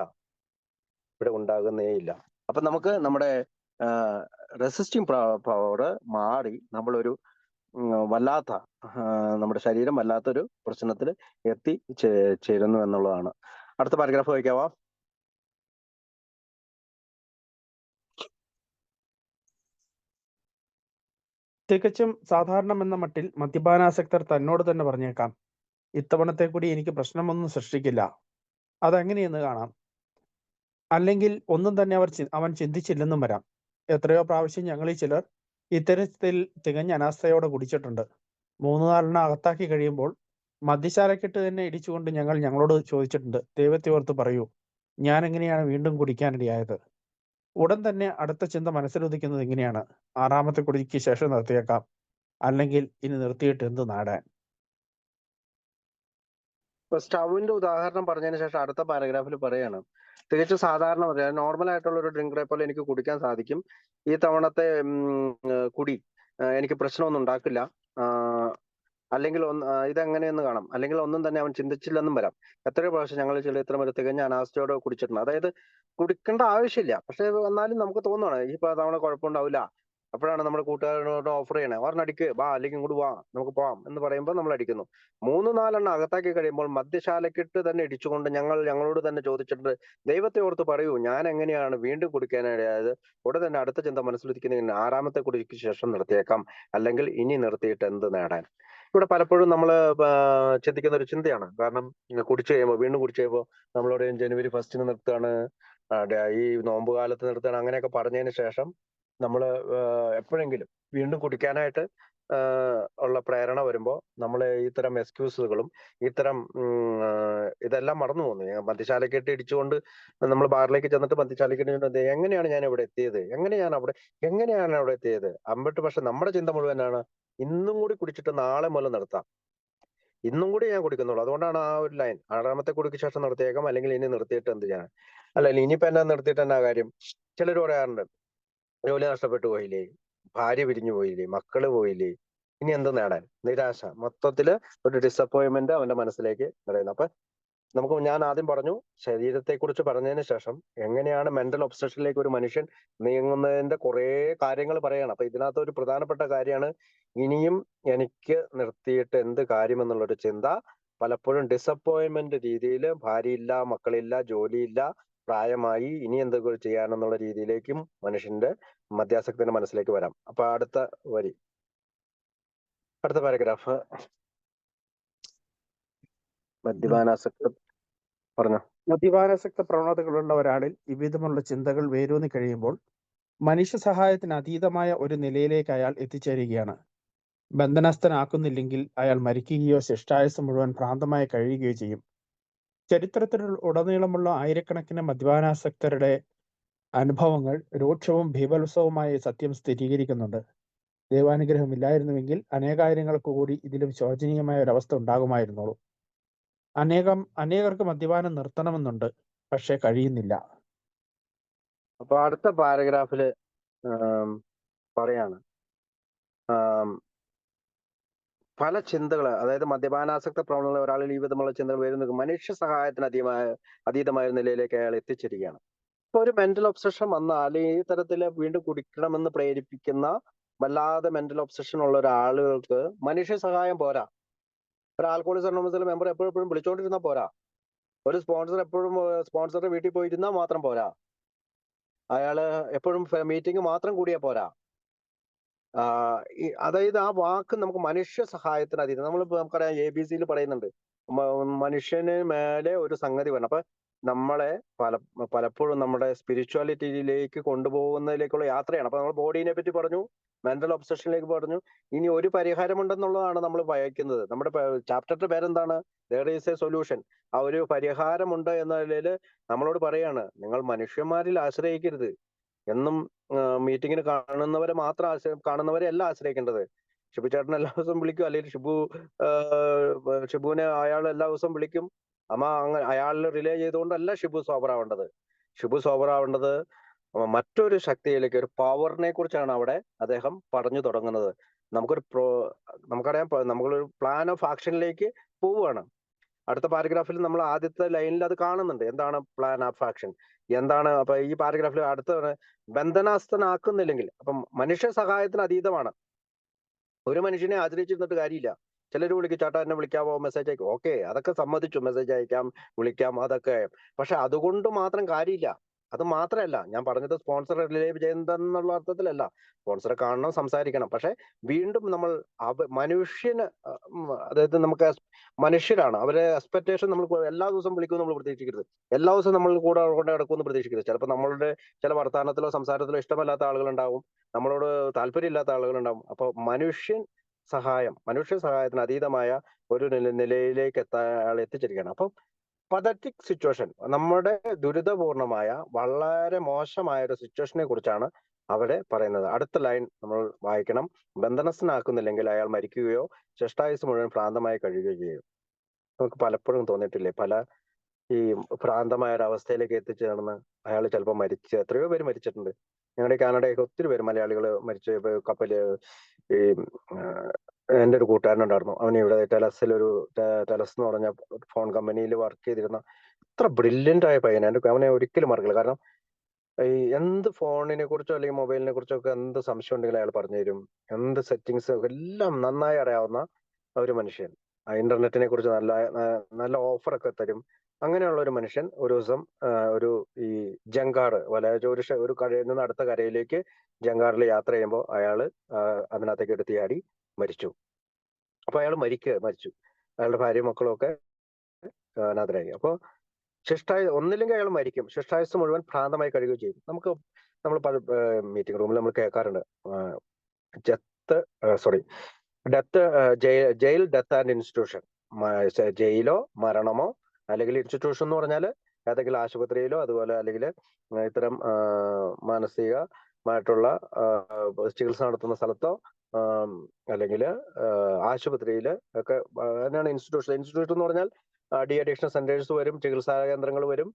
അപ്പൊ നമുക്ക് നമ്മുടെ റെസിസ്റ്റിംഗ് പവർ മാറി നമ്മളൊരു വല്ലാത്ത നമ്മുടെ ശരീരം വല്ലാത്തൊരു പ്രശ്നത്തിൽ ചേരുന്നു എന്നുള്ളതാണ്. അടുത്ത പാരഗ്രാഫ് വായിക്കാവോ? തികച്ചും സാധാരണമെന്ന മട്ടിൽ മദ്യപാനാസക്തർ തന്നോട് തന്നെ പറഞ്ഞേക്കാം, ഇത്തവണത്തെ കൂടി എനിക്ക് പ്രശ്നമൊന്നും സൃഷ്ടിക്കില്ല. അതെങ്ങനെയെന്ന് കാണാം. അല്ലെങ്കിൽ ഒന്നും തന്നെ അവൻ ചിന്തിച്ചില്ലെന്നും വരാം. എത്രയോ പ്രാവശ്യം ഞങ്ങളിൽ ചിലർ ഇത്തരത്തിൽ തികഞ്ഞ അനാസ്ഥയോടെ കുടിച്ചിട്ടുണ്ട്. 3-4 അകത്താക്കി കഴിയുമ്പോൾ മദ്യശാലക്കിട്ട് തന്നെ ഇടിച്ചുകൊണ്ട് ഞങ്ങളോട് ചോദിച്ചിട്ടുണ്ട്, ദൈവത്തെ ഓർത്ത് പറയൂ, ഞാൻ എങ്ങനെയാണ് വീണ്ടും കുടിക്കാനിടയായത്? ഉടൻ തന്നെ അടുത്ത ചിന്ത മനസ്സിലുദിക്കുന്നത് ഇങ്ങനെയാണ്, 6ാമത്തെ കുടിക്ക് ശേഷം നിർത്തിയേക്കാം, അല്ലെങ്കിൽ ഇനി നിർത്തിയിട്ട് എന്ത് നാടാൻ. ഇപ്പൊ സ്റ്റൗവിന്റെ ഉദാഹരണം പറഞ്ഞതിന് ശേഷം അടുത്ത പാരഗ്രാഫിൽ പറയാണ്, തികച്ചും സാധാരണ നോർമൽ ആയിട്ടുള്ള ഒരു ഡ്രിങ്കറെ പോലെ എനിക്ക് കുടിക്കാൻ സാധിക്കും. ഈ തവണത്തെ കുടി എനിക്ക് പ്രശ്നമൊന്നും ഉണ്ടാക്കില്ല. അല്ലെങ്കിൽ ഇതെങ്ങനെയെന്ന് കാണാം. അല്ലെങ്കിൽ ഒന്നും തന്നെ അവൻ ചിന്തിച്ചില്ലെന്നും വരാം. എത്രയോ പ്രാവശ്യം ഞങ്ങൾ ചില ഇത്തരം ഒരു തികഞ്ഞ അനാസ്ഥയോടെ കുടിച്ചിട്ടുണ്ട്. അതായത് കുടിക്കേണ്ട ആവശ്യമില്ല, പക്ഷെ എന്നാലും നമുക്ക് തോന്നുവാണ് ഈ തവണ കുഴപ്പമുണ്ടാവില്ല. അപ്പോഴാണ് നമ്മുടെ കൂട്ടുകാരനോട് ഓഫർ ചെയ്യണേ, ഒരെണ്ണം അടിക്ക് വാ, അല്ലെങ്കിൽ ഇങ്ങോട്ട് വാ, നമുക്ക് പോവാം എന്ന് പറയുമ്പോൾ നമ്മൾ അടിക്കുന്നു. 3-4 അകത്താക്കി കഴിയുമ്പോൾ മദ്യശാലക്കിട്ട് തന്നെ ഇടിച്ചുകൊണ്ട് ഞങ്ങളോട് തന്നെ ചോദിച്ചിട്ടുണ്ട്, ദൈവത്തെ ഓർത്ത് പറയൂ, ഞാൻ എങ്ങനെയാണ് വീണ്ടും കുടിക്കാനിടയായത്? ഉടൻ തന്നെ അടുത്ത ചിന്ത മനസ്സിലിരിക്കുന്ന 6ാമത്തെ കുടിക്ക് ശേഷം നിർത്തിയേക്കാം, അല്ലെങ്കിൽ ഇനി നിർത്തിയിട്ട് എന്ത് നേടാൻ. ഇവിടെ പലപ്പോഴും നമ്മൾ ചിന്തിക്കുന്ന ഒരു ചിന്തയാണ്. കാരണം വീണ്ടും കുടിച്ചു കഴിയുമ്പോൾ നമ്മളോട് ജനുവരി 1 നിർത്തുകയാണ്, ഈ നോമ്പ് കാലത്ത് നിർത്തുകയാണ്, അങ്ങനെയൊക്കെ പറഞ്ഞതിന് ശേഷം നമ്മൾ എപ്പോഴെങ്കിലും വീണ്ടും കുടിക്കാനായിട്ട് ഉള്ള പ്രേരണ വരുമ്പോൾ നമ്മൾ ഇത്തരം എക്സ്ക്യൂസുകളും ഇത്തരം ഇതെല്ലാം മറന്നു പോകുന്നു. മദ്യശാലക്കിട്ട് ഇടിച്ചുകൊണ്ട് നമ്മൾ ബാറിലേക്ക് ചെന്നിട്ട് മദ്യശാലക്കിട്ട് എങ്ങനെയാണ് ഞാൻ ഇവിടെ എത്തിയത്, എങ്ങനെയാണ് അവിടെ എത്തിയത് അമ്പട്ട്. പക്ഷെ നമ്മുടെ ചിന്ത മുഴുവനാണ്, ഇന്നും കൂടി കുടിച്ചിട്ട് നാളെ മുതൽ നിർത്താം, ഇന്നും കൂടി ഞാൻ കുടിക്കുന്നുള്ളൂ. അതുകൊണ്ടാണ് ആ ഒരു ലൈൻ, 6ാമത്തെ കുടിക്ക് ശേഷം നിർത്തിയേക്കാം, അല്ലെങ്കിൽ ഇനി നിർത്തിയിട്ട് എന്ത് ചെയ്യാൻ. അല്ല, ഇനിയിപ്പോ എന്നാ നിർത്തിയിട്ട് എന്നാ കാര്യം? ചിലർ പറയാറുണ്ട്, ജോലി നഷ്ടപ്പെട്ടു പോയില്ലേ, ഭാര്യ പിരിഞ്ഞു പോയില്ലേ, മക്കള് പോയില്ലേ, ഇനി എന്ത് നേടാൻ? നിരാശ, മൊത്തത്തില് ഒരു ഡിസപ്പോയിന്റ്മെന്റ് അവന്റെ മനസ്സിലേക്ക് പറയുന്നു. അപ്പൊ ഞാൻ ആദ്യം പറഞ്ഞു, ശരീരത്തെ കുറിച്ച് പറഞ്ഞതിന് ശേഷം എങ്ങനെയാണ് മെന്റൽ ഒബ്സഷനിലേക്ക് ഒരു മനുഷ്യൻ നീങ്ങുന്നതിന്റെ കുറെ കാര്യങ്ങൾ പറയണം. അപ്പൊ ഇതിനകത്ത് ഒരു പ്രധാനപ്പെട്ട കാര്യമാണ്, ഇനിയും എനിക്ക് നിർത്തിയിട്ട് എന്ത് കാര്യം എന്നുള്ളൊരു ചിന്ത. പലപ്പോഴും ഡിസപ്പോയിന്റ്മെന്റ് രീതിയിൽ ഭാര്യയില്ല, മക്കളില്ല, ജോലിയില്ല, പ്രായമായി, ഇനി എന്തൊക്കെ ചെയ്യാനെന്നുള്ള രീതിയിലേക്കും മനുഷ്യന്റെ മദ്യാസക്തിന്റെ മനസ്സിലേക്ക് വരാം. അപ്പൊ അടുത്ത പാരഗ്രാഫ്, മദ്യപാനാസക്തി പറഞ്ഞു. മദ്യപാനാസക്ത പ്രവണതകളുള്ള ഒരാളിൽ ഇவ்விധമുള്ള ചിന്തകൾ വേരൂന്നി കഴിയുമ്പോൾ മനുഷ്യ സഹായത്തിന് അതീതമായ ഒരു നിലയിലേക്ക് അയാൾ എത്തിച്ചേരുകയാണ്. ബന്ധനസ്ഥനാക്കുന്നില്ലെങ്കിൽ അയാൾ മരിക്കുകയോ ശിഷ്ടായുസ് മുഴുവൻ ഭ്രാന്തമായി കഴിയുകയോ ചെയ്യും. ചരിത്രത്തിൽ ഉടനീളമുള്ള ആയിരക്കണക്കിന് മദ്യപാനാസക്തരുടെ അനുഭവങ്ങൾ രൂക്ഷവും ഭീഭത്സവുമായ സത്യം സ്ഥിരീകരിക്കുന്നുണ്ട്. ദൈവാനുഗ്രഹമില്ലായിരുന്നുവെങ്കിൽ അനേകായിരങ്ങൾക്ക് കൂടി ഇതിലും ശോചനീയമായ ഒരവസ്ഥ ഉണ്ടാകുമായിരുന്നുള്ളൂ. അനേകർക്ക് മദ്യപാനം നിർത്തണമെന്നുണ്ട്, പക്ഷെ കഴിയുന്നില്ല. അപ്പൊ അടുത്ത പാരഗ്രാഫില് പറയാണ്, പല ചിന്തകൾ, അതായത് മദ്യപാനാസക്ത പ്രവണതയുള്ള ഒരാളിൽ ഈ വിധമുള്ള ചിന്തകൾ വരുന്നത് മനുഷ്യ സഹായത്തിന് അതീതമായ നിലയിലേക്ക് അയാൾ എത്തിച്ചിരിക്കുകയാണ്. ഇപ്പൊ ഒരു മെന്റൽ ഒബ്സഷൻ വന്നാൽ ഈ തരത്തില് വീണ്ടും കുടിക്കണമെന്ന് പ്രേരിപ്പിക്കുന്ന വല്ലാതെ മെന്റൽ ഒബ്സഷൻ ഉള്ള ഒരാളുകൾക്ക് മനുഷ്യ സഹായം പോരാ. ഒരു ആൽക്കോളിക്സ് അനോണിമസിലെ മെമ്പർ എപ്പോഴും വിളിച്ചോണ്ടിരുന്നാൽ പോരാ. ഒരു സ്പോൺസർ എപ്പോഴും സ്പോൺസറുടെ വീട്ടിൽ പോയിരുന്നാൽ മാത്രം പോരാ. അയാള് എപ്പോഴും മീറ്റിംഗ് മാത്രം കൂടിയാൽ പോരാ. അതായത് ആ വാക്ക് നമുക്ക് മനുഷ്യ സഹായത്തിന് അതീതം. നമുക്കറിയാം, ABC പറയുന്നുണ്ട്, മനുഷ്യന് മേലെ ഒരു സംഗതി വരണം. അപ്പൊ നമ്മളെ പലപ്പോഴും നമ്മുടെ സ്പിരിച്വാലിറ്റിയിലേക്ക് കൊണ്ടുപോകുന്നതിലേക്കുള്ള യാത്രയാണ്. അപ്പൊ നമ്മൾ ബോഡീനെ പറ്റി പറഞ്ഞു, മെന്റൽ ഒബ്സഷനിലേക്ക് പറഞ്ഞു. ഇനി ഒരു പരിഹാരമുണ്ടെന്നുള്ളതാണ് നമ്മൾ ഭയക്കുന്നത്. നമ്മുടെ ചാപ്റ്ററിന്റെ പേരെന്താണ്? There is a solution. ആ ഒരു പരിഹാരമുണ്ട് എന്ന നിലയിൽ നമ്മളോട് പറയാണ്, നിങ്ങൾ മനുഷ്യന്മാരിൽ ആശ്രയിക്കരുത്. എന്നും മീറ്റിങ്ങിന് കാണുന്നവരെ അല്ല ആശ്രയിക്കേണ്ടത്. ഷിബു ചേട്ടൻ എല്ലാ ദിവസവും വിളിക്കും, അല്ലെങ്കിൽ ഷിബുവിനെ അയാൾ എല്ലാ ദിവസവും വിളിക്കും. അയാളിൽ റിലേ ചെയ്തുകൊണ്ടല്ല ഷിബു സോബർ ആവേണ്ടത്. ഷിബു സോബർ ആവേണ്ടത് മറ്റൊരു ശക്തിയിലേക്ക്, ഒരു പവറിനെ കുറിച്ചാണ് അവിടെ അദ്ദേഹം പറഞ്ഞു തുടങ്ങുന്നത്. നമുക്കറിയാം, നമ്മളൊരു പ്ലാൻ ഓഫ് ആക്ഷനിലേക്ക് പോവുകയാണ്. അടുത്ത പാരഗ്രാഫിൽ നമ്മൾ ആദ്യത്തെ ലൈനിൽ അത് കാണുന്നുണ്ട്. എന്താണ് പ്ലാൻ ഓഫ് ആക്ഷൻ, എന്താണ്? അപ്പൊ ഈ പാരഗ്രാഫിൽ അടുത്ത ബന്ധനാസ്ഥനാക്കുന്നില്ലെങ്കിൽ, അപ്പം മനുഷ്യ സഹായത്തിന് അതീതമാണ്. ഒരു മനുഷ്യനെ ആശ്രയിച്ചിരുന്നിട്ട് കാര്യമില്ല. ചിലർ വിളിക്കും, ചേട്ടാ എന്നെ വിളിക്കാമോ, മെസ്സേജ് അയക്കും. ഓക്കെ, അതൊക്കെ സമ്മതിച്ചു, മെസ്സേജ് അയക്കാം, വിളിക്കാം, അതൊക്കെ. പക്ഷെ അതുകൊണ്ട് മാത്രം കാര്യമില്ല. അത് മാത്രമല്ല ഞാൻ പറഞ്ഞത്, സ്പോൺസർ റിലേ ചെയ്യുന്നതെന്നുള്ള അർത്ഥത്തിലല്ല. സ്പോൺസറെ കാണണം, സംസാരിക്കണം. പക്ഷെ വീണ്ടും നമ്മൾ മനുഷ്യന്, അതായത് നമുക്ക് മനുഷ്യരാണ്, അവരെ എക്സ്പെക്ടേഷൻ നമ്മൾ എല്ലാ ദിവസവും വിളിക്കുമെന്ന് നമ്മൾ പ്രതീക്ഷിക്കരുത്. എല്ലാ ദിവസവും നമ്മൾ കൂടെ കൊണ്ട് നടക്കുമെന്ന് പ്രതീക്ഷിക്കരുത്. ചിലപ്പോൾ നമ്മളുടെ ചില വർത്തമാനത്തിലോ സംസാരത്തിലോ ഇഷ്ടമല്ലാത്ത ആളുകളുണ്ടാവും, നമ്മളോട് താല്പര്യമില്ലാത്ത ആളുകളുണ്ടാവും. അപ്പൊ മനുഷ്യ സഹായത്തിന് അതീതമായ ഒരു നിലയിലേക്ക് അയാൾ എത്തിച്ചിരിക്കുകയാണ്. അപ്പം പതറ്റിക് സിറ്റുവേഷൻ, നമ്മുടെ ദുരിതപൂർണമായ വളരെ മോശമായ ഒരു സിറ്റുവേഷനെ കുറിച്ചാണ് അവിടെ പറയുന്നത്. അടുത്ത ലൈൻ നമ്മൾ വായിക്കണം. ബന്ധനസ്ഥനാക്കുന്നില്ലെങ്കിൽ അയാൾ മരിക്കുകയോ ശിഷ്ടായുസ് മുഴുവൻ ഭ്രാന്തമായി കഴിയുകയോ ചെയ്യും. നമുക്ക് പലപ്പോഴും തോന്നിയിട്ടില്ലേ, പല ഈ ഭ്രാന്തമായ ഒരു അവസ്ഥയിലേക്ക് എത്തിച്ചേർന്ന് അയാൾ ചിലപ്പോൾ എത്രയോ പേര് മരിച്ചിട്ടുണ്ട്. ഞങ്ങളുടെ കാനഡയൊക്കെ ഒത്തിരി പേര് മലയാളികൾ മരിച്ചു. കപ്പല്, ഈ എൻ്റെ ഒരു കൂട്ടുകാരനുണ്ടായിരുന്നു, അവന് ഇവിടെ ടെലസ് എന്ന് പറഞ്ഞ ഫോൺ കമ്പനിയിൽ വർക്ക് ചെയ്തിരുന്ന അത്ര ബ്രില്യൻ്റ് ആയ പയ്യൻ. അവനെ ഒരിക്കലും മറക്കില്ല. കാരണം ഈ എന്ത് ഫോണിനെ കുറിച്ചോ അല്ലെങ്കിൽ മൊബൈലിനെ കുറിച്ചോ ഒക്കെ എന്ത് സംശയം ഉണ്ടെങ്കിലും അയാൾ പറഞ്ഞു തരും. എന്ത് സെറ്റിങ്സ് എല്ലാം നന്നായി അറിയാവുന്ന ഒരു മനുഷ്യൻ. ഇന്റർനെറ്റിനെ കുറിച്ച് നല്ല ഓഫറൊക്കെ തരും. അങ്ങനെയുള്ള ഒരു മനുഷ്യൻ ഒരു ദിവസം ഈ ജങ്കാറ് ഒരു കരയിൽ നിന്ന് അടുത്ത കരയിലേക്ക് ജങ്കാറിൽ യാത്ര ചെയ്യുമ്പോൾ അയാള് അതിനകത്തേക്ക് എടുത്ത് ചാടി മരിച്ചു. അപ്പൊ അയാൾ മരിച്ചു. അയാളുടെ ഭാര്യയും മക്കളും ഒക്കെ അനാഥരായി. അപ്പൊ ഒന്നില്ലെങ്കിൽ അയാൾ മരിക്കും, ശിഷ്ടായുസ് മുഴുവൻ ഭ്രാന്തമായി കഴിയുകയും ചെയ്യും. നമ്മൾ മീറ്റിംഗ് റൂമിൽ നമ്മൾ കേൾക്കാറുണ്ട്, ജയിൽ, ഡെത്ത് ആൻഡ് ഇൻസ്റ്റിറ്റ്യൂഷൻ. ജയിലോ മരണമോ അല്ലെങ്കിൽ ഇൻസ്റ്റിറ്റ്യൂഷൻ എന്ന് പറഞ്ഞാൽ ഏതെങ്കിലും ആശുപത്രിയിലോ അതുപോലെ അല്ലെങ്കിൽ ഇത്തരം മാനസികമായിട്ടുള്ള ചികിത്സ നടത്തുന്ന സ്ഥലത്തോ അല്ലെങ്കിൽ ആശുപത്രിയിൽ ഒക്കെ തന്നെയാണ് ഇൻസ്റ്റിറ്റ്യൂഷൻ. ഇൻസ്റ്റിറ്റ്യൂഷൻ എന്ന് പറഞ്ഞാൽ ഡി അഡിക്ഷൻ സെന്റേഴ്സ് വരും, ചികിത്സാ കേന്ദ്രങ്ങൾ വരും,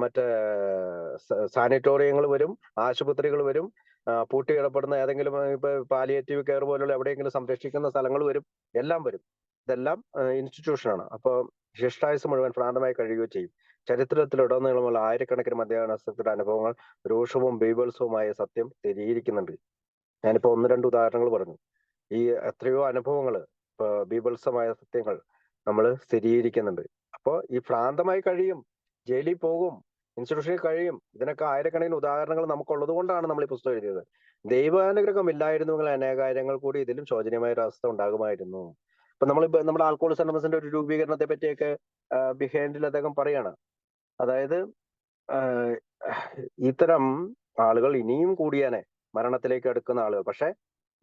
മറ്റേ സാനിറ്റോറിയങ്ങൾ വരും, ആശുപത്രികൾ വരും, പൂട്ടിയിടപ്പെടുന്ന ഏതെങ്കിലും ഇപ്പൊ പാലിയേറ്റീവ് കെയർ പോലുള്ള എവിടെയെങ്കിലും സംരക്ഷിക്കുന്ന സ്ഥലങ്ങൾ വരും, എല്ലാം വരും. ഇതെല്ലാം ഇൻസ്റ്റിറ്റ്യൂഷനാണ്. അപ്പൊ ശിഷ്ടായുസ് മുഴുവൻ ഭ്രാന്തമായി കഴിയുകയോ ചെയ്യും. ചരിത്രത്തിലുടനീളമുള്ള ആയിരക്കണക്കിന് മദ്യപാനാസക്തിയുടെ അനുഭവങ്ങൾ രൂക്ഷവും ബീഭത്സവുമായ സത്യം സ്ഥിരീകരിക്കുന്നുണ്ട്. ഞാനിപ്പോ 1-2 ഉദാഹരണങ്ങൾ പറഞ്ഞു. ഈ എത്രയോ അനുഭവങ്ങൾ, ബീഭത്സമായ സത്യങ്ങൾ നമ്മൾ സ്ഥിരീകരിക്കുന്നുണ്ട്. അപ്പോ ഈ ഭ്രാന്തമായി കഴിയും, ജയിലിൽ പോകും, ഇൻസ്റ്റിറ്റ്യൂഷനിൽ കഴിയും. ഇതിനൊക്കെ ആയിരക്കണക്കിന് ഉദാഹരണങ്ങൾ നമുക്കുള്ളത് കൊണ്ടാണ് നമ്മൾ ഈ പുസ്തകം എഴുതിയത്. ദൈവാനുഗ്രഹം ഇല്ലായിരുന്നുവെങ്കിൽ അനേകാര്യങ്ങൾ കൂടി ഇതിലും ശോചനീയമായ ഒരു അവസ്ഥ ഉണ്ടാകുമായിരുന്നു. ഇപ്പൊ നമ്മുടെ ആൽക്കഹോളിക്സ് അനോണിമസിന്റെ ഒരു രൂപീകരണത്തെ പറ്റിയൊക്കെ ബിഹൈൻഡിൽ അദ്ദേഹം പറയാണ്. അതായത് ഇത്തരം ആളുകൾ ഇനിയും കൂടിയാനെ മരണത്തിലേക്ക് അടുക്കുന്ന ആളുകൾ. പക്ഷെ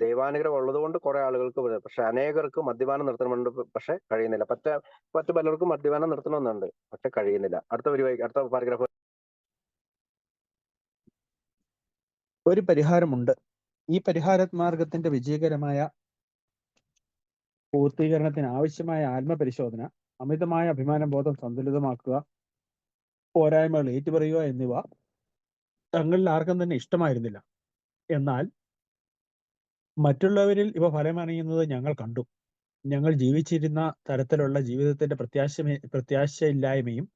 ദൈവാനുഗ്രഹം ഉള്ളത് കൊണ്ട് കുറെ ആളുകൾക്ക്, പക്ഷെ അനേകർക്ക് മദ്യപാനം നിർത്തണമെന്നുണ്ട്, പക്ഷെ കഴിയുന്നില്ല. മറ്റു പലർക്കും മദ്യപാനം നിർത്തണമെന്നുണ്ട്, പക്ഷെ കഴിയുന്നില്ല. അടുത്ത പാരഗ്രാഫ്. ഒരു പരിഹാരമുണ്ട്. ഈ പരിഹാര മാർഗത്തിന്റെ വിജയകരമായ പൂർത്തീകരണത്തിന് ആവശ്യമായ ആത്മപരിശോധന, അമിതമായ അഭിമാനബോധം സന്തുലിതമാക്കുക, പോരായ്മകൾ ഏറ്റുപറയുക എന്നിവ തങ്ങളിൽ ആർക്കും തന്നെ ഇഷ്ടമായിരുന്നില്ല. എന്നാൽ മറ്റുള്ളവരിൽ ഇവ ഫലമണിയുന്നത് ഞങ്ങൾ കണ്ടു. ഞങ്ങൾ ജീവിച്ചിരുന്ന തരത്തിലുള്ള ജീവിതത്തിന്റെ പ്രത്യാശയില്ലായ്മയും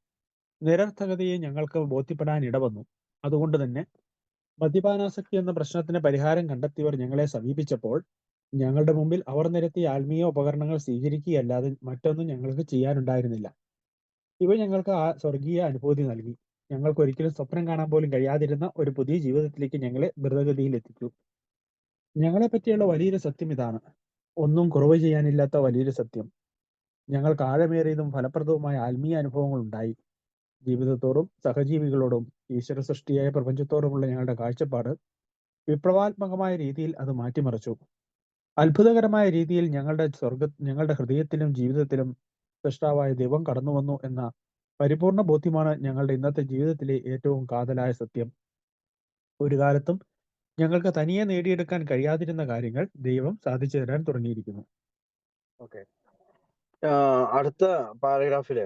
നിരർത്ഥകതയും ഞങ്ങൾക്ക് ബോധ്യപ്പെടാൻ ഇടവന്നു. അതുകൊണ്ട് തന്നെ മദ്യപാനാസക്തി എന്ന പ്രശ്നത്തിന് പരിഹാരം കണ്ടെത്തിയവർ ഞങ്ങളെ സമീപിച്ചപ്പോൾ ഞങ്ങളുടെ മുമ്പിൽ അവർ നിരത്തിയ ആത്മീയ ഉപകരണങ്ങൾ സ്വീകരിക്കുകയല്ലാതെ മറ്റൊന്നും ഞങ്ങൾക്ക് ചെയ്യാനുണ്ടായിരുന്നില്ല. ഇവ ഞങ്ങൾക്ക് സ്വർഗീയ അനുഭൂതി നൽകി. ഞങ്ങൾക്ക് ഒരിക്കലും സ്വപ്നം കാണാൻ പോലും കഴിയാതിരുന്ന ഒരു പുതിയ ജീവിതത്തിലേക്ക് ഞങ്ങളെ ദ്രുതഗതിയിൽ എത്തിച്ചു. ഞങ്ങളെ പറ്റിയുള്ള വലിയൊരു സത്യം ഇതാണ്, ഒന്നും കുറവ് ചെയ്യാനില്ലാത്ത വലിയൊരു സത്യം. ഞങ്ങൾക്ക് ആഴമേറിയതും ഫലപ്രദവുമായ ആത്മീയ അനുഭവങ്ങൾ ഉണ്ടായി. ജീവിതത്തോടും സഹജീവികളോടും ഈശ്വര സൃഷ്ടിയായ പ്രപഞ്ചത്തോടുമുള്ള ഞങ്ങളുടെ കാഴ്ചപ്പാട് വിപ്ലവാത്മകമായ രീതിയിൽ അത് മാറ്റിമറിച്ചു. അത്ഭുതകരമായ രീതിയിൽ ഞങ്ങളുടെ ഹൃദയത്തിലും ജീവിതത്തിലും സൃഷ്ടാവായ ദൈവം കടന്നു വന്നു എന്ന പരിപൂർണ ബോധ്യമാണ് ഞങ്ങളുടെ ഇന്നത്തെ ജീവിതത്തിലെ ഏറ്റവും കാതലായ സത്യം. ഒരു കാലത്തും ഞങ്ങൾക്ക് തനിയെ നേടിയെടുക്കാൻ കഴിയാതിരുന്ന കാര്യങ്ങൾ ദൈവം സാധിച്ചു തരാൻ തുടങ്ങിയിരിക്കുന്നു. ഓക്കെ, അടുത്ത പാരഗ്രാഫില്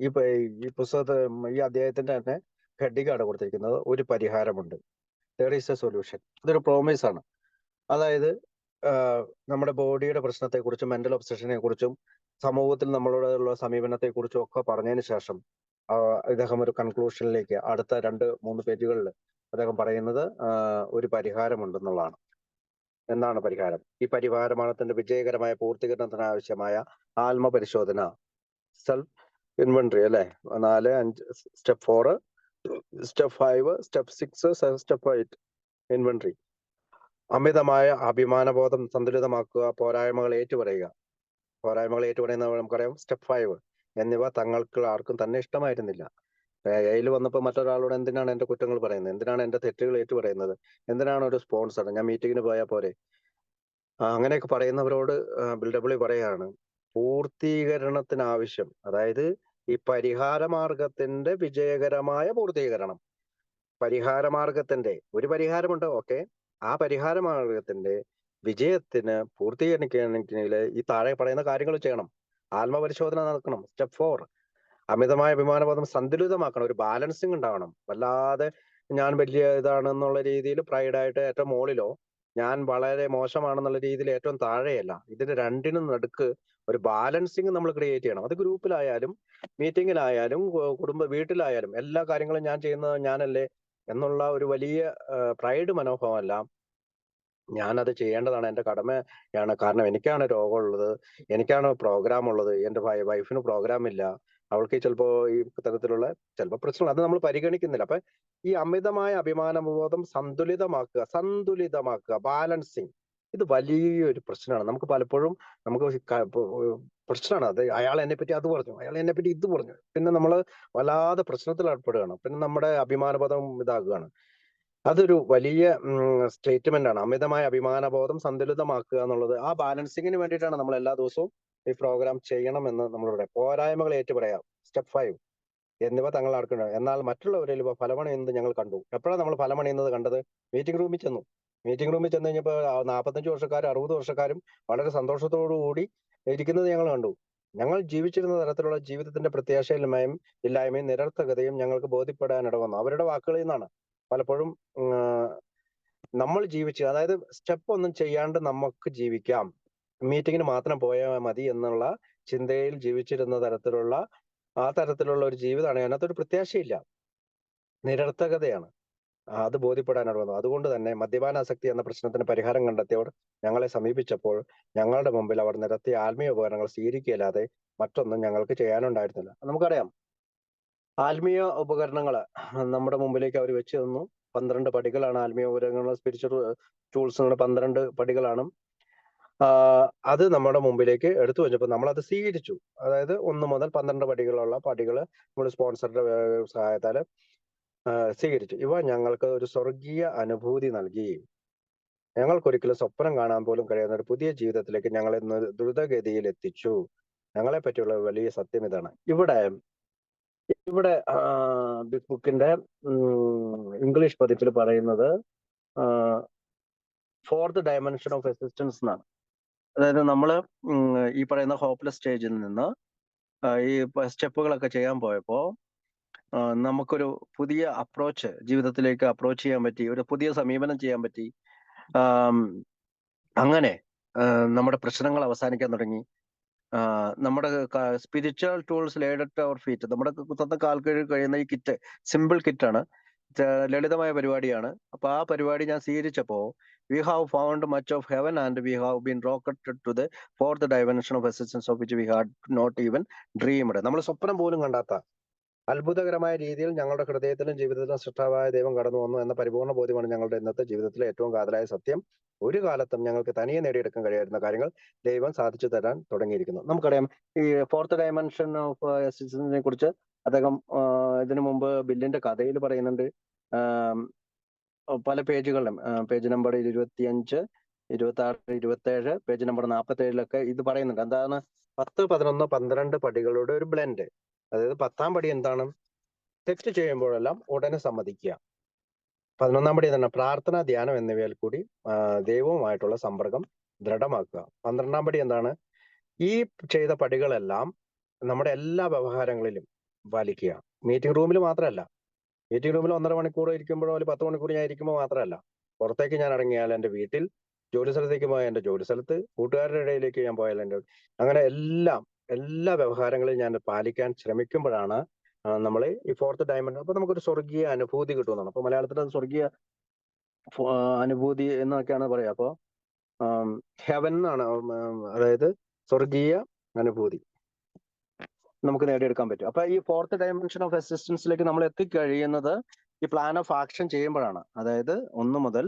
ഈ പുസ്തകത്തെ ഈ അധ്യായത്തിന്റെ തന്നെ ഹെഡിങ് ആണ് കൊടുത്തിരിക്കുന്നത്, ഒരു പരിഹാരമുണ്ട്. There is a solution. ഇതൊരു പ്രോമിസ് ആണ്. അതായത് നമ്മുടെ ബോഡിയുടെ പ്രശ്നത്തെക്കുറിച്ചും മെന്റൽ ഒബ്സഷനെ കുറിച്ചും സമൂഹത്തിൽ നമ്മളോടുള്ള സമീപനത്തെ കുറിച്ചും ഒക്കെ പറഞ്ഞതിന് ശേഷം ഇദ്ദേഹം ഒരു കൺക്ലൂഷനിലേക്ക് അടുത്ത 2-3 പേജുകളിൽ അദ്ദേഹം പറയുന്നത് ഒരു പരിഹാരമുണ്ടെന്നുള്ളതാണ്. എന്താണ് പരിഹാരം? ഈ പരിഹാരമാണത്തിന്റെ വിജയകരമായ പൂർത്തീകരണത്തിന് ആവശ്യമായ ആത്മപരിശോധന, സെൽഫ് ഇൻവെന്ററി അല്ലെ, 4, 5 step 4, step 5, step 6, step 8 inventory. അമിതമായ അഭിമാനബോധം സന്തുലിതമാക്കുക, പോരായ്മകൾ ഏറ്റുപറയുക. പോരായ്മകൾ ഏറ്റുപറയുന്ന നമുക്കറിയാം സ്റ്റെപ്പ് 5 എന്നിവ തങ്ങൾക്ക് ആർക്കും തന്നെ ഇഷ്ടമായിരുന്നില്ല. എയിൽ വന്നപ്പോൾ മറ്റൊരാളോട് എന്തിനാണ് എന്റെ കുറ്റങ്ങൾ പറയുന്നത്, എന്തിനാണ് എന്റെ തെറ്റുകൾ ഏറ്റുപറയുന്നത്, എന്തിനാണ് ഒരു സ്പോൺസർ, ഞാൻ മീറ്റിങ്ങിന് പോയാൽ പോരെ, അങ്ങനെയൊക്കെ പറയുന്നവരോട് ബിൽഡബ്ല്യൂ പറയാണ് പൂർത്തീകരണത്തിന് ആവശ്യം, അതായത് ഈ പരിഹാര മാർഗത്തിന്റെ വിജയകരമായ പൂർത്തീകരണം. പരിഹാര മാർഗത്തിന്റെ ഒരു പരിഹാരമുണ്ട്, ഓക്കെ, ആ പരിഹാര മാർഗത്തിന്റെ വിജയത്തിന് പൂർത്തീകരിക്കണമെങ്കിൽ ഈ താഴെ പറയുന്ന കാര്യങ്ങൾ ചെയ്യണം. ആത്മപരിശോധന നടക്കണം. സ്റ്റെപ്പ് 4, അമിതമായ അഭിമാനബോധം സന്തുലിതമാക്കണം. ഒരു ബാലൻസിങ് ഉണ്ടാവണം. വല്ലാതെ ഞാൻ വലിയ ഇതാണെന്നുള്ള രീതിയിൽ പ്രൈഡായിട്ട് ഏറ്റവും മുകളിലോ ഞാൻ വളരെ മോശമാണെന്നുള്ള രീതിയിൽ ഏറ്റവും താഴെയല്ല. ഇതിന് രണ്ടിനും നടുക്ക് ഒരു ബാലൻസിങ് നമ്മൾ ക്രിയേറ്റ് ചെയ്യണം. അത് ഗ്രൂപ്പിലായാലും മീറ്റിങ്ങിലായാലും വീട്ടിലായാലും എല്ലാ കാര്യങ്ങളും ഞാൻ ചെയ്യുന്നത് ഞാനല്ലേ എന്നുള്ള ഒരു വലിയ പ്രൈഡ് മനോഭാവമല്ല. ഞാനത് ചെയ്യേണ്ടതാണ്, എന്റെ കടമയാണ്. കാരണം എനിക്കാണ് രോഗമുള്ളത്, എനിക്കാണ് പ്രോഗ്രാം ഉള്ളത്, എന്റെ വൈഫിന് പ്രോഗ്രാം ഇല്ല, അവൾക്ക് ചിലപ്പോ ഈ തരത്തിലുള്ള ചിലപ്പോൾ പ്രശ്നങ്ങൾ, അത് നമ്മൾ പരിഗണിക്കുന്നില്ല. അപ്പൊ ഈ അമിതമായ അഭിമാനബോധം സന്തുലിതമാക്കുക, ബാലൻസിങ്, ഇത് വലിയൊരു പ്രശ്നമാണ്. നമുക്ക് പലപ്പോഴും പ്രശ്നമാണ് അത്. അയാൾ എന്നെ പറ്റി അത് പറഞ്ഞു, അയാൾ എന്നെ പറ്റി ഇത് പറഞ്ഞു, പിന്നെ നമ്മൾ വല്ലാതെ പ്രശ്നത്തിൽ ഏർപ്പെടുകയാണ്. പിന്നെ നമ്മുടെ അഭിമാനബോധം ഇതാകുകയാണ്. അതൊരു വലിയ സ്റ്റേറ്റ്മെന്റ് ആണ്. അമിതമായ അഭിമാനബോധം സന്തുലിതമാക്കുക എന്നുള്ളത് ആ ബാലൻസിങ്ങിന് വേണ്ടിയിട്ടാണ് നമ്മൾ എല്ലാ ദിവസവും ഈ പ്രോഗ്രാം ചെയ്യണമെന്ന് നമ്മളുടെ പോരായ്മകൾ ഏറ്റുപറയാം. സ്റ്റെപ്പ് 5 എന്നിവ തങ്ങൾ നടക്കുന്നത്. എന്നാൽ മറ്റുള്ളവരിൽ ഫലമണിയുന്നത് ഞങ്ങൾ കണ്ടു. എപ്പോഴാണ് നമ്മൾ ഫലമണിയുന്നത് കണ്ടത്? മീറ്റിംഗ് റൂമിൽ ചെന്നു. മീറ്റിംഗ് റൂമിൽ ചെന്ന് കഴിഞ്ഞപ്പോൾ 45 വർഷക്കാരും 60 വർഷക്കാരും വളരെ സന്തോഷത്തോടുകൂടി ഇരിക്കുന്നത് ഞങ്ങൾ കണ്ടു. ഞങ്ങൾ ജീവിച്ചിരുന്ന തരത്തിലുള്ള ജീവിതത്തിന്റെ ഇല്ലായ്മയും നിരർത്ഥകതയും ഞങ്ങൾക്ക് ബോധ്യപ്പെടാനിട വന്നു. അവരുടെ വാക്കുകളിൽ നിന്നാണ്. പലപ്പോഴും നമ്മൾ അതായത് സ്റ്റെപ്പ് ഒന്നും ചെയ്യാണ്ട് നമുക്ക് ജീവിക്കാം, മീറ്റിങ്ങിന് മാത്രം പോയാൽ മതി എന്നുള്ള ചിന്തയിൽ ജീവിച്ചിരുന്ന തരത്തിലുള്ള ഒരു ജീവിതമാണ്. അതിനകത്തൊരു പ്രത്യാശയില്ല, നിരർത്ഥകതയാണ്. അത് ബോധ്യപ്പെടാനിട വന്നു. അതുകൊണ്ട് തന്നെ മദ്യപാനാസക്തി എന്ന പ്രശ്നത്തിന് പരിഹാരം കണ്ടെത്തിയവർ ഞങ്ങളെ സമീപിച്ചപ്പോൾ ഞങ്ങളുടെ മുമ്പിൽ അവർ നിരത്തിയ ആത്മീയ ഉപകരണങ്ങൾ സ്വീകരിക്കുകയല്ലാതെ മറ്റൊന്നും ഞങ്ങൾക്ക് ചെയ്യാനുണ്ടായിരുന്നില്ല. നമുക്കറിയാം, ആത്മീയ ഉപകരണങ്ങൾ നമ്മുടെ മുമ്പിലേക്ക് അവർ വെച്ച് തന്നു. 12 പടികളാണ് ആത്മീയ ഉപകരണങ്ങൾ, സ്പിരിച്വൽ ടൂൾസുകളുടെ 12 പടികളാണ്. അത് നമ്മുടെ മുമ്പിലേക്ക് എടുത്തു വെച്ചപ്പോൾ നമ്മൾ അത് സ്വീകരിച്ചു. അതായത് 1 മുതൽ 12 പടികളുള്ള പടികൾ നമ്മൾ സ്പോൺസറുടെ സഹായത്താൽ സ്വീകരിച്ചു. ഇവ ഞങ്ങൾക്ക് ഒരു സ്വർഗീയ അനുഭൂതി നൽകി. ഞങ്ങൾക്കൊരിക്കലും സ്വപ്നം കാണാൻ പോലും കഴിയുന്ന ഒരു പുതിയ ജീവിതത്തിലേക്ക് ഞങ്ങളെ ദ്രുതഗതിയിൽ എത്തിച്ചു. ഞങ്ങളെ പറ്റിയുള്ള വലിയ സത്യം ഇതാണ്. ഇവിടെ ബിഗ് ബുക്കിന്റെ ഇംഗ്ലീഷ് പതിപ്പിൽ പറയുന്നത് ഫോർത്ത് ഡയമെൻഷൻ ഓഫ് എക്സിസ്റ്റൻസ് എന്നാണ്. അതായത് നമ്മൾ ഈ പറയുന്ന ഹോപ്പ്ലെസ് സ്റ്റേജിൽ നിന്ന് ഈ സ്റ്റെപ്പുകളൊക്കെ ചെയ്യാൻ പോയപ്പോൾ നമുക്കൊരു പുതിയ അപ്രോച്ച് ജീവിതത്തിലേക്ക് അപ്രോച്ച് ചെയ്യാൻ പറ്റി, ഒരു പുതിയ സമീപനം ചെയ്യാൻ പറ്റി. അങ്ങനെ നമ്മുടെ പ്രശ്നങ്ങൾ അവസാനിക്കാൻ തുടങ്ങി. നമ്മുടെ spiritual tools laid at our feet, നമ്മുടെ സ്വന്തം കാൽ കീഴിൽ കഴിയുന്ന ഈ കിറ്റ് സിമ്പിൾ കിറ്റാണ്, ലളിതമായ പരിപാടിയാണ്. അപ്പൊ ആ പരിപാടി ഞാൻ സ്വീകരിച്ചപ്പോ we have found much of heaven and we have been rocketed to the fourth dimension of existence of which we had not even dreamed. നമ്മൾ സ്വപ്നം പോലും കണ്ടാത്ത അത്ഭുതകരമായ രീതിയിൽ ഞങ്ങളുടെ ഹൃദയത്തിലും ജീവിതത്തിലും സൃഷ്ടാവായ ദൈവം കടന്നു വന്നു എന്ന പരിപൂർണ്ണ ബോധ്യമാണ് ഞങ്ങളുടെ ഇന്നത്തെ ജീവിതത്തിലെ ഏറ്റവും കാതലായ സത്യം. ഒരു കാലത്തും ഞങ്ങൾക്ക് തനിയെ നേടിയെടുക്കാൻ കഴിയായിരുന്ന കാര്യങ്ങൾ ദൈവം സാധിച്ചു തരാൻ തുടങ്ങിയിരിക്കുന്നു. നമുക്കറിയാം, ഈ ഫോർത്ത് ഡയമെൻഷൻ ഓഫ് എക്സിസ്റ്റൻസിനെ കുറിച്ച് അദ്ദേഹം ഇതിനു മുമ്പ് ബില്ലിന്റെ കഥയിൽ പറയുന്നുണ്ട്. പല പേജുകളിലും പേജ് നമ്പർ 25, 26, 27, പേജ് നമ്പർ 47 ഇത് പറയുന്നുണ്ട്. എന്താണ്? 10, 11, 12 പടികളുടെ ഒരു ബ്ലെൻഡ്. അതായത് 10ാം പടി എന്താണ്? തെറ്റ് ചെയ്യുമ്പോഴെല്ലാം ഉടനെ സമ്മതിക്കുക. 11ാം പടി എന്താണ്? പ്രാർത്ഥന, ധ്യാനം എന്നിവയിൽ കൂടി ദൈവവുമായിട്ടുള്ള സമ്പർക്കം ദൃഢമാക്കുക. 12ാം പടി എന്താണ്? ഈ ചെയ്ത പടികളെല്ലാം നമ്മുടെ എല്ലാ വ്യവഹാരങ്ങളിലും പാലിക്കുക. മീറ്റിംഗ് റൂമിൽ മാത്രമല്ല, മീറ്റിംഗ് റൂമിൽ 1.5 മണിക്കൂർ ഇരിക്കുമ്പോഴോ അല്ലെങ്കിൽ 10 മണിക്കൂർ ഞാൻ ഇരിക്കുമ്പോൾ മാത്രമല്ല, പുറത്തേക്ക് ഞാൻ ഇറങ്ങിയാൽ എൻ്റെ വീട്ടിൽ, ജോലി സ്ഥലത്തേക്ക് പോയാൽ എൻ്റെ ജോലി സ്ഥലത്ത്, കൂട്ടുകാരുടെ ഇടയിലേക്ക് ഞാൻ പോയാൽ എൻ്റെ, അങ്ങനെ എല്ലാ വ്യവഹാരങ്ങളിലും ഞാൻ പാലിക്കാൻ ശ്രമിക്കുമ്പോഴാണ് നമ്മൾ ഈ 4th ഡയമെൻഷൻ. അപ്പൊ നമുക്കൊരു സ്വർഗീയ അനുഭൂതി കിട്ടുമെന്നാണ്. അപ്പൊ മലയാളത്തിൽ അത് സ്വർഗീയ അനുഭൂതി എന്നൊക്കെയാണ് പറയുക. അപ്പോ ഹെവൻ എന്നാണ്, അതായത് സ്വർഗീയ അനുഭൂതി നമുക്ക് നേടിയെടുക്കാൻ പറ്റും. അപ്പൊ ഈ 4th ഡയമെൻഷൻ ഓഫ് എക്സിസ്റ്റൻസിലേക്ക് നമ്മൾ എത്തിക്കഴിയുന്നത് ഈ പ്ലാൻ ഓഫ് ആക്ഷൻ ചെയ്യുമ്പോഴാണ്. അതായത് 1 മുതൽ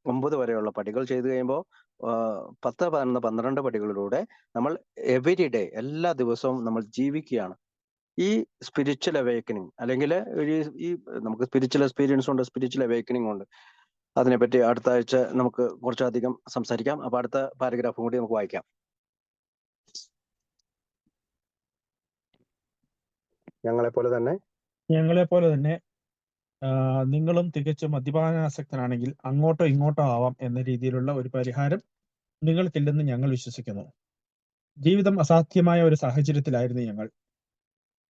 9 വരെയുള്ള പടികൾ ചെയ്തു കഴിയുമ്പോൾ 10, 11, 12 പടികളിലൂടെ നമ്മൾ എവരി ഡേ, എല്ലാ ദിവസവും നമ്മൾ ജീവിക്കുകയാണ്. ഈ സ്പിരിച്വൽ അവേക്കനിങ് അല്ലെങ്കിൽ ഈ നമുക്ക് സ്പിരിച്വൽ എക്സ്പീരിയൻസ് ഉണ്ട്, സ്പിരിച്വൽ അവേക്കനിങ് ഉണ്ട്. അതിനെപ്പറ്റി അടുത്ത ആഴ്ച നമുക്ക് കുറച്ചധികം സംസാരിക്കാം. അപ്പൊ അടുത്ത പാരഗ്രാഫും കൂടി നമുക്ക് വായിക്കാം. ഞങ്ങളെപ്പോലെ തന്നെ നിങ്ങളും തികച്ചും മദ്യപാനാസക്തനാണെങ്കിൽ അങ്ങോട്ടോ ഇങ്ങോട്ടോ ആവാം എന്ന രീതിയിലുള്ള ഒരു പരിഹാരം നിങ്ങൾക്കില്ലെന്ന് ഞങ്ങൾ വിശ്വസിക്കുന്നു. ജീവിതം അസാധ്യമായ ഒരു സാഹചര്യത്തിലായിരുന്നു ഞങ്ങൾ.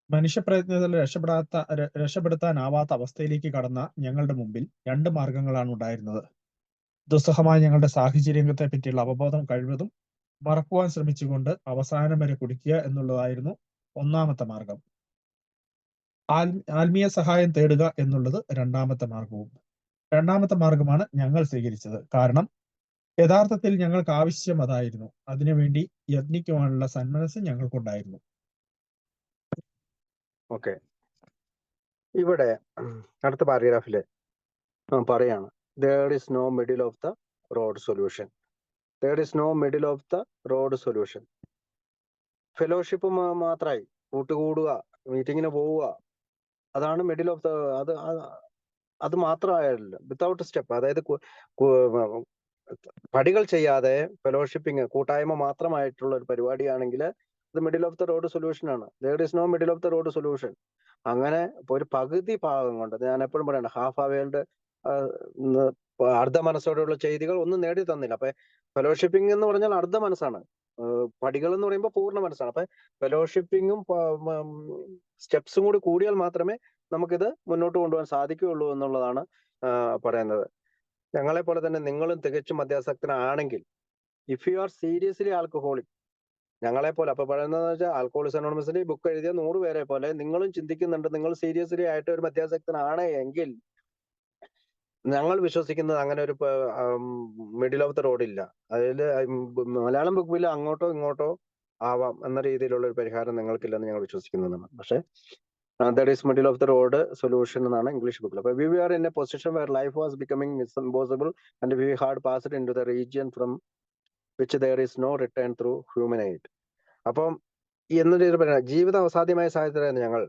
മനുഷ്യപ്രയത്നത്തിൽ രക്ഷപ്പെടുത്താനാവാത്ത അവസ്ഥയിലേക്ക് കടന്ന ഞങ്ങളുടെ മുമ്പിൽ 2 മാർഗങ്ങളാണ് ഉണ്ടായിരുന്നത്. ദുസ്സഹമായ ഞങ്ങളുടെ സാഹചര്യത്തെ പറ്റിയുള്ള അവബോധം കഴിവതും മറക്കുവാൻ ശ്രമിച്ചുകൊണ്ട് അവസാനം വരെ കുടിക്കുക എന്നുള്ളതായിരുന്നു ഒന്നാമത്തെ മാർഗം. ആത്മീയ സഹായം തേടുക എന്നുള്ളത് 2ാമത്തെ മാർഗവും. 2ാമത്തെ മാർഗമാണ് ഞങ്ങൾ സ്വീകരിച്ചത്. കാരണം യഥാർത്ഥത്തിൽ ഞങ്ങൾക്ക് ആവശ്യം അതായിരുന്നു. അതിനുവേണ്ടി യത്നിക്കുവാനുള്ള സന്മനസ് ഞങ്ങൾക്കുണ്ടായിരുന്നു. ഓക്കെ, ഇവിടെ അടുത്ത പാരഗ്രാഫില് പറയാണ്, there is no middle of the road solution. there is no middle of the road solution. Fellowship മാത്രമായി കൂട്ടുകൂടുക, മീറ്റിങ്ങിന് പോവുക, അതാണ് മിഡിൽ ഓഫ് ദ, അത് മാത്രമായല്ല. വിത്തൗട്ട് സ്റ്റെപ്പ്, അതായത് പടികൾ ചെയ്യാതെ ഫെലോഷിപ്പിങ്, കൂട്ടായ്മ മാത്രമായിട്ടുള്ള ഒരു പരിപാടിയാണെങ്കിൽ അത് middle of the road solution ആണ്. there is no middle of the road solution. അങ്ങനെ ഒരു പകുതി ഭാഗം കൊണ്ട്, ഞാൻ എപ്പോഴും പറയണം, ഹാഫ് അവൈൽഡ്, അർദ്ധ മനസ്സോടെയുള്ള ചെയ്തികൾ ഒന്നും നേടി തന്നില്ല. അപ്പൊ ഫെലോഷിപ്പിംഗ് എന്ന് പറഞ്ഞാൽ അർദ്ധ മനസ്സാണ്, പടികൾ എന്ന് പറയുമ്പോൾ പൂർണ്ണ മനസ്സാണ്. അപ്പൊ ഫെലോഷിപ്പിങ്ങും സ്റ്റെപ്സും കൂടി കൂടിയാൽ മാത്രമേ നമുക്കിത് മുന്നോട്ട് കൊണ്ടുപോകാൻ സാധിക്കുകയുള്ളൂ എന്നുള്ളതാണ് പറയുന്നത്. ഞങ്ങളെ പോലെ തന്നെ നിങ്ങളും തികച്ചും മദ്യാസക്തനാണെങ്കിൽ, if you are seriously alcoholic, ഞങ്ങളെ പോലെ, അപ്പൊ പറയുന്നത് വെച്ചാൽ ആൽക്കഹോളിക്സ് അനോണിമസിൽ ബുക്ക് എഴുതിയ 100 പേരെ പോലെ നിങ്ങളും ചിന്തിക്കുന്നുണ്ട്, നിങ്ങൾ സീരിയസ്ലി ആയിട്ട് ഒരു മദ്യാസക്തനാണ് എങ്കിൽ, ഞങ്ങൾ വിശ്വസിക്കുന്നത് അങ്ങനെ ഒരു മിഡിൽ ഓഫ് ദ റോഡ് ഇല്ല. അതിൽ മലയാളം ബുക്കിൽ അങ്ങോട്ടോ ഇങ്ങോട്ടോ ആവാം എന്ന രീതിയിലുള്ള ഒരു പരിഹാരം നിങ്ങൾക്കില്ലെന്ന് ഞങ്ങൾ വിശ്വസിക്കുന്നതാണ്. പക്ഷെ that is middle of the road solution എന്നാണ് ഇംഗ്ലീഷ് ബുക്കിൽ. അപ്പൊ we are in a position where life was becoming impossible and we had passed into the region from which there is no return through human aid. അപ്പം എന്നൊരു പറയുന്നത്, ജീവിതം അസാധ്യമായ സാഹചര്യമായിരുന്നു ഞങ്ങൾ.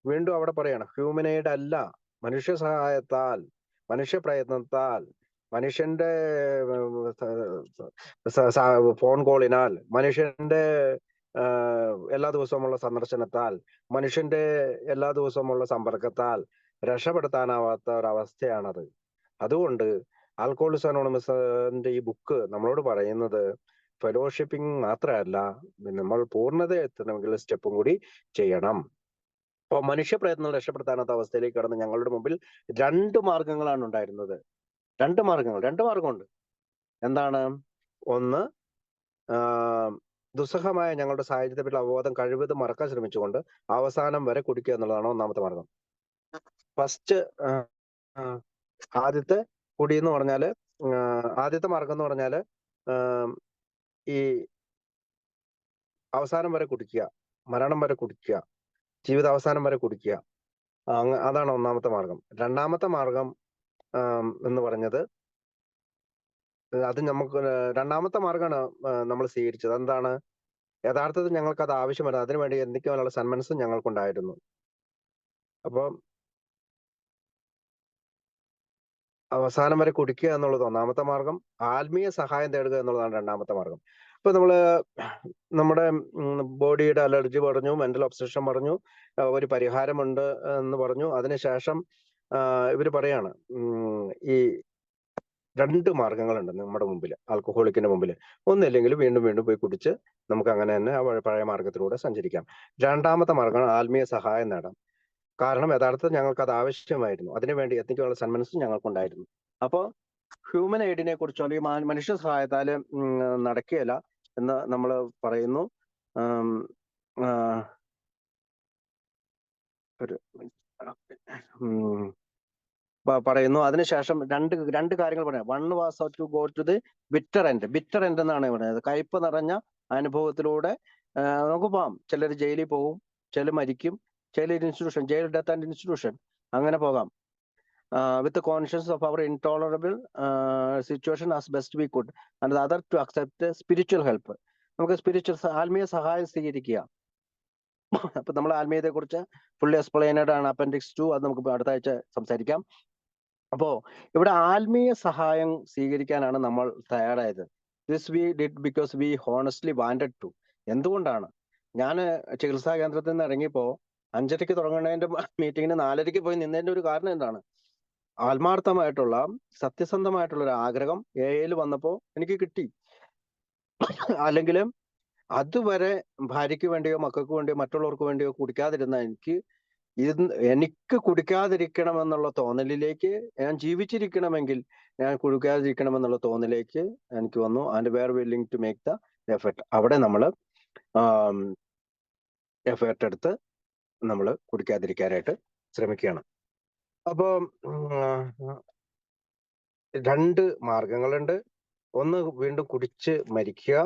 വീണ്ടും അവിടെ പറയാണ്, ഹ്യൂമൻ എയ്ഡ് അല്ല, മനുഷ്യ സഹായത്താൽ, മനുഷ്യ പ്രയത്നത്താൽ, മനുഷ്യന്റെ ഫോൺ കോളിനാൽ, മനുഷ്യന്റെ എല്ലാ ദിവസവുമുള്ള സന്ദർശനത്താൽ, മനുഷ്യന്റെ എല്ലാ ദിവസവുമുള്ള സമ്പർക്കത്താൽ രക്ഷപ്പെടുത്താനാവാത്ത ഒരവസ്ഥയാണത്. അതുകൊണ്ട് ആൽക്കഹോളിക്സ് അനോണിമസിന്റെ ഈ ബുക്ക് നമ്മളോട് പറയുന്നത് ഫെലോഷിപ്പിംഗ് മാത്രമല്ല, നമ്മൾ പൂർണ്ണത എത്തണമെങ്കിൽ സ്റ്റെപ്പും കൂടി ചെയ്യണം. അപ്പൊ മനുഷ്യ പ്രയത്നം രക്ഷപ്പെടുത്താനാത്ത അവസ്ഥയിലേക്ക് കടന്ന് ഞങ്ങളുടെ മുമ്പിൽ 2 മാർഗങ്ങളാണ് ഉണ്ടായിരുന്നത്. 2 മാർഗമുണ്ട്. എന്താണ്? ഒന്ന്, ദുസ്സഹമായ ഞങ്ങളുടെ സാഹചര്യത്തെപ്പറ്റി അവബോധം കഴിവതും മറക്കാൻ ശ്രമിച്ചുകൊണ്ട് അവസാനം വരെ കുടിക്കുക എന്നുള്ളതാണ് ഒന്നാമത്തെ മാർഗം. ഫസ്റ്റ്, ആദ്യത്തെ കുടി എന്ന് പറഞ്ഞാല്, ആദ്യത്തെ മാർഗം എന്ന് പറഞ്ഞാല് ഈ അവസാനം വരെ കുടിക്കുക, മരണം വരെ കുടിക്കുക, ജീവിത അവസാനം വരെ കുടിക്കുക, അതാണ് ഒന്നാമത്തെ മാർഗം. 2ാമത്തെ മാർഗം എന്ന് പറഞ്ഞത്, അത് നമുക്ക് 2ാമത്തെ മാർഗമാണ് നമ്മൾ സ്വീകരിച്ചത്. എന്താണ്? യഥാർത്ഥത്തിൽ ഞങ്ങൾക്ക് അത് ആവശ്യമായിരുന്നു, അതിനുവേണ്ടി എന്തൊക്കെയുള്ള സന്മനസ്സും ഞങ്ങൾക്കുണ്ടായിരുന്നു. അപ്പം അവസാനം വരെ കുടിക്കുക എന്നുള്ളത് 1ാമത്തെ മാർഗം, ആത്മീയ സഹായം തേടുക എന്നുള്ളതാണ് 2ാമത്തെ മാർഗം. ഇപ്പൊ നമ്മുടെ ബോഡിയുടെ അലർജി പറഞ്ഞു, മെന്റൽ ഒബ്സഷൻ പറഞ്ഞു, ഒരു പരിഹാരമുണ്ട് എന്ന് പറഞ്ഞു. അതിനുശേഷം ഇവര് പറയാണ്, ഈ 2 മാർഗങ്ങളുണ്ട് നമ്മുടെ മുമ്പിൽ, ആൽക്കഹോളിക്കിന്റെ മുമ്പിൽ. ഒന്നില്ലെങ്കിൽ വീണ്ടും വീണ്ടും പോയി കുടിച്ച് നമുക്ക് അങ്ങനെ തന്നെ ആ പഴയ മാർഗത്തിലൂടെ സഞ്ചരിക്കാം. രണ്ടാമത്തെ മാർഗമാണ് ആത്മീയ സഹായം നേടാം. കാരണം യഥാർത്ഥത്തിൽ ഞങ്ങൾക്ക് അത് ആവശ്യമായിരുന്നു. അതിനുവേണ്ടി എത്തിക്കാനുള്ള സന്മനസ്സും ഞങ്ങൾക്കുണ്ടായിരുന്നു. അപ്പോ ഹ്യൂമൻ എയ്ഡിനെ കുറിച്ചോ അല്ലെങ്കിൽ മനുഷ്യ സഹായത്താല് നടക്കുകയില്ല എന്ന് നമ്മൾ പറയുന്നു. ആം, ആ, ഒരു ഉം, പറയുന്നു. അതിനുശേഷം രണ്ട് കാര്യങ്ങൾ പറയാം. One was to go to the bitter end എന്നാണ് പറയുന്നത്. കയ്പ് നിറഞ്ഞ അനുഭവത്തിലൂടെ നമുക്ക് പോകാം. ചിലർ ജയിലിൽ പോകും, ചിലർ മരിക്കും, ചിലർ institution, jail death and institution, അങ്ങനെ പോകാം. With conscious of our intolerable situation as best we could and other to accept spiritual help. നമുക്ക് ആത്മീയ സഹായം സ്വീകരിക്കുക. അപ്പൊ നമ്മൾ ആത്മീയത്തെ കുറിച്ച് ഫുള്ളി എക്സ്പ്ലെയിനഡ് ആണ് അപ്പൻഡിക്സ് 2. അത് നമുക്ക് അടുത്ത ആഴ്ച സംസാരിക്കാം. അപ്പോ ഇവിടെ ആത്മീയ സഹായം സ്വീകരിക്കാനാണ് നമ്മൾ തയ്യാറായത്. This we did because we honestly wanted to. എന്തുകൊണ്ടാണ്? ഞാൻ ചികിത്സാ കേന്ദ്രത്തിൽ നിന്ന് ഇറങ്ങിയപ്പോ 5:30 തുടങ്ങുന്നതിന്റെ മീറ്റിങ്ങിന് 4:30 പോയി നിന്നതിന്റെ ഒരു കാരണം എന്താണ്? ആത്മാർത്ഥമായിട്ടുള്ള സത്യസന്ധമായിട്ടുള്ള ഒരു ആഗ്രഹം എയിൽ വന്നപ്പോ എനിക്ക് കിട്ടി. അല്ലെങ്കിൽ അതുവരെ ഭാര്യയ്ക്ക് വേണ്ടിയോ മക്കൾക്ക് വേണ്ടിയോ മറ്റുള്ളവർക്ക് വേണ്ടിയോ കുടിക്കാതിരുന്ന എനിക്ക് കുടിക്കാതിരിക്കണമെന്നുള്ള തോന്നലിലേക്ക്, ഞാൻ ജീവിച്ചിരിക്കണമെങ്കിൽ ഞാൻ കുടിക്കാതിരിക്കണമെന്നുള്ള തോന്നലിലേക്ക് എനിക്ക് വന്നു. And were willing to make the effort. അവിടെ നമ്മൾ എഫേർട്ട് എടുത്ത് നമ്മൾ കുടിക്കാതിരിക്കാനായിട്ട് ശ്രമിക്കുകയാണ്. അപ്പോൾ 2 മാർഗങ്ങളുണ്ട്. ഒന്ന് വീണ്ടും കുടിച്ച് മരിക്കുക,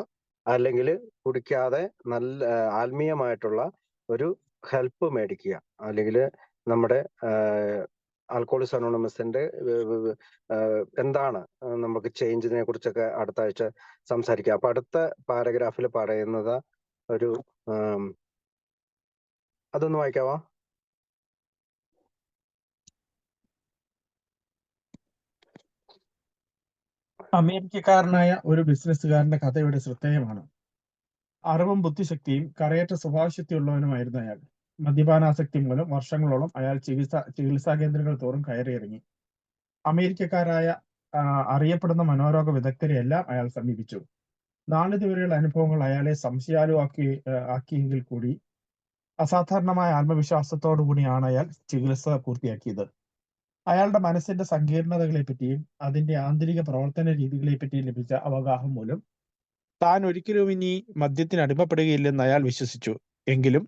അല്ലെങ്കിൽ കുടിക്കാതെ നല്ല ആത്മീയമായിട്ടുള്ള ഒരു ഹെൽപ്പ് മേടിക്കുക. അല്ലെങ്കിൽ നമ്മുടെ ആൽക്കഹോളിക്സ് അനോണിമസിന്റെ എന്താണ് നമുക്ക് ചേഞ്ചിനെ കുറിച്ചൊക്കെ അടുത്ത ആഴ്ച സംസാരിക്കാം. അപ്പൊ അടുത്ത പാരഗ്രാഫിൽ പറയുന്നത് ഒരു അതൊന്ന് വായിക്കാവോ? അമേരിക്കക്കാരനായ ഒരു ബിസിനസ്സുകാരന്റെ കഥ ഇവിടെ ശ്രദ്ധേയമാണ്. അറിവും ബുദ്ധിശക്തിയും കറയറ്റ സ്വഭാവശക്തിയുള്ളവനുമായിരുന്നു അയാൾ. മദ്യപാനാസക്തി മൂലം വർഷങ്ങളോളം അയാൾ ചികിത്സാ കേന്ദ്രങ്ങൾ തോറും കയറിയിറങ്ങി. അമേരിക്കക്കാരായ അറിയപ്പെടുന്ന മനോരോഗ വിദഗ്ധരെയെല്ലാം അയാൾ സമീപിച്ചു. നാളിതുവരെയുള്ള അനുഭവങ്ങൾ അയാളെ ആക്കിയെങ്കിൽ കൂടി അസാധാരണമായ ആത്മവിശ്വാസത്തോടു കൂടിയാണ് അയാൾ ചികിത്സ പൂർത്തിയാക്കിയത്. അയാളുടെ മനസ്സിന്റെ സങ്കീർണതകളെ പറ്റിയും അതിന്റെ ആന്തരിക പ്രവർത്തന രീതികളെ പറ്റിയും ലഭിച്ച അവഗാഹം മൂലം താൻ ഒരിക്കലും ഇനി മദ്യത്തിന് അടിമപ്പെടുകയില്ലെന്ന് അയാൾ വിശ്വസിച്ചു. എങ്കിലും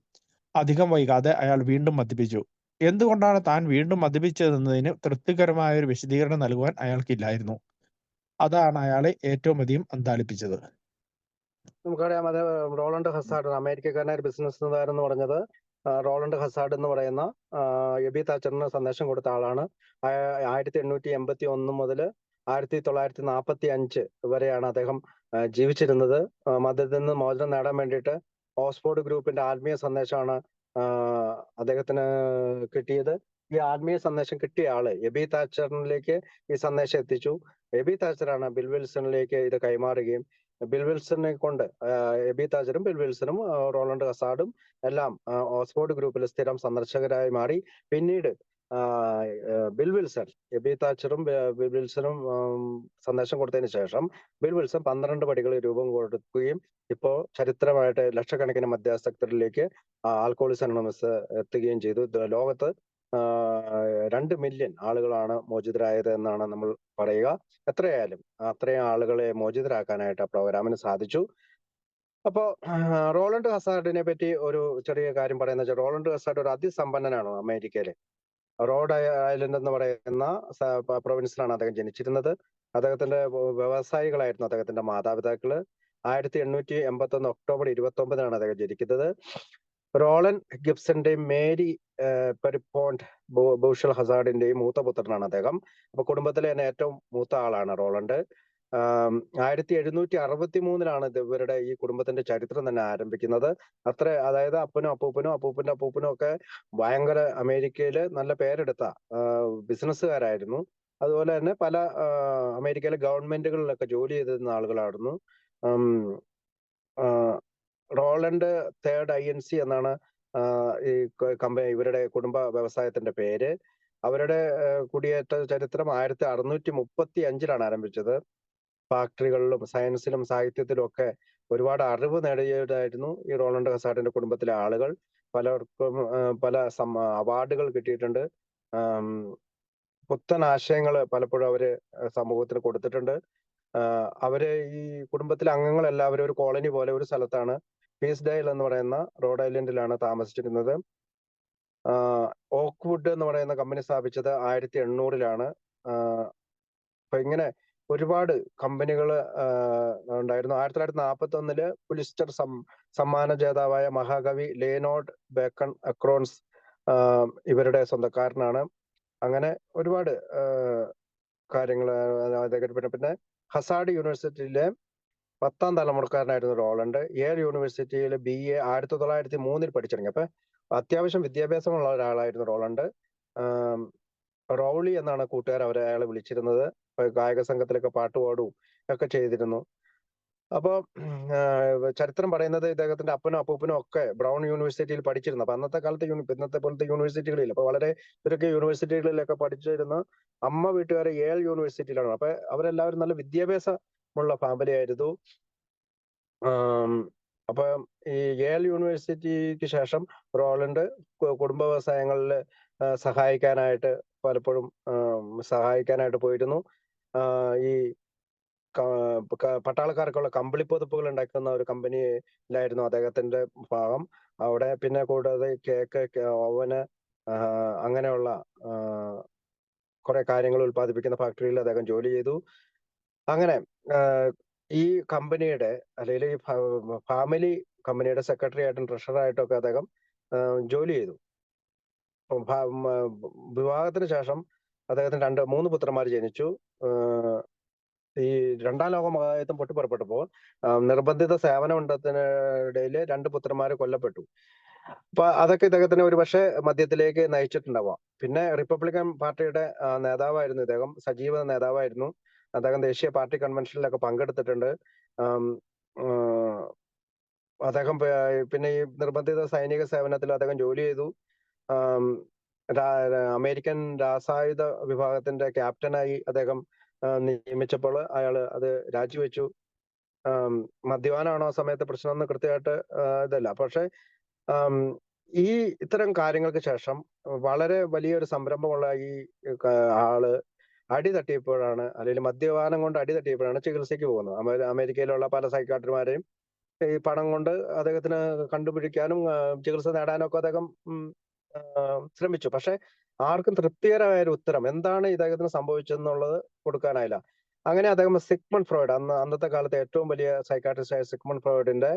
അധികം വൈകാതെ അയാൾ വീണ്ടും മദ്യപിച്ചു. എന്തുകൊണ്ടാണ് താൻ വീണ്ടും മദ്യപിച്ചതെന്നതിന് തൃപ്തികരമായ ഒരു വിശദീകരണം നൽകുവാൻ അയാൾക്കില്ലായിരുന്നു. അതാണ് അയാളെ ഏറ്റവും അധികം അന്താളിപ്പിച്ചത്. നമുക്കറിയാം, അത് റോളണ്ട് ഹസാർഡ്, അമേരിക്കക്കാരനായ ബിസിനസ്സുകാരൻ എന്ന് പറഞ്ഞത് റോളണ്ട് ഹസാർഡ് എന്ന് പറയുന്ന എബി താച്ചറിന് സന്ദേശം കൊടുത്ത ആളാണ്. 1881 മുതൽ 1945 വരെയാണ് അദ്ദേഹം ജീവിച്ചിരുന്നത്. മദ്യത്തിൽ നിന്ന് മോചനം നേടാൻ വേണ്ടിയിട്ട് ഓക്സ്ഫോർഡ് ഗ്രൂപ്പിന്റെ ആത്മീയ സന്ദേശമാണ് അദ്ദേഹത്തിന് കിട്ടിയത്. ഈ ആത്മീയ സന്ദേശം കിട്ടിയ ആള് എബി താച്ചറിലേക്ക് ഈ സന്ദേശം എത്തിച്ചു. എബി താച്ചറാണ് ബിൽ വിൽസണിലേക്ക് ഇത് കൈമാറുകയും ബിൽ വിൽസണിനെ കൊണ്ട് എബി താച്ചറും ബിൽ വിൽസണും റോളണ്ട് ഹസാർഡും എല്ലാം ഓക്സ്ഫോർഡ് ഗ്രൂപ്പിൽ സ്ഥിരം സന്ദർശകരായി മാറി. പിന്നീട് ബിൽ വിൽസൺ, എബി താച്ചറും ബിൽ വിൽസണും സന്ദേശം കൊടുത്തതിന് ശേഷം ബിൽ വിൽസൺ 12 പടികൾ രൂപം കൊടുക്കുകയും ഇപ്പോൾ ചരിത്രമായിട്ട് ലക്ഷക്കണക്കിന് മദ്യാസക്തരിലേക്ക് ആൽക്കഹോളിക്സ് അനോണിമസ് എത്തുകയും ചെയ്തു. ലോകത്ത് 2 മില്യൺ ആളുകളാണ് മോചിതരായത് എന്നാണ് നമ്മൾ പറയുക. എത്രയായാലും അത്രയും ആളുകളെ മോചിതരാക്കാനായിട്ട് ആ പ്രോഗ്രാമിന് സാധിച്ചു. അപ്പോ റോളണ്ട് ഹസാർഡിനെ പറ്റി ഒരു ചെറിയ കാര്യം പറയുന്ന വെച്ചാൽ, റോളണ്ട് ഹസാർഡ് ഒരു അതിസമ്പന്നനാണ്. അമേരിക്കയിലെ റോഡ് ഐലൻഡ് എന്ന് പറയുന്ന പ്രൊവിൻസിലാണ് അദ്ദേഹം ജനിച്ചിരുന്നത്. അദ്ദേഹത്തിന്റെ വ്യവസായികളായിരുന്നു അദ്ദേഹത്തിന്റെ മാതാപിതാക്കള്. 1881 ഒക്ടോബർ 29 അദ്ദേഹം ജനിക്കുന്നത്. റോളൻ ഗിബ്സന്റെയും മേരി പെരിപ്പോണ്ട് ബൂഷൽ ഹസാർഡിന്റെയും മൂത്ത പുത്രനാണ് അദ്ദേഹം. അപ്പൊ കുടുംബത്തിലെ തന്നെ ഏറ്റവും മൂത്ത ആളാണ് റോളണ്ട്. 1763 ഇവരുടെ ഈ കുടുംബത്തിന്റെ ചരിത്രം തന്നെ ആരംഭിക്കുന്നത്. അതായത് അപ്പനും അപ്പൂപ്പനും അപ്പൂപ്പനും ഒക്കെ ഭയങ്കര അമേരിക്കയില് നല്ല പേരെടുത്ത ബിസിനസ്സുകാരായിരുന്നു. അതുപോലെ തന്നെ പല അമേരിക്കയിലെ ഗവൺമെന്റുകളിലൊക്കെ ജോലി ചെയ്തിരുന്ന ആളുകളായിരുന്നു. റോളണ്ട് തേർഡ് INC എന്നാണ് ഈ കമ്പനി, ഇവരുടെ കുടുംബ വ്യവസായത്തിന്റെ പേര്. അവരുടെ കുടിയേറ്റ ചരിത്രം 1635 ആരംഭിച്ചത്. ഫാക്ടറികളിലും സയൻസിലും സാഹിത്യത്തിലും ഒക്കെ ഒരുപാട് അറിവ് നേടിയവരായിരുന്നു ഈ റോളണ്ട് ഹസാർഡിന്റെ കുടുംബത്തിലെ ആളുകൾ. പലർക്കും പല അവാർഡുകൾ കിട്ടിയിട്ടുണ്ട്. പുത്തൻ ആശയങ്ങൾ പലപ്പോഴും അവര് സമൂഹത്തിന് കൊടുത്തിട്ടുണ്ട്. അവര് ഈ കുടുംബത്തിലെ അംഗങ്ങൾ എല്ലാവരും ഒരു കോളനി പോലെ ഒരു സ്ഥലത്താണ്, പീസ്ഡെയിൽ എന്ന് പറയുന്ന റോഡ് ഐലൻഡിലാണ് താമസിച്ചിരുന്നത്. ഓക്ക്വുഡ് എന്ന് പറയുന്ന കമ്പനി സ്ഥാപിച്ചത് 1800-ലാണ്. അപ്പൊ ഇങ്ങനെ ഒരുപാട് കമ്പനികൾ ഉണ്ടായിരുന്നു. 1941 പുലിസ്റ്റർ സമ്മാന ജേതാവായ മഹാകവി ലേനോർഡ് ബേക്കൺ അക്രോൺസ് ഇവരുടെ സ്വന്തക്കാരനാണ്. അങ്ങനെ ഒരുപാട് കാര്യങ്ങൾ പിന്നെ ഹസാർഡ് യൂണിവേഴ്സിറ്റിയിലെ 10ാം തലമുറക്കാരനായിരുന്നു റോളണ്ട്. യേൽ യൂണിവേഴ്സിറ്റിയിൽ BA 1903 പഠിച്ചിറങ്ങി. അപ്പൊ അത്യാവശ്യം വിദ്യാഭ്യാസമുള്ള ഒരാളായിരുന്നു റോളണ്ട്. റൗളി എന്നാണ് കൂട്ടുകാർ അയാളെ വിളിച്ചിരുന്നത്. ഗായക സംഘത്തിലൊക്കെ പാട്ടുപാടും ഒക്കെ ചെയ്തിരുന്നു. അപ്പൊ ചരിത്രം പറയുന്നത് ഇദ്ദേഹത്തിന്റെ അപ്പനും അപ്പൂപ്പനും ഒക്കെ ബ്രൗൺ യൂണിവേഴ്സിറ്റിയിൽ പഠിച്ചിരുന്നു. അപ്പൊ അന്നത്തെ കാലത്ത് ഇന്നത്തെ പോലത്തെ യൂണിവേഴ്സിറ്റികളില്ല. അപ്പൊ വളരെ ചുരുക്കിയ യൂണിവേഴ്സിറ്റികളിലൊക്കെ പഠിച്ചിരുന്ന അമ്മ വീട്ടുകാരെ യേൽ യൂണിവേഴ്സിറ്റിയിലാണ്. അപ്പൊ അവരെല്ലാവരും നല്ല വിദ്യാഭ്യാസമുള്ള ഫാമിലി ആയിരുന്നു. അപ്പൊ ഈ യേൽ യൂണിവേഴ്സിറ്റിക്ക് ശേഷം റോളണ്ട് കുടുംബ വ്യവസായങ്ങളിൽ സഹായിക്കാനായിട്ട് പലപ്പോഴും പോയിരുന്നു. ഈ പട്ടാളക്കാർക്കുള്ള കമ്പിളിപ്പൊതുപ്പുകൾ ഉണ്ടാക്കുന്ന ഒരു കമ്പനിയിലായിരുന്നു അദ്ദേഹത്തിന്റെ ഭാഗം. അവിടെ പിന്നെ കൂടാതെ കേക്ക്, ഓവന്, അങ്ങനെയുള്ള കുറെ കാര്യങ്ങൾ ഉൽപ്പാദിപ്പിക്കുന്ന ഫാക്ടറിയിൽ അദ്ദേഹം ജോലി ചെയ്തു. അങ്ങനെ ഈ കമ്പനിയുടെ അല്ലെങ്കിൽ ഈ ഫാമിലി കമ്പനിയുടെ സെക്രട്ടറി ആയിട്ടും ട്രഷററായിട്ടും ഒക്കെ അദ്ദേഹം ജോലി ചെയ്തു. വിവാഹത്തിന് ശേഷം അദ്ദേഹത്തിന് 3 പുത്രന്മാർ ജനിച്ചു. ഈ 2ാം ലോക മഹായുദ്ധം പൊട്ടിപ്പുറപ്പെട്ടപ്പോൾ നിർബന്ധിത സേവനമുണ്ടത്തിനിടയിൽ 2 പുത്രന്മാർ കൊല്ലപ്പെട്ടു. അപ്പൊ അതൊക്കെ ഇദ്ദേഹത്തിന് ഒരു പക്ഷേ മദ്യത്തിലേക്ക് നയിച്ചിട്ടുണ്ടാവാം. പിന്നെ റിപ്പബ്ലിക്കൻ പാർട്ടിയുടെ നേതാവായിരുന്നു ഇദ്ദേഹം, സജീവ നേതാവായിരുന്നു. അദ്ദേഹം ദേശീയ പാർട്ടി കൺവെൻഷനിലൊക്കെ പങ്കെടുത്തിട്ടുണ്ട്. അദ്ദേഹം പിന്നെ ഈ നിർബന്ധിത സൈനിക സേവനത്തിൽ അദ്ദേഹം ജോലി ചെയ്തു. അമേരിക്കൻ രാസായുധ വിഭാഗത്തിന്റെ ക്യാപ്റ്റനായി അദ്ദേഹം നിയമിച്ചപ്പോൾ അയാൾ അത് രാജിവെച്ചു. മദ്യപാനാണോ ആ സമയത്ത് പ്രശ്നമെന്ന് കൃത്യമായിട്ട് ഇതല്ല. പക്ഷെ ഈ ഇത്തരം കാര്യങ്ങൾക്ക് ശേഷം വളരെ വലിയൊരു സംരംഭമുള്ള ഈ ആള് അടി തട്ടിയപ്പോഴാണ്, അല്ലെങ്കിൽ മദ്യപാനം കൊണ്ട് അടി തട്ടിയപ്പോഴാണ് ചികിത്സയ്ക്ക് പോകുന്നത്. അമേരിക്കയിലുള്ള പല സൈക്കാട്രിമാരെയും ഈ പണം കൊണ്ട് അദ്ദേഹത്തിന് കണ്ടുപിടിക്കാനും ചികിത്സ നേടാനും ഒക്കെ അദ്ദേഹം ശ്രമിച്ചു. പക്ഷെ ആർക്കും തൃപ്തികരമായ ഒരു ഉത്തരം എന്താണ് ഇദ്ദേഹത്തിന് സംഭവിച്ചതെന്നുള്ളത് കൊടുക്കാനായില്ല. അങ്ങനെ അദ്ദേഹം സിഗ്മണ്ട് ഫ്രോയിഡ്, അന്നത്തെ കാലത്തെ ഏറ്റവും വലിയ സൈക്കാട്രിസ്റ്റ് ആയ സിഗ്മണ്ട് ഫ്രോയിഡിന്റെ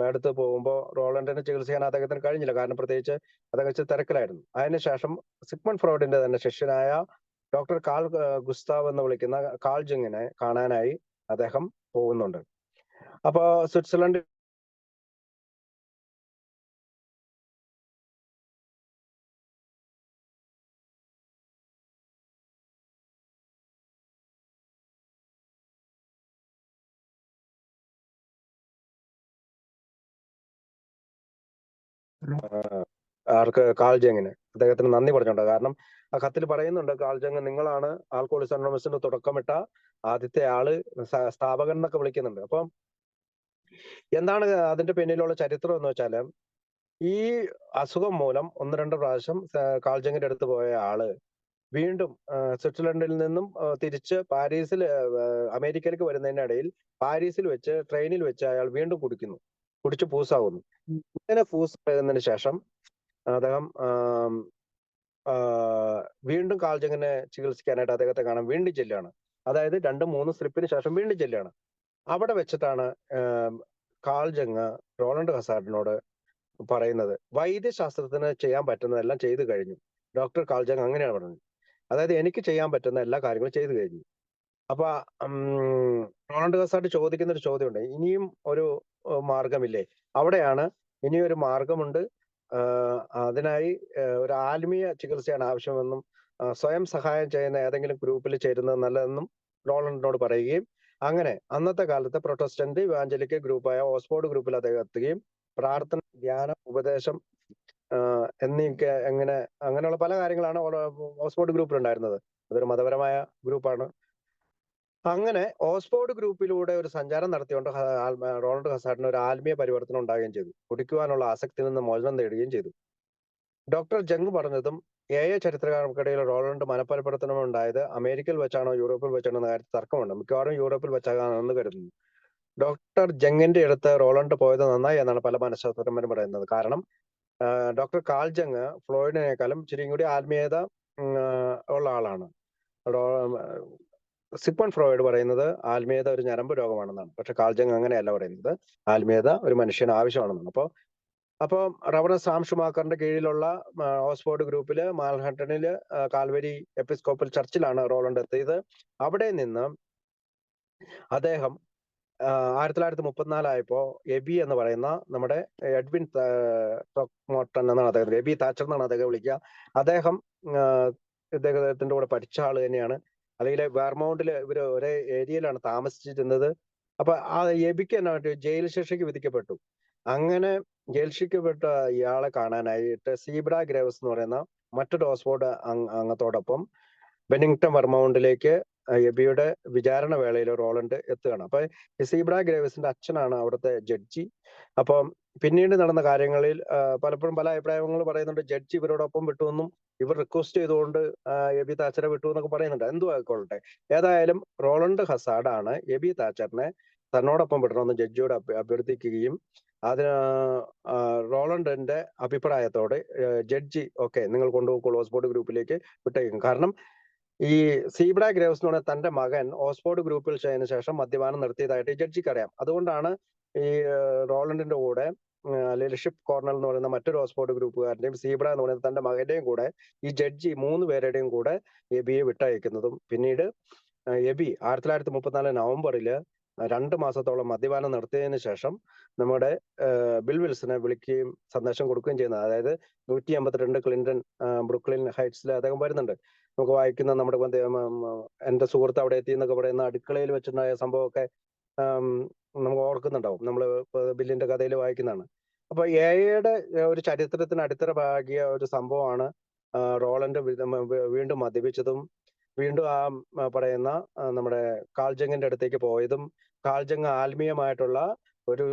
അടുത്ത് പോകുമ്പോൾ റോളണ്ടിനെ ചികിത്സിക്കാൻ അദ്ദേഹത്തിന് കഴിഞ്ഞില്ല. കാരണം പ്രത്യേകിച്ച് അദ്ദേഹം വെച്ച് തിരക്കിലായിരുന്നു. അതിനുശേഷം സിഗ്മണ്ട് ഫ്രോയിഡിന്റെ തന്നെ ശിഷ്യനായ ഡോക്ടർ കാൾ ഗുസ്താവ് എന്ന് വിളിക്കുന്ന കാൾ ജങ്ങിനെ കാണാനായി അദ്ദേഹം പോകുന്നുണ്ട്. അപ്പോ സ്വിറ്റ്സർലൻഡ് ആർക്ക് കാൾ ജങ്ങിന് അദ്ദേഹത്തിന് നന്ദി പറഞ്ഞുണ്ട്. കാരണം ആ കത്തിൽ പറയുന്നുണ്ട്, കാൾ ജങ് നിങ്ങളാണ് ആൽക്കഹോളിക്സ് അനോണിമസിന് തുടക്കമിട്ട ആദ്യത്തെ ആള്, സ്ഥാപകൻ എന്നൊക്കെ വിളിക്കുന്നുണ്ട്. അപ്പം എന്താണ് അതിന്റെ പിന്നിലുള്ള ചരിത്രം എന്ന് വെച്ചാല്, ഈ അസുഖം മൂലം 1-2 പ്രാവശ്യം കാൾ ജങ്ങിന്റെ അടുത്ത് പോയ ആള് വീണ്ടും സ്വിറ്റ്സർലൻഡിൽ നിന്നും തിരിച്ച് പാരീസിൽ അമേരിക്കയിലേക്ക് വരുന്നതിനിടയിൽ പാരീസിൽ വെച്ച് ട്രെയിനിൽ വെച്ച് അയാൾ വീണ്ടും കുടിച്ച് പൂസാവുന്നു. ഇങ്ങനെ പൂസായതിനു ശേഷം അദ്ദേഹം വീണ്ടും കാൾ ജങ്ങിനെ ചികിത്സിക്കാനായിട്ട് അദ്ദേഹത്തെ കാണാൻ വീണ്ടും ചെല്ലുകയാണ്. അതായത് 2-3 സ്ലിപ്പിന് ശേഷം വീണ്ടും ചെല്ലുകയാണ്. അവിടെ വെച്ചിട്ടാണ് കാൾ ജങ് റോളണ്ട് ഹസാർഡിനോട് പറയുന്നത്, വൈദ്യശാസ്ത്രത്തിന് ചെയ്യാൻ പറ്റുന്നതെല്ലാം ചെയ്തു കഴിഞ്ഞു. ഡോക്ടർ കാൾ ജങ് അങ്ങനെയാണ് പറഞ്ഞത്. അതായത് എനിക്ക് ചെയ്യാൻ പറ്റുന്ന എല്ലാ കാര്യങ്ങളും ചെയ്തു കഴിഞ്ഞു. അപ്പൊ റോളണ്ട് ഹസാർഡ് ചോദിക്കുന്ന ഒരു ചോദ്യമുണ്ട്, ഇനിയും ഒരു മാർഗമില്ലേ? അവിടെയാണ് ഇനിയൊരു മാർഗമുണ്ട്, അതിനായി ഒരു ആത്മീയ ചികിത്സയാണ് ആവശ്യമെന്നും സ്വയം സഹായം ചെയ്യുന്ന ഏതെങ്കിലും ഗ്രൂപ്പിൽ ചേരുന്നത് നല്ലതെന്നും റോളണ്ടിനോട് പറയുകയും, അങ്ങനെ അന്നത്തെ കാലത്തെ പ്രൊട്ടസ്റ്റന്റ് ഇവാഞ്ചലിക് ഗ്രൂപ്പായ ഓക്സ്ഫോർഡ് ഗ്രൂപ്പിൽ അദ്ദേഹം എത്തുകയും പ്രാർത്ഥന, ധ്യാനം, ഉപദേശം എന്നൊക്കെ അങ്ങനെയുള്ള പല കാര്യങ്ങളാണ് ഓക്സ്ഫോർഡ് ഗ്രൂപ്പിൽ ഉണ്ടായിരുന്നത്. അതൊരു മതപരമായ ഗ്രൂപ്പാണ്. അങ്ങനെ ഓക്സ്ഫോർഡ് ഗ്രൂപ്പിലൂടെ ഒരു സഞ്ചാരം നടത്തിക്കൊണ്ട് റോളണ്ട് ഹസാർഡിന് ഒരു ആത്മീയ പരിവർത്തനം ഉണ്ടാവുകയും ചെയ്തു. കുടിക്കുവാനുള്ള ആസക്തിയിൽ നിന്ന് മോചനം നേടുകയും ചെയ്തു. ഡോക്ടർ ജംഗ് പറഞ്ഞതും ചരിത്രകാർക്കിടയിൽ റോളണ്ട് മനഃപരിവർത്തനം ഉണ്ടായത് അമേരിക്കയിൽ വെച്ചാണോ യൂറോപ്പിൽ വെച്ചാണോ എന്ന കാര്യത്തിൽ തർക്കമുണ്ട്. മിക്കവാറും യൂറോപ്പിൽ വെച്ചാണെന്ന് കരുതുന്നു. ഡോക്ടർ ജങ്ങിന്റെ അടുത്ത് റോളണ്ട് പോയത് നന്നായി എന്നാണ് പല മനഃശാസ്ത്രജ്ഞന്മാരും പറയുന്നത്. കാരണം ഡോക്ടർ കാൾ ജങ് ഫ്ലോയിഡിനേക്കാളും ഇച്ചിരിയും കൂടി ആത്മീയത ഉള്ള ആളാണ്. സിഗ്മണ്ട് ഫ്രോയിഡ് പറയുന്നത് ആത്മീയത ഒരു ഞരമ്പ് രോഗമാണെന്നാണ്. പക്ഷെ കാൾ ജങ് അങ്ങനെയല്ല പറയുന്നത്, ആത്മീയത ഒരു മനുഷ്യന് ആവശ്യമാണെന്നാണ്. അപ്പോൾ റവറൻ സാം ഷുമാക്കറിന്റെ കീഴിലുള്ള ഓക്സ്ഫോർഡ് ഗ്രൂപ്പില് മാൻഹട്ടനില് കാൽവരി എപ്പിസ്കോപ്പൽ ചർച്ചിലാണ് റോളണ്ട് എത്തിയത്. അവിടെ നിന്ന് അദ്ദേഹം 1934 ആയപ്പോ എബി എന്ന് പറയുന്ന നമ്മുടെ എഡ്വിൻ മോട്ടൺ എന്നാണ് അദ്ദേഹം, എബി താച്ചർ എന്നാണ് അദ്ദേഹം വിളിക്കുക. അദ്ദേഹം ഇദ്ദേഹത്തിന്റെ കൂടെ പഠിച്ച ആള് തന്നെയാണ്. അല്ലെങ്കിൽ വെർമൗണ്ടില് ഇവര് ഒരേ ഏരിയയിലാണ് താമസിച്ചിരുന്നത്. അപ്പൊ ആ എബിക്ക് എന്നാ ജയിൽ ശിക്ഷയ്ക്ക് വിധിക്കപ്പെട്ടു. അങ്ങനെ ജയിൽ ശിക്ഷപ്പെട്ട ഇയാളെ കാണാനായിട്ട് സീബ്ര ഗ്രേവ്സ് എന്ന് പറയുന്ന മറ്റൊരു ഓക്സ്ഫോർഡ് അംഗത്തോടൊപ്പം ബെന്നിങ്ടൺ വെർമൗണ്ടിലേക്ക് എബിയുടെ വിചാരണ വേളയിൽ റോളണ്ട് എത്തുകയാണ്. അപ്പൊ സീബ്ര ഗ്രേവ്സിന്റെ അച്ഛനാണ് അവിടുത്തെ ജഡ്ജി. അപ്പം പിന്നീട് നടന്ന കാര്യങ്ങളിൽ പലപ്പോഴും പല അഭിപ്രായങ്ങൾ പറയുന്നുണ്ട്. ജഡ്ജി ഇവരോടൊപ്പം വിട്ടുവെന്നും ഇവർ റിക്വസ്റ്റ് ചെയ്തുകൊണ്ട് എബി താച്ചറെ വിട്ടു എന്നൊക്കെ പറയുന്നുണ്ട്. എന്തും ആയിക്കൊള്ളട്ടെ, ഏതായാലും റോളണ്ട് ഹസാർഡ് ആണ് എബി താച്ചറിനെ തന്നോടൊപ്പം വിടണമെന്ന് ജഡ്ജിയോട് അഭ്യർത്ഥിക്കുകയും അതിന് റോളണ്ടിന്റെ അഭിപ്രായത്തോടെ ജഡ്ജി ഓക്കെ നിങ്ങൾ കൊണ്ടുപോയിക്കോളൂ ഓക്സ്ഫോർഡ് ഗ്രൂപ്പിലേക്ക് വിട്ടേക്കും. കാരണം ഈ സീബ്ര ഗ്രേവ്സ് എന്ന് പറഞ്ഞാൽ തന്റെ മകൻ ഓക്സ്ഫോർഡ് ഗ്രൂപ്പിൽ ചെയ്തതിനു ശേഷം മദ്യപാനം നിർത്തിയതായിട്ട് ജഡ്ജിക്ക് അറിയാം. അതുകൊണ്ടാണ് ഈ റോളണ്ടിന്റെ കൂടെ അല്ലെങ്കിൽ ഷിപ്പ് കോർണൽ എന്ന് പറയുന്ന മറ്റൊരു ഓക്സ്ഫോർഡ് ഗ്രൂപ്പുകാരന്റെയും സീബ്ര എന്ന് പറയുന്ന തന്റെ മകന്റെയും കൂടെ ഈ ജഡ്ജി 3 പേരുടെയും കൂടെ എബിയെ വിട്ടയക്കുന്നതും. പിന്നീട് എബി 1934 നവംബറിൽ 2 മാസത്തോളം മദ്യപാനം നിർത്തിയതിനു ശേഷം നമ്മുടെ ബിൽ വിൽസനെ വിളിക്കുകയും സന്ദേശം കൊടുക്കുകയും ചെയ്യുന്നത്. അതായത് 152 ക്ലിന്റൺ ബ്രുക്ലിൻ ഹൈറ്റ്സിൽ അദ്ദേഹം വരുന്നുണ്ട്. നമുക്ക് വായിക്കുന്ന നമ്മുടെ എന്റെ സുഹൃത്ത് അവിടെ എത്തി എന്നൊക്കെ പറയുന്ന അടുക്കളയിൽ വെച്ചിട്ടുണ്ടായ സംഭവമൊക്കെ നമുക്ക് ഓർക്കുന്നുണ്ടാവും. നമ്മൾ ബില്ലിന്റെ കഥയിൽ വായിക്കുന്നതാണ്. അപ്പൊ എയുടെ ഒരു ചരിത്രത്തിന് അടിത്തറ പാകിയ ഒരു സംഭവമാണ് റോളണ്ട് വീണ്ടും മദ്യപിച്ചതും വീണ്ടും പറയുന്ന നമ്മുടെ കാൾ ജങ്ങിന്റെ അടുത്തേക്ക് പോയതും കാൾ ജങ് ആത്മീയമായിട്ടുള്ള ഒരു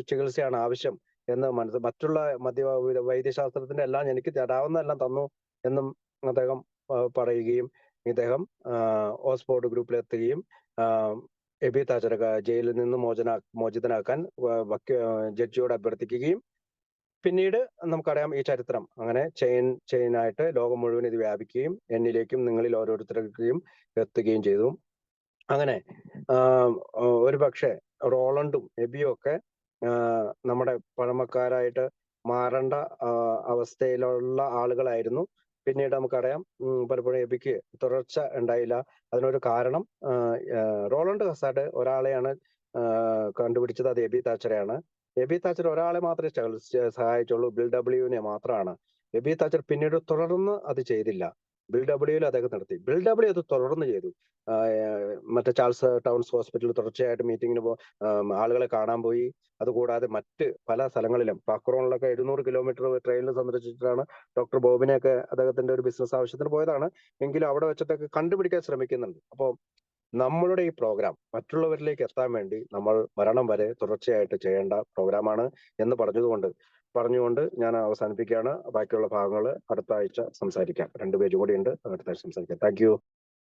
ചികിത്സയാണ് ആവശ്യം എന്ന് മറ്റുള്ള വൈദ്യശാസ്ത്രത്തിന്റെ എല്ലാം എനിക്ക് തരാവുന്നതെല്ലാം തന്നു എന്നും അദ്ദേഹം പറയുകയും ഇദ്ദേഹം ഓക്സ്ഫോർഡ് ഗ്രൂപ്പിലെത്തുകയും എബി താച്ചറെ ജയിലിൽ നിന്ന് മോചിതനാക്കാൻ ജഡ്ജിയോട് അഭ്യർത്ഥിക്കുകയും പിന്നീട് നമുക്കറിയാം ഈ ചരിത്രം അങ്ങനെ ചെയിനായിട്ട് ലോകം മുഴുവൻ ഇത് വ്യാപിക്കുകയും എന്നിലേക്കും നിങ്ങളിൽ ഓരോരുത്തർക്കും എത്തുകയും ചെയ്തു. അങ്ങനെ ഒരു പക്ഷേ റോളണ്ടും എബിയും ഒക്കെ നമ്മുടെ പഴമക്കാരായിട്ട് മാറേണ്ട അവസ്ഥയിലുള്ള ആളുകളായിരുന്നു. പിന്നീട് നമുക്കറിയാം പലപ്പോഴും എബിക്ക് തുടർച്ച ഉണ്ടായില്ല. അതിനൊരു കാരണം റോളണ്ട് ഹസാർഡ് ഒരാളെയാണ് കണ്ടുപിടിച്ചത്, അത് എബി താച്ചറെയാണ്. എബി താച്ചർ ഒരാളെ മാത്രമേ സഹായിച്ചുള്ളൂ, ബിൽ ഡബ്ല്യുവിനെ മാത്രമാണ്. എബി താച്ചർ പിന്നീട് തുടർന്ന് അത് ചെയ്തില്ല. ബിൽ ഡബ്ല്യുവിൽ അദ്ദേഹം നടത്തി. ബിൽ ഡബ്ല്യു അത് തുടർന്ന് ചെയ്തു. മറ്റേ ചാൾസ് ടൗൺസ് ഹോസ്പിറ്റലിൽ തുടർച്ചയായിട്ട് മീറ്റിങ്ങിന് ആളുകളെ കാണാൻ പോയി. അതുകൂടാതെ മറ്റ് പല സ്ഥലങ്ങളിലും പാക്രോണിലൊക്കെ 700 കിലോമീറ്റർ ട്രെയിനിൽ സന്ദർശിച്ചിട്ടാണ് ഡോക്ടർ ബോബിനെയൊക്കെ അദ്ദേഹത്തിന്റെ ഒരു ബിസിനസ് ആവശ്യത്തിന് പോയതാണ്. എങ്കിലും അവിടെ വെച്ചിട്ടൊക്കെ കണ്ടുപിടിക്കാൻ ശ്രമിക്കുന്നുണ്ട്. അപ്പോൾ നമ്മളുടെ ഈ പ്രോഗ്രാം മറ്റുള്ളവരിലേക്ക് എത്താൻ വേണ്ടി നമ്മൾ മരണം വരെ തുടർച്ചയായിട്ട് ചെയ്യേണ്ട പ്രോഗ്രാമാണ് എന്ന് പറഞ്ഞുകൊണ്ട് ഞാൻ അവസാനിപ്പിക്കുകയാണ്. ബാക്കിയുള്ള ഭാഗങ്ങൾ അടുത്ത ആഴ്ച സംസാരിക്കാം. 2 പേജും കൂടി ഉണ്ട്, അടുത്ത ആഴ്ച സംസാരിക്കാം. Thank you.